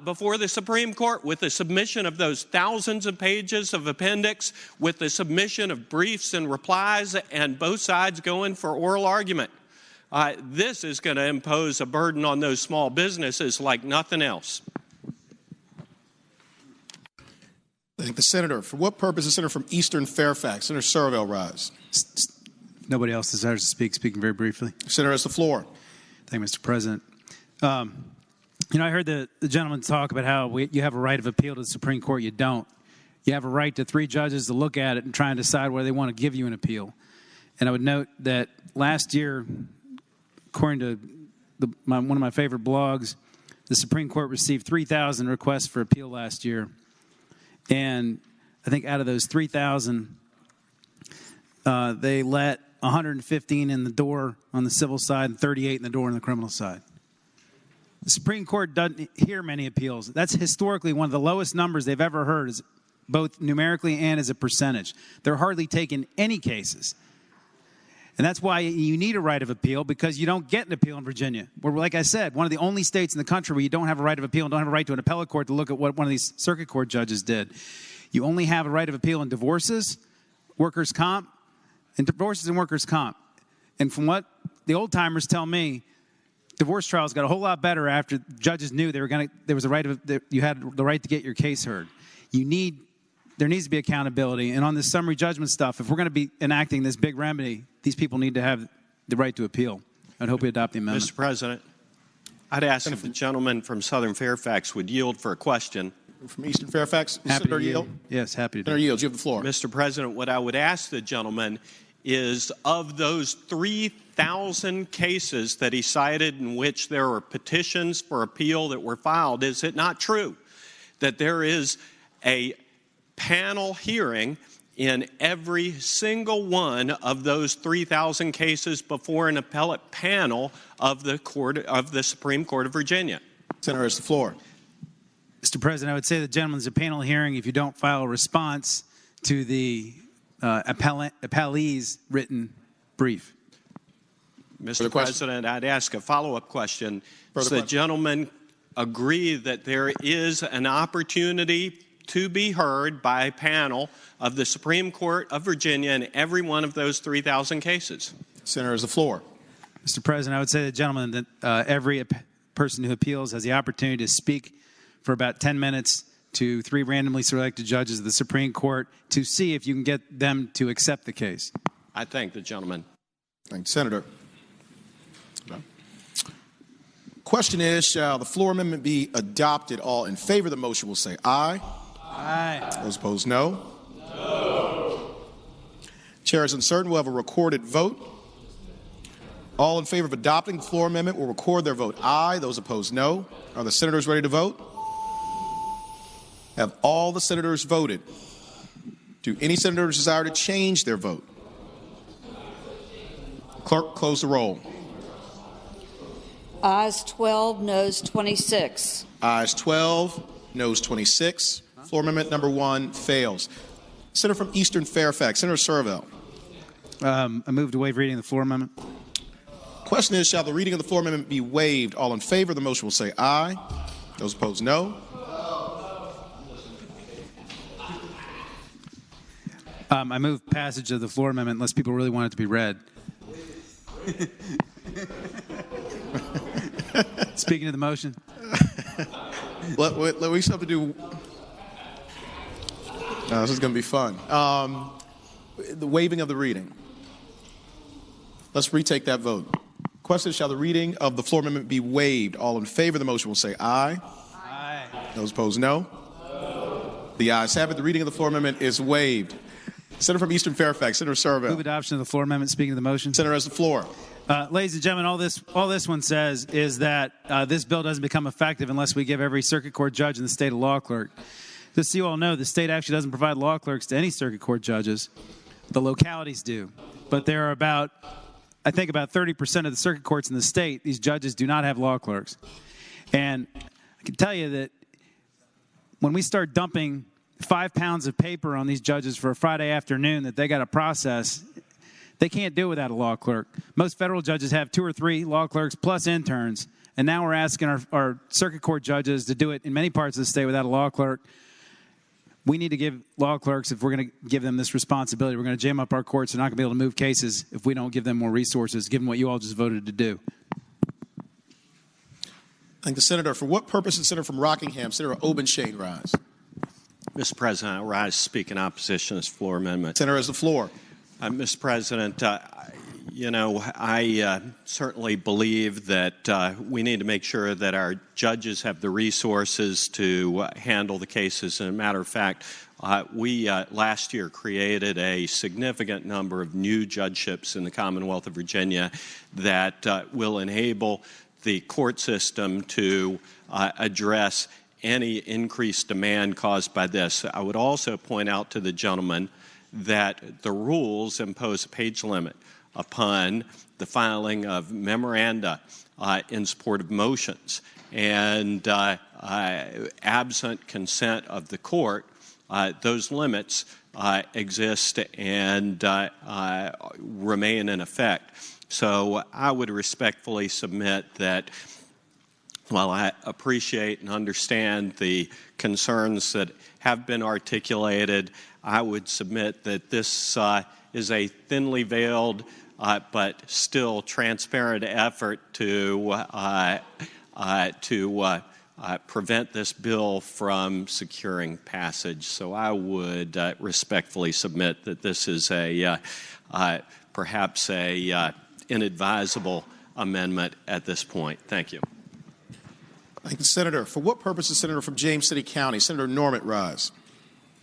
before the Supreme Court with the submission of those thousands of pages of appendix, with the submission of briefs and replies, and both sides going for oral argument. This is going to impose a burden on those small businesses like nothing else. Thank the senator. For what purpose is the senator from Eastern Fairfax? Senator Surville, rise. Nobody else desires to speak. Speaking very briefly. Senator has the floor. Thank you, Mr. President. I heard the gentleman talk about how you have a right of appeal to the Supreme Court. You don't. You have a right to 3 judges to look at it and try and decide whether they want to give you an appeal. And I would note that last year, according to one of my favorite blogs, the Supreme Court received 3,000 requests for appeal last year. And I think out of those 3,000, they let 115 in the door on the civil side and 38 in the door on the criminal side. The Supreme Court doesn't hear many appeals. That's historically one of the lowest numbers they've ever heard, both numerically and as a percentage. They're hardly taking any cases. And that's why you need a right of appeal, because you don't get an appeal in Virginia. We're, like I said, one of the only states in the country where you don't have a right of appeal and don't have a right to an appellate court to look at what one of these circuit court judges did. You only have a right of appeal in divorces, workers' comp, and workers' comp. And from what the old-timers tell me, divorce trials got a whole lot better after judges knew there was a right you had the right to get your case heard. There needs to be accountability. And on this summary judgment stuff, if we're going to be enacting this big remedy, these people need to have the right to appeal. I'd hope we adopt the amendment. Mr. President, I'd ask if the gentleman from Southern Fairfax would yield for a question. From Eastern Fairfax, Senator yield? Yes, happy to. Senator yields. You have the floor. Mr. President, what I would ask the gentleman is, of those 3,000 cases that he cited in which there were petitions for appeal that were filed, is it not true that there is a panel hearing in every single one of those 3,000 cases before an appellate panel of the Supreme Court of Virginia? Senator has the floor. Mr. President, I would say the gentleman's a panel hearing if you don't file a response to the appellee's written brief. Mr. President, I'd ask a follow-up question. Does the gentleman agree that there is an opportunity to be heard by a panel of the Supreme Court of Virginia in every one of those 3,000 cases? Senator has the floor. Mr. President, I would say to the gentleman that every person who appeals has the opportunity to speak for about 10 minutes to 3 randomly selected judges of the Supreme Court to see if you can get them to accept the case. I thank the gentleman. Thank you, Senator. Question is, shall the floor amendment be adopted? All in favor of the motion will say aye. Aye. Those opposed, no. No. Chair is uncertain. We'll have a recorded vote. All in favor of adopting the floor amendment will record their vote aye. Those opposed, no. Are the senators ready to vote? Have all the senators voted? Do any senators desire to change their vote? Clerk, close the roll. Ayes 12, noes 26. Ayes 12, noes 26. Floor amendment number 1 fails. Senator from Eastern Fairfax, Senator Surville. I move to waive reading of the floor amendment. Question is, shall the reading of the floor amendment be waived? All in favor of the motion will say aye. Those opposed, no. I move passage of the floor amendment unless people really want it to be read. Speaking of the motion. We still have to do. This is going to be fun. The waiving of the reading. Let's retake that vote. Question is, shall the reading of the floor amendment be waived? All in favor of the motion will say aye. Aye. Those opposed, no. The ayes have it. The reading of the floor amendment is waived. Senator from Eastern Fairfax, Senator Surville. Move adoption of the floor amendment. Speaking of the motion. Senator has the floor. Ladies and gentlemen, all this one says is that this bill doesn't become effective unless we give every circuit court judge in the state a law clerk. Just so you all know, the state actually doesn't provide law clerks to any circuit court judges. The localities do. But there are I think about 30% of the circuit courts in the state, these judges do not have law clerks. And I can tell you that when we start dumping 5 pounds of paper on these judges for a Friday afternoon that they got to process, they can't do it without a law clerk. Most federal judges have 2 or 3 law clerks plus interns. And now we're asking our circuit court judges to do it in many parts of the state without a law clerk. We need to give law clerks, if we're going to give them this responsibility, we're going to jam up our courts. They're not going to be able to move cases if we don't give them more resources, given what you all just voted to do. Thank the senator. For what purpose is Senator from Rockingham, Senator Obenshain, rise? Mr. President, I rise to speak in opposition to this floor amendment. Senator has the floor. Mr. President, I certainly believe that we need to make sure that our judges have the resources to handle the cases. And as a matter of fact, we last year created a significant number of new judgeships in the Commonwealth of Virginia that will enable the court system to address any increased demand caused by this. I would also point out to the gentleman that the rules impose a page limit upon the filing of memoranda in support of motions. And absent consent of the court, those limits exist and remain in effect. So I would respectfully submit that while I appreciate and understand the concerns that have been articulated, I would submit that this is a thinly veiled but still transparent effort to prevent this bill from securing passage. So I would respectfully submit that this is perhaps a inadvisable amendment at this point. Thank you. Thank you, Senator. For what purpose is Senator from James City County, Senator Norman, rise?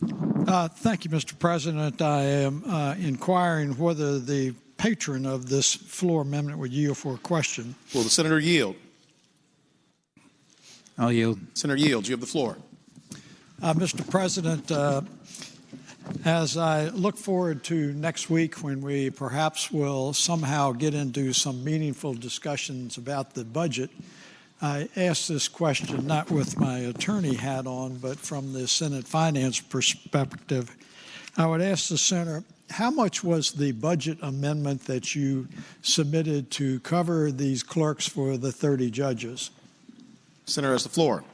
Thank you, Mr. President. I am inquiring whether the patron of this floor amendment would yield for a question. Will the senator yield? I'll yield. Senator yields. You have the floor. Mr. President, as I look forward to next week when we perhaps will somehow get into some meaningful discussions about the budget, I ask this question not with my attorney hat on, but from the Senate finance perspective. I would ask the senator, how much was the budget amendment that you submitted to cover these clerks for the 30 judges? Senator has the floor.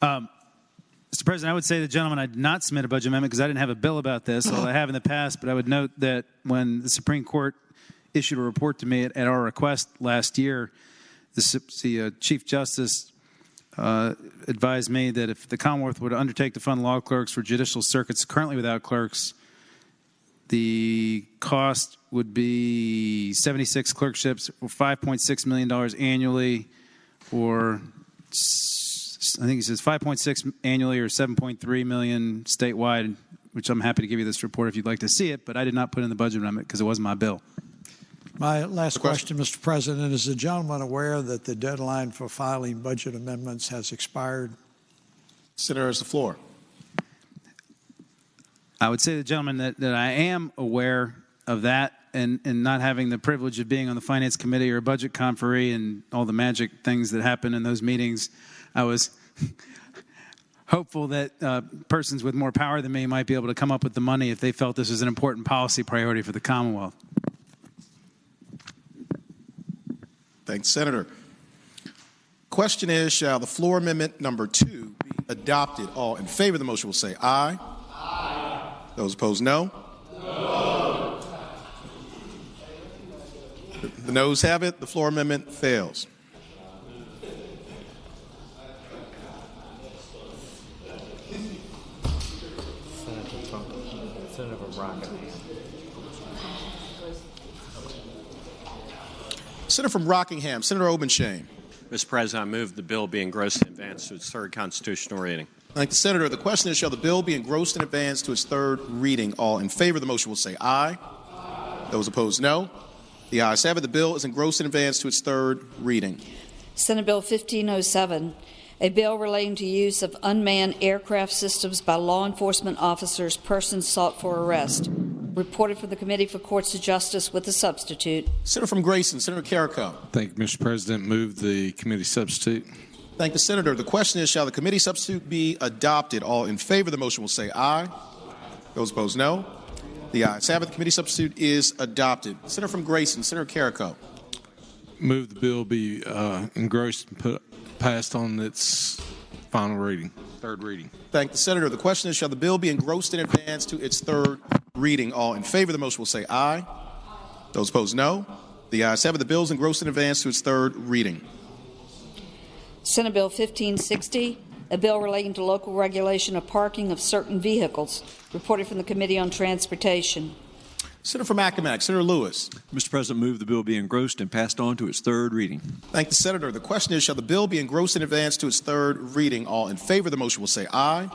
Mr. President, I would say to the gentleman I did not submit a budget amendment because I didn't have a bill about this, although I have in the past. But I would note that when the Supreme Court issued a report to me at our request last year, the Chief Justice advised me that if the Commonwealth would undertake to fund law clerks for judicial circuits currently without clerks, the cost would be 76 clerkships for $5.6 million annually, or I think he says 5.6 annually or 7.3 million statewide, which I'm happy to give you this report if you'd like to see it, but I did not put in the budget amendment because it wasn't my bill. My last question, Mr. President, is the gentleman aware that the deadline for filing budget amendments has expired? Senator has the floor. I would say to the gentleman that I am aware of that, and not having the privilege of being on the Finance Committee or a budget conferee and all the magic things that happen in those meetings, I was hopeful that persons with more power than me might be able to come up with the money if they felt this was an important policy priority for the Commonwealth. Thanks, Senator. Question is, shall the floor amendment number 2 be adopted? All in favor of the motion will say aye. Aye. Those opposed, no. No. The noes have it. The floor amendment fails. Senator from Rockingham. Senator from Rockingham, Senator Obenshain. Mr. President, I move the bill be engrossed and advanced to its third constitutional reading. Thank the Senator. The question is, shall the bill be engrossed and advanced to its third reading? All in favor of the motion will say aye. Aye. Those opposed, no. The ayes have it. The bill is engrossed and advanced to its third reading. Senate Bill 1507, a bill relating to use of unmanned aircraft systems by law enforcement officers, persons sought for arrest. reported from the Committee for Courts of Justice with a substitute. Senator from Grayson, Senator Carrico. Thank you, Mr. President. Move the committee substitute. Thank the Senator. The question is, shall the committee substitute be adopted? All in favor of the motion will say aye. Those opposed, no. The ayes have it. The committee substitute is adopted. Senator from Grayson, Senator Carrico. Move the bill be engrossed and passed on its final reading, third reading. Thank the Senator. The question is, shall the bill be engrossed in advance to its third reading? All in favor of the motion will say aye. Those opposed, no. The ayes have it. The bill is engrossed in advance to its third reading. Senate Bill 1560, a bill relating to local regulation of parking of certain vehicles, reported from the Committee on Transportation. Senator from Accomack, Senator Lewis. Mr. President, move the bill be engrossed and passed on to its third reading. Thank the Senator. The question is, shall the bill be engrossed in advance to its third reading? All in favor of the motion will say aye.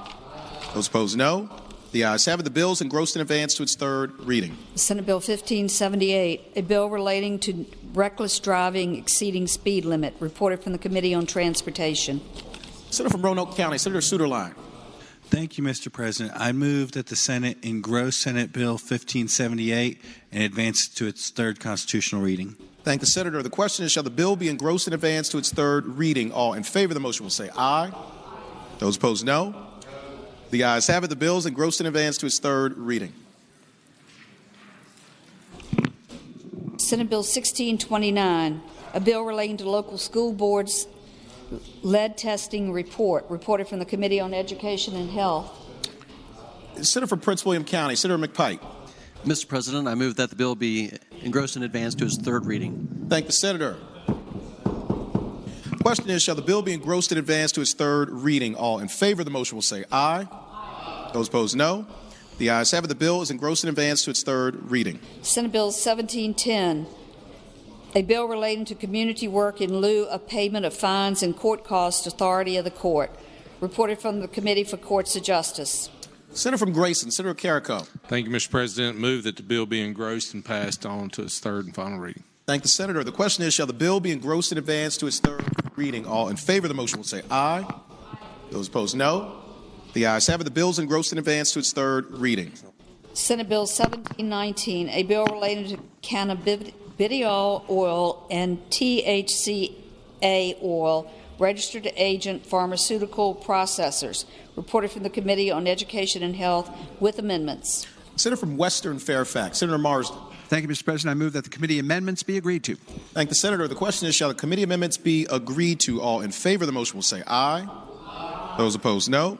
Those opposed, no. The ayes have it. The bill is engrossed in advance to its third reading. Senate Bill 1578, a bill relating to reckless driving exceeding speed limit, reported from the Committee on Transportation. Senator from Roanoke County, Senator Suderline. Thank you, Mr. President. I move that the Senate engross Senate Bill 1578 and advance it to its third constitutional reading. Thank the Senator. The question is, shall the bill be engrossed in advance to its third reading? All in favor of the motion will say aye. Those opposed, no. The ayes have it. The bill is engrossed in advance to its third reading. Senate Bill 1629, a bill relating to local school boards lead testing report, reported from the Committee on Education and Health. Senator from Prince William County, Senator McPike. Mr. President, I move that the bill be engrossed in advance to its third reading. Thank the Senator. The question is, shall the bill be engrossed in advance to its third reading? All in favor of the motion will say aye. Those opposed, no. The ayes have it. The bill is engrossed in advance to its third reading. Senate Bill 1710, a bill relating to community work in lieu of payment of fines and court costs, authority of the court, reported from the Committee for Courts of Justice. Senator from Grayson, Senator Carrico. Thank you, Mr. President. Move that the bill be engrossed and passed on to its third and final reading. Thank the Senator. The question is, shall the bill be engrossed in advance to its third reading? All in favor of the motion will say aye. Those opposed, no. The ayes have it. The bill is engrossed in advance to its third reading. Senate Bill 1719, a bill relating to cannabidiol oil and THCA oil, registered agent pharmaceutical processors, reported from the Committee on Education and Health with amendments. Senator from Western Fairfax, Senator Marsden. Thank you, Mr. President. I move that the committee amendments be agreed to. Thank the Senator. The question is, shall the committee amendments be agreed to? All in favor of the motion will say aye. Those opposed, no.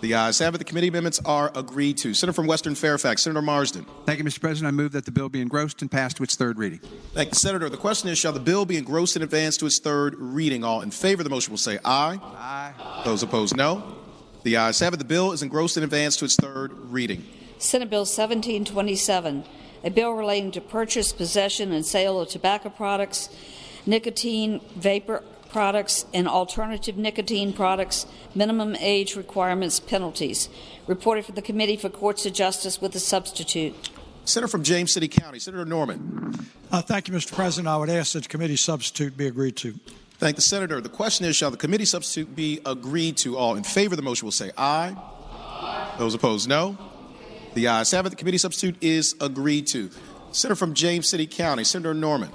The ayes have it. The committee amendments are agreed to. Senator from Western Fairfax, Senator Marsden. Thank you, Mr. President. I move that the bill be engrossed and passed to its third reading. Thank the Senator. The question is, shall the bill be engrossed in advance to its third reading? All in favor of the motion will say aye. Aye. Those opposed, no. The ayes have it. The bill is engrossed in advance to its third reading. Senate Bill 1727, a bill relating to purchase, possession, and sale of tobacco products, nicotine vapor products, and alternative nicotine products, minimum age requirements, penalties, reported for the Committee for Courts of Justice with a substitute. Senator from James City County, Senator Norman. Thank you, Mr. President. I would ask that the committee substitute be agreed to. Thank the Senator. The question is, shall the committee substitute be agreed to? All in favor of the motion will say aye. Those opposed, no. The ayes have it. The committee substitute is agreed to. Senator from James City County, Senator Norman.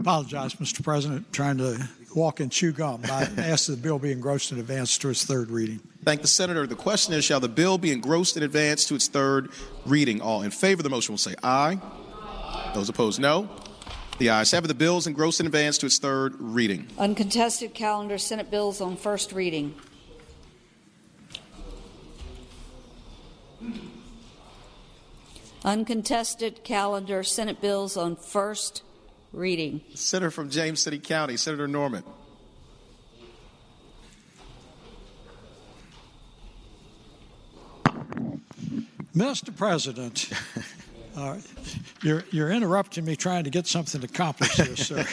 Apologize, Mr. President, trying to walk and chew gum. I ask that the bill be engrossed in advance to its third reading. Thank the Senator. The question is, shall the bill be engrossed in advance to its third reading? All in favor of the motion will say aye. Those opposed, no. The ayes have it. The bill is engrossed in advance to its third reading. Uncontested calendar, Senate bills on first reading. Uncontested calendar, Senate bills on first reading. Senator from James City County, Senator Norman. Mr. President, you're interrupting me trying to get something accomplished here, sir.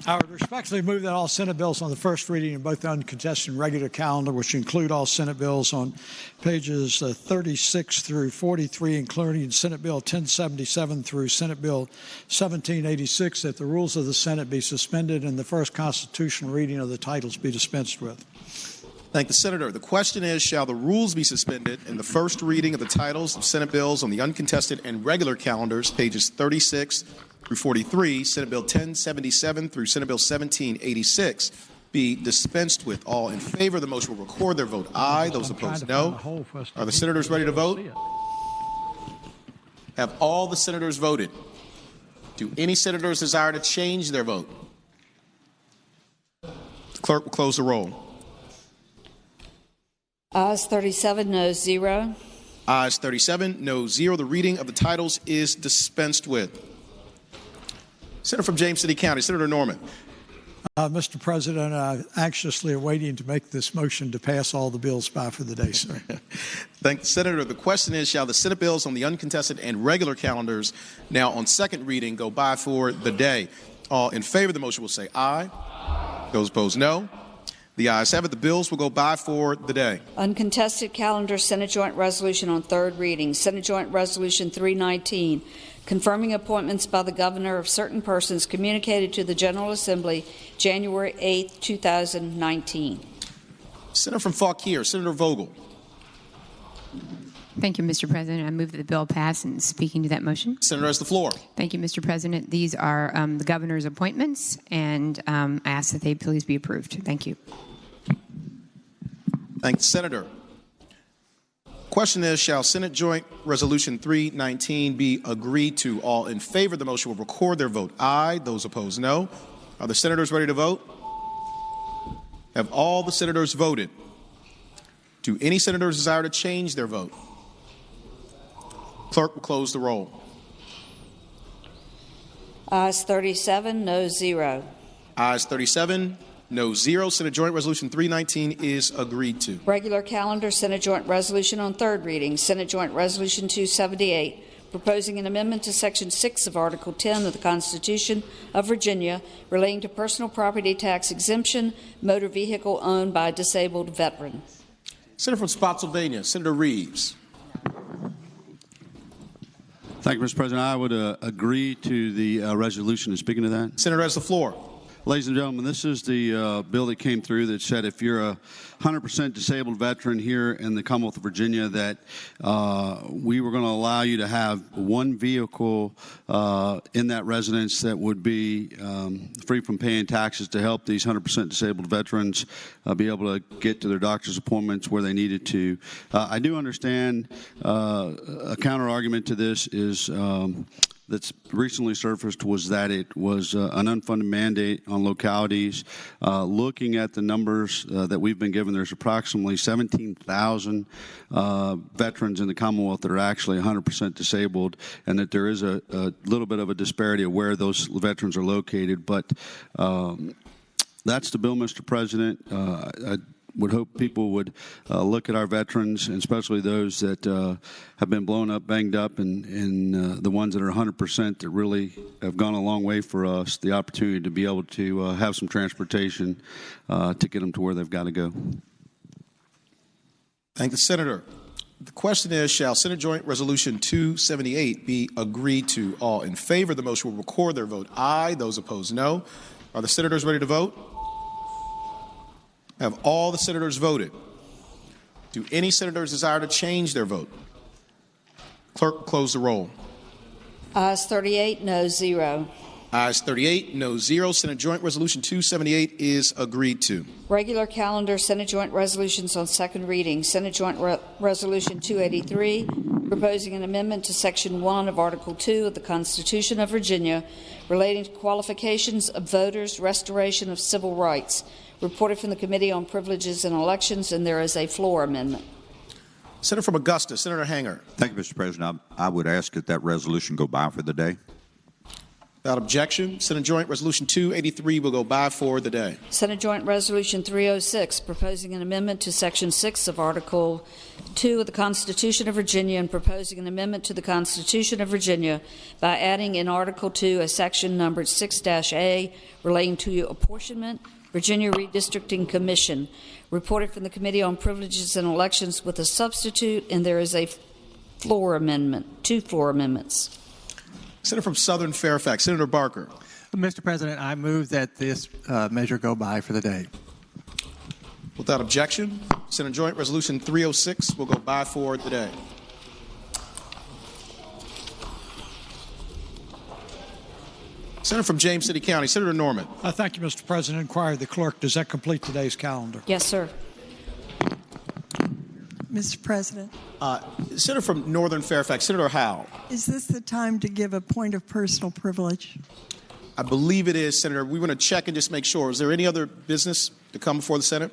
I would respectfully move that all Senate bills on the first reading in both the uncontested and regular calendar, which include all Senate bills on pages 36 through 43, including Senate Bill 1077 through Senate Bill 1786, that the rules of the Senate be suspended and the first constitutional reading of the titles be dispensed with. Thank the Senator. The question is, shall the rules be suspended and the first reading of the titles of Senate bills on the uncontested and regular calendars, pages 36 through 43, Senate Bill 1077 through Senate Bill 1786, be dispensed with? All in favor of the motion will record their vote aye. Those opposed, no. Are the senators ready to vote? Have all the senators voted? Do any senators desire to change their vote? The clerk will close the roll. Ayes 37, noes 0. Ayes 37, no 0. The reading of the titles is dispensed with. Senator from James City County, Senator Norman. Mr. President, I'm anxiously awaiting to make this motion to pass all the bills by for the day, sir. Thank the Senator. The question is, shall the Senate bills on the uncontested and regular calendars now on second reading go by for the day? All in favor of the motion will say aye. Those opposed, no. The ayes have it. The bills will go by for the day. Uncontested calendar, Senate Joint Resolution on third reading. Senate Joint Resolution 319, confirming appointments by the governor of certain persons communicated to the General Assembly January 8, 2019. Senator from Fauquier, Senator Vogel. Thank you, Mr. President. I move that the bill pass, and speaking to that motion. Senator has the floor. Thank you, Mr. President. These are the governor's appointments, and I ask that they please be approved. Thank you. Thank the Senator. Question is, shall Senate Joint Resolution 319 be agreed to? All in favor of the motion will record their vote aye. Those opposed, no. Are the senators ready to vote? Have all the senators voted? Do any senators desire to change their vote? Clerk will close the roll. Ayes 37, noes 0. Ayes 37, no 0. Senate Joint Resolution 319 is agreed to. Regular calendar, Senate Joint Resolution on third reading. Senate Joint Resolution 278, proposing an amendment to Section 6 of Article 10 of the Constitution of Virginia relating to personal property tax exemption, motor vehicle owned by a disabled veteran. Senator from Spotsylvania, Senator Reeves. Thank you, Mr. President. I would agree to the resolution. And speaking to that, Senator has the floor. Ladies and gentlemen, this is the bill that came through that said if you're a 100% disabled veteran here in the Commonwealth of Virginia, that we were going to allow you to have one vehicle in that residence that would be free from paying taxes to help these 100% disabled veterans be able to get to their doctor's appointments where they needed to. I do understand a counter argument to this is that's recently surfaced was that it was an unfunded mandate on localities. Looking at the numbers that we've been given, there's approximately 17,000 veterans in the Commonwealth that are actually 100% disabled, and that there is a little bit of a disparity of where those veterans are located. But that's the bill, Mr. President. I would hope people would look at our veterans, and especially those that have been blown up, banged up, and the ones that are 100% that really have gone a long way for us, the opportunity to be able to have some transportation to get them to where they've got to go. Thank the Senator. The question is, shall Senate Joint Resolution 278 be agreed to? All in favor of the motion will record their vote aye. Those opposed, no. Are the senators ready to vote? Have all the senators voted? Do any senators desire to change their vote? Clerk, close the roll. Ayes 38, noes 0. Ayes 38, no 0. Senate Joint Resolution 278 is agreed to. Regular calendar, Senate Joint Resolutions on second reading. Senate Joint Resolution 283, proposing an amendment to Section 1 of Article 2 of the Constitution of Virginia relating to qualifications of voters, restoration of civil rights. Reported from the Committee on Privileges and Elections, and there is a floor amendment. Senator from Augusta, Senator Hanger. Thank you, Mr. President. I would ask that that resolution go by for the day. Without objection, Senate Joint Resolution 283 will go by for the day. Senate Joint Resolution 306, proposing an amendment to Section 6 of Article 2 of the Constitution of Virginia and proposing an amendment to the Constitution of Virginia by adding in Article 2 a section numbered 6-A relating to apportionment, Virginia Redistricting Commission. Reported from the Committee on Privileges and Elections with a substitute, and there is a floor amendment, 2 floor amendments. Senator from Southern Fairfax, Senator Barker. Mr. President, I move that this measure go by for the day. Without objection, Senate Joint Resolution 306 will go by for the day. Senator from James City County, Senator Norman. Thank you, Mr. President. Inquire the clerk. Does that complete today's calendar? Yes, sir. Mr. President. Senator from Northern Fairfax, Senator Howe. Is this the time to give a point of personal privilege? I believe it is, Senator. We want to check and just make sure. Is there any other business to come before the Senate?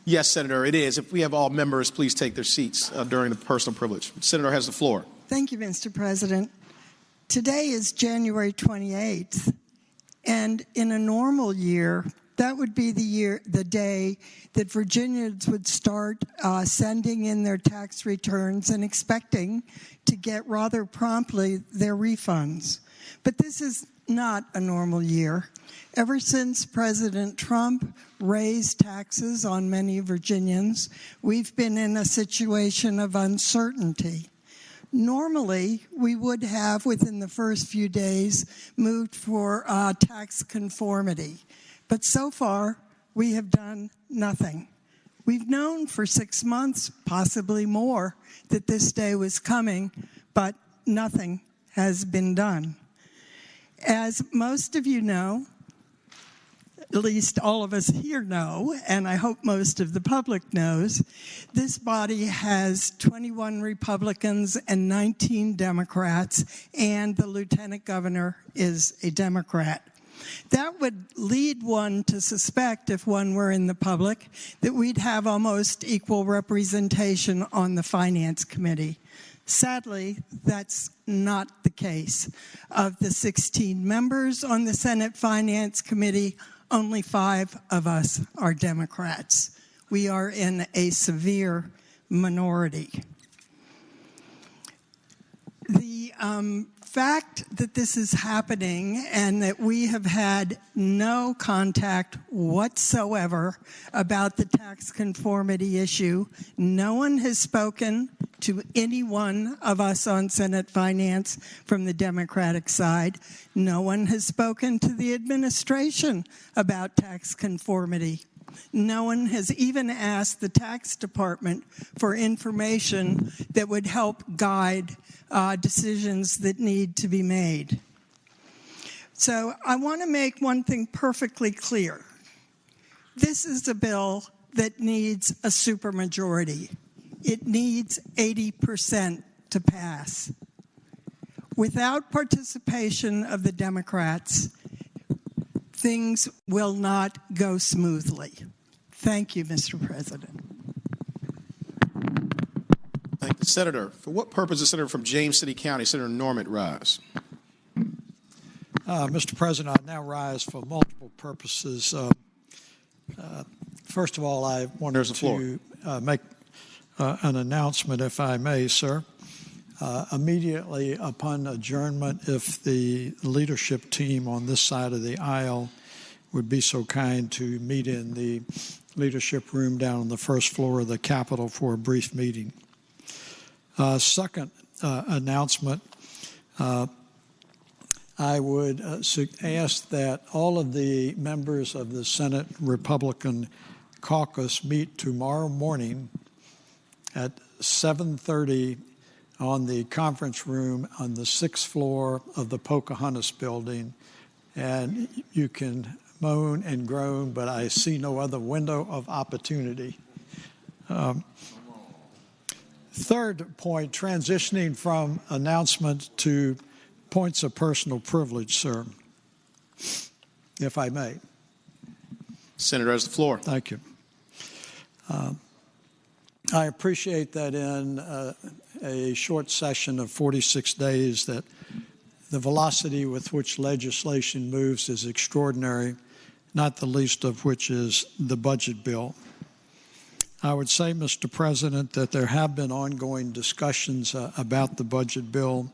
Yes, Senator, it is. If we have all members, please take their seats during the personal privilege. The Senator has the floor. Thank you, Mr. President. Today is January 28th. And in a normal year, that would be the day that Virginians would start sending in their tax returns and expecting to get rather promptly their refunds. But this is not a normal year. Ever since President Trump raised taxes on many Virginians, we've been in a situation of uncertainty. Normally, we would have, within the first few days, moved for tax conformity. But so far, we have done nothing. We've known for 6 months, possibly more, that this day was coming, but nothing has been done. As most of you know, at least all of us here know, and I hope most of the public knows, this body has 21 Republicans and 19 Democrats, and the Lieutenant Governor is a Democrat. That would lead one to suspect, if one were in the public, that we'd have almost equal representation on the Finance Committee. Sadly, that's not the case. Of the 16 members on the Senate Finance Committee, only 5 of us are Democrats. We are in a severe minority. The fact that this is happening and that we have had no contact whatsoever about the tax conformity issue, no one has spoken to any one of us on Senate Finance from the Democratic side. No one has spoken to the administration about tax conformity. No one has even asked the tax department for information that would help guide decisions that need to be made. So I want to make one thing perfectly clear. This is a bill that needs a supermajority. It needs 80% to pass. Without participation of the Democrats, things will not go smoothly. Thank you, Mr. President. Thank the Senator. For what purpose does Senator from James City County, Senator Norman, rise? Mr. President, I now rise for multiple purposes. First of all, I wanted to make an announcement, if I may, sir. Immediately upon adjournment, if the leadership team on this side of the aisle would be so kind to meet in the leadership room down on the first floor of the Capitol for a brief meeting. Second announcement, I would ask that all of the members of the Senate Republican caucus meet tomorrow morning at 7:30 on the conference room on the 6th floor of the Pocahontas building. And you can moan and groan, but I see no other window of opportunity. Third point, transitioning from announcement to points of personal privilege, sir, if I may. Senator has the floor. Thank you. I appreciate that in a short session of 46 days that the velocity with which legislation moves is extraordinary, not the least of which is the budget bill. I would say, Mr. President, that there have been ongoing discussions about the budget bill,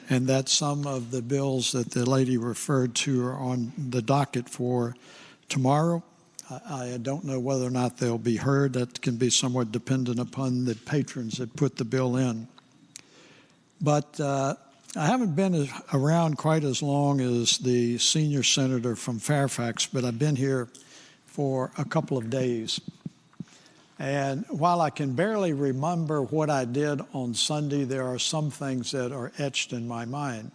and that some of the bills that the lady referred to are on the docket for tomorrow. I don't know whether or not they'll be heard. That can be somewhat dependent upon the patrons that put the bill in. But I haven't been around quite as long as the senior senator from Fairfax, but I've been here for a couple of days. And while I can barely remember what I did on Sunday, there are some things that are etched in my mind.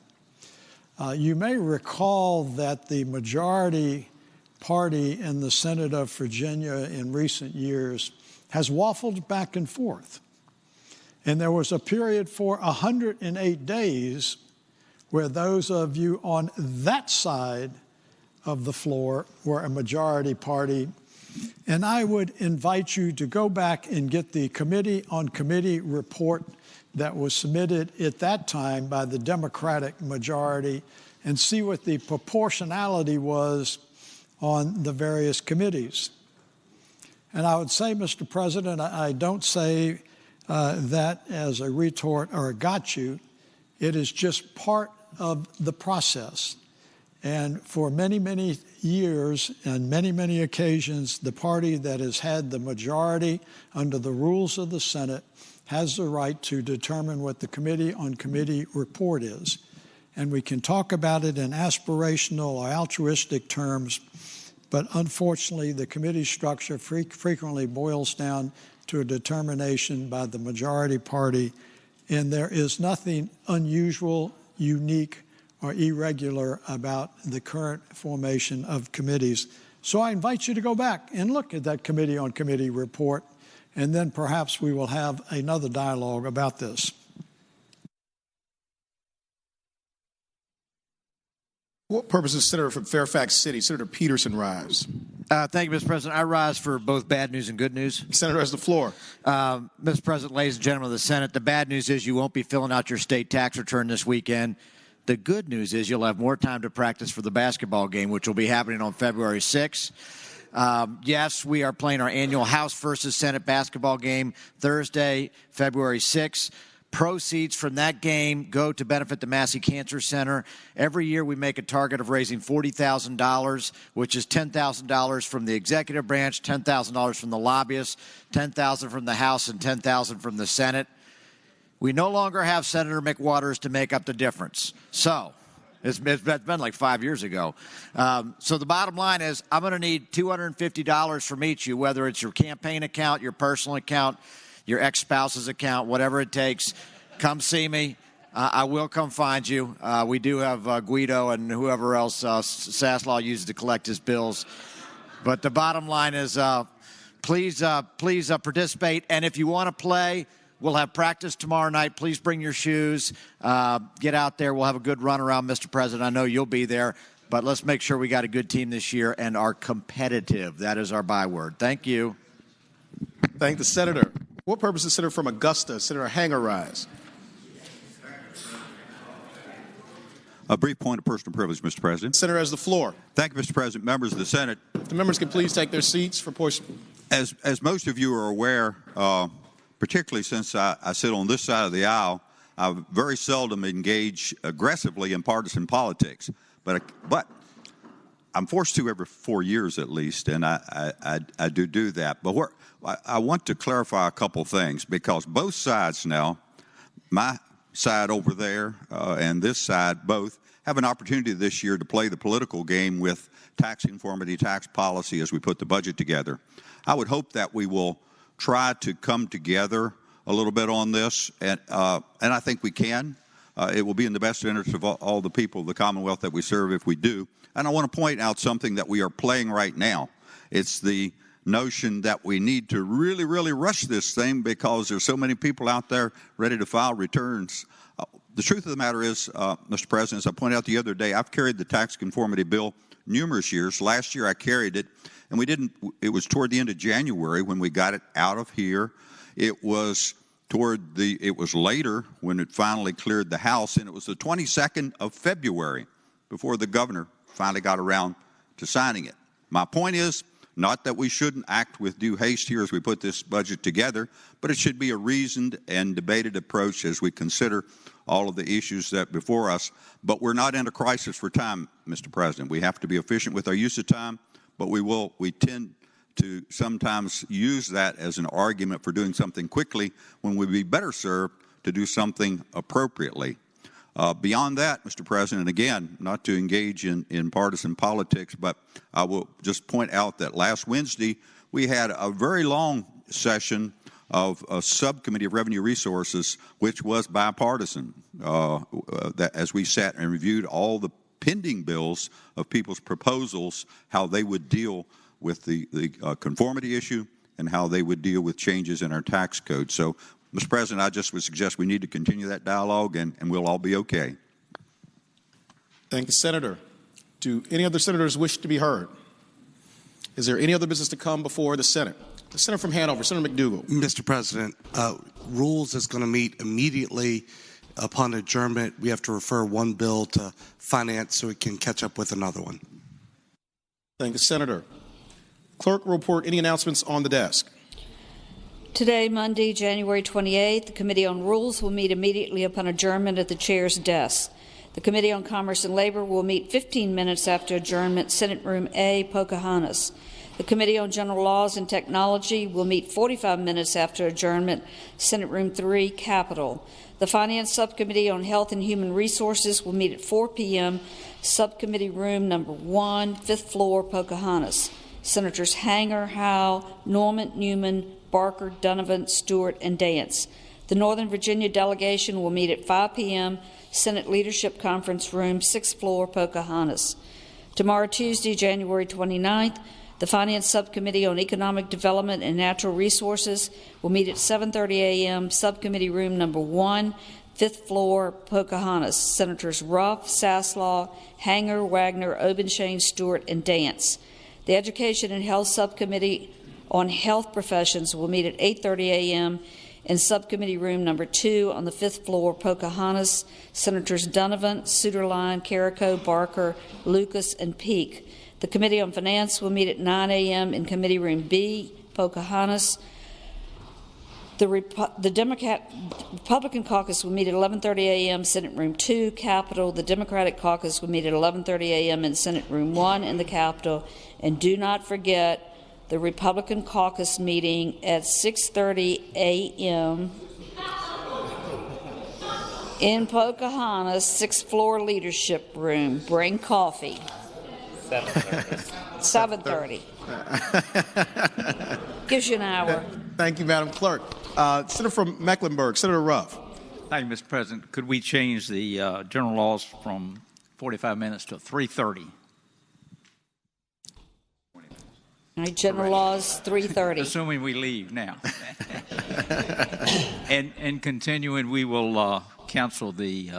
You may recall that the majority party in the Senate of Virginia in recent years has waffled back and forth. And there was a period for 108 days where those of you on that side of the floor were a majority party. And I would invite you to go back and get the committee on committee report that was submitted at that time by the Democratic majority and see what the proportionality was on the various committees. And I would say, Mr. President, I don't say that as a retort or a got you. It is just part of the process. And for many, many years and many, many occasions, the party that has had the majority under the rules of the Senate has the right to determine what the committee on committee report is. And we can talk about it in aspirational or altruistic terms, but unfortunately, the committee structure frequently boils down to a determination by the majority party, and there is nothing unusual, unique, or irregular about the current formation of committees. So I invite you to go back and look at that committee on committee report, and then perhaps we will have another dialogue about this. What purpose is Senator from Fairfax City, Senator Peterson, rise? Thank you, Mr. President. I rise for both bad news and good news. Senator has the floor. Mr. President, ladies and gentlemen of the Senate, the bad news is you won't be filling out your state tax return this weekend. The good news is you'll have more time to practice for the basketball game, which will be happening on February 6th. Yes, we are playing our annual House versus Senate basketball game Thursday, February 6th. Proceeds from that game go to benefit the Massey Cancer Center. Every year we make a target of raising $40,000, which is $10,000 from the executive branch, $10,000 from the lobbyists, $10,000 from the House, and $10,000 from the Senate. We no longer have Senator McWaters to make up the difference. So it's been like 5 years ago. So the bottom line is I'm going to need $250 from each of you, whether it's your campaign account, your personal account, your ex-spouse's account, whatever it takes. Come see me. I will come find you. We do have Guido and whoever else Saslaw uses to collect his bills. But the bottom line is please participate. And if you want to play, we'll have practice tomorrow night. Please bring your shoes. Get out there. We'll have a good run around, Mr. President. I know you'll be there. But let's make sure we got a good team this year and are competitive. That is our byword. Thank you. Thank the Senator. What purpose is Senator from Augusta, Senator Hanger, rise? A brief point of personal privilege, Mr. President. Senator has the floor. Thank you, Mr. President. Members of the Senate. If the members can please take their seats for portion. As most of you are aware, particularly since I sit on this side of the aisle, I very seldom engage aggressively in partisan politics. But I'm forced to every 4 years at least, and I do that. But I want to clarify a couple things, because both sides now, my side over there and this side, both have an opportunity this year to play the political game with tax conformity, tax policy as we put the budget together. I would hope that we will try to come together a little bit on this, and I think we can. It will be in the best interest of all the people of the Commonwealth that we serve if we do. And I want to point out something that we are playing right now. It's the notion that we need to really, really rush this thing because there's so many people out there ready to file returns. The truth of the matter is, Mr. President, as I pointed out the other day, I've carried the tax conformity bill numerous years. Last year I carried it, and it was toward the end of January when we got it out of here. It was later when it finally cleared the House, and it was the 22nd of February before the governor finally got around to signing it. My point is, not that we shouldn't act with due haste here as we put this budget together, but it should be a reasoned and debated approach as we consider all of the issues that before us. But we're not in a crisis for time, Mr. President. We have to be efficient with our use of time, but we tend to sometimes use that as an argument for doing something quickly when we'd be better served to do something appropriately. Beyond that, Mr. President, again, not to engage in partisan politics, but I will just point out that last Wednesday we had a very long session of a subcommittee of revenue resources, which was bipartisan, that as we sat and reviewed all the pending bills of people's proposals, how they would deal with the conformity issue and how they would deal with changes in our tax code. So, Mr. President, I just would suggest we need to continue that dialogue, and we'll all be okay. Thank you, Senator. Do any other senators wish to be heard? Is there any other business to come before the Senate? The senator from Hanover, Senator McDougal. Mr. President, Rules is going to meet immediately upon adjournment. We have to refer one bill to Finance so we can catch up with another one. Thank you, Senator. Clerk will report any announcements on the desk. Today, Monday, January 28th, the Committee on Rules will meet immediately upon adjournment at the chair's desk. The Committee on Commerce and Labor will meet 15 minutes after adjournment, Senate Room A, Pocahontas. The Committee on General Laws and Technology will meet 45 minutes after adjournment, Senate Room 3, Capitol. The Finance Subcommittee on Health and Human Resources will meet at 4 p.m., Subcommittee Room Number 1, 5th floor, Pocahontas. Senators Hanger, Howe, Norman, Newman, Barker, Donovan, Stewart, and Dance. The Northern Virginia delegation will meet at 5 p.m., Senate Leadership Conference Room, 6th floor, Pocahontas. Tomorrow, Tuesday, January 29th, the Finance Subcommittee on Economic Development and Natural Resources will meet at 7:30 a.m., Subcommittee Room Number 1, 5th floor, Pocahontas. Senators Ruff, Saslaw, Hanger, Wagner, Obenshain, Stewart, and Dance. The Education and Health Subcommittee on Health Professions will meet at 8:30 a.m. in Subcommittee Room Number 2 on the 5th floor, Pocahontas. Senators Donovan, Suderline, Carrico, Barker, Lucas, and Peake. The Committee on Finance will meet at 9 a.m. in Committee Room B, Pocahontas. The Republican Caucus will meet at 11:30 a.m. Senate Room 2, Capitol. The Democratic Caucus will meet at 11:30 a.m. in Senate Room 1 in the Capitol. And do not forget the Republican Caucus meeting at 6:30 a.m. in Pocahontas, 6th floor Leadership Room. Bring coffee. 7:30. Gives you an hour. Thank you, Madam Clerk. Senator from Mecklenburg, Senator Ruff. Thank you, Mr. President. Could we change the general laws from 45 minutes to 3:30? All right, general laws, 3:30. Assuming we leave now. and continuing, we will cancel the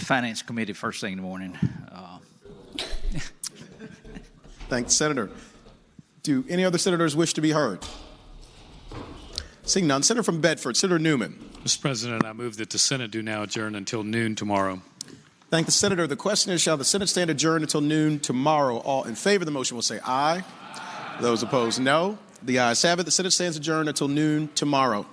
Finance Committee first thing in the morning. Thanks, Senator. Do any other senators wish to be heard? Seeing none, Senator from Bedford, Senator Newman. Mr. President, I move that the Senate do now adjourn until noon tomorrow. Thank the Senator. The question is, shall the Senate stand adjourned until noon tomorrow? All in favor of the motion will say aye. Those opposed, no. The ayes have it. The Senate stands adjourned until noon tomorrow.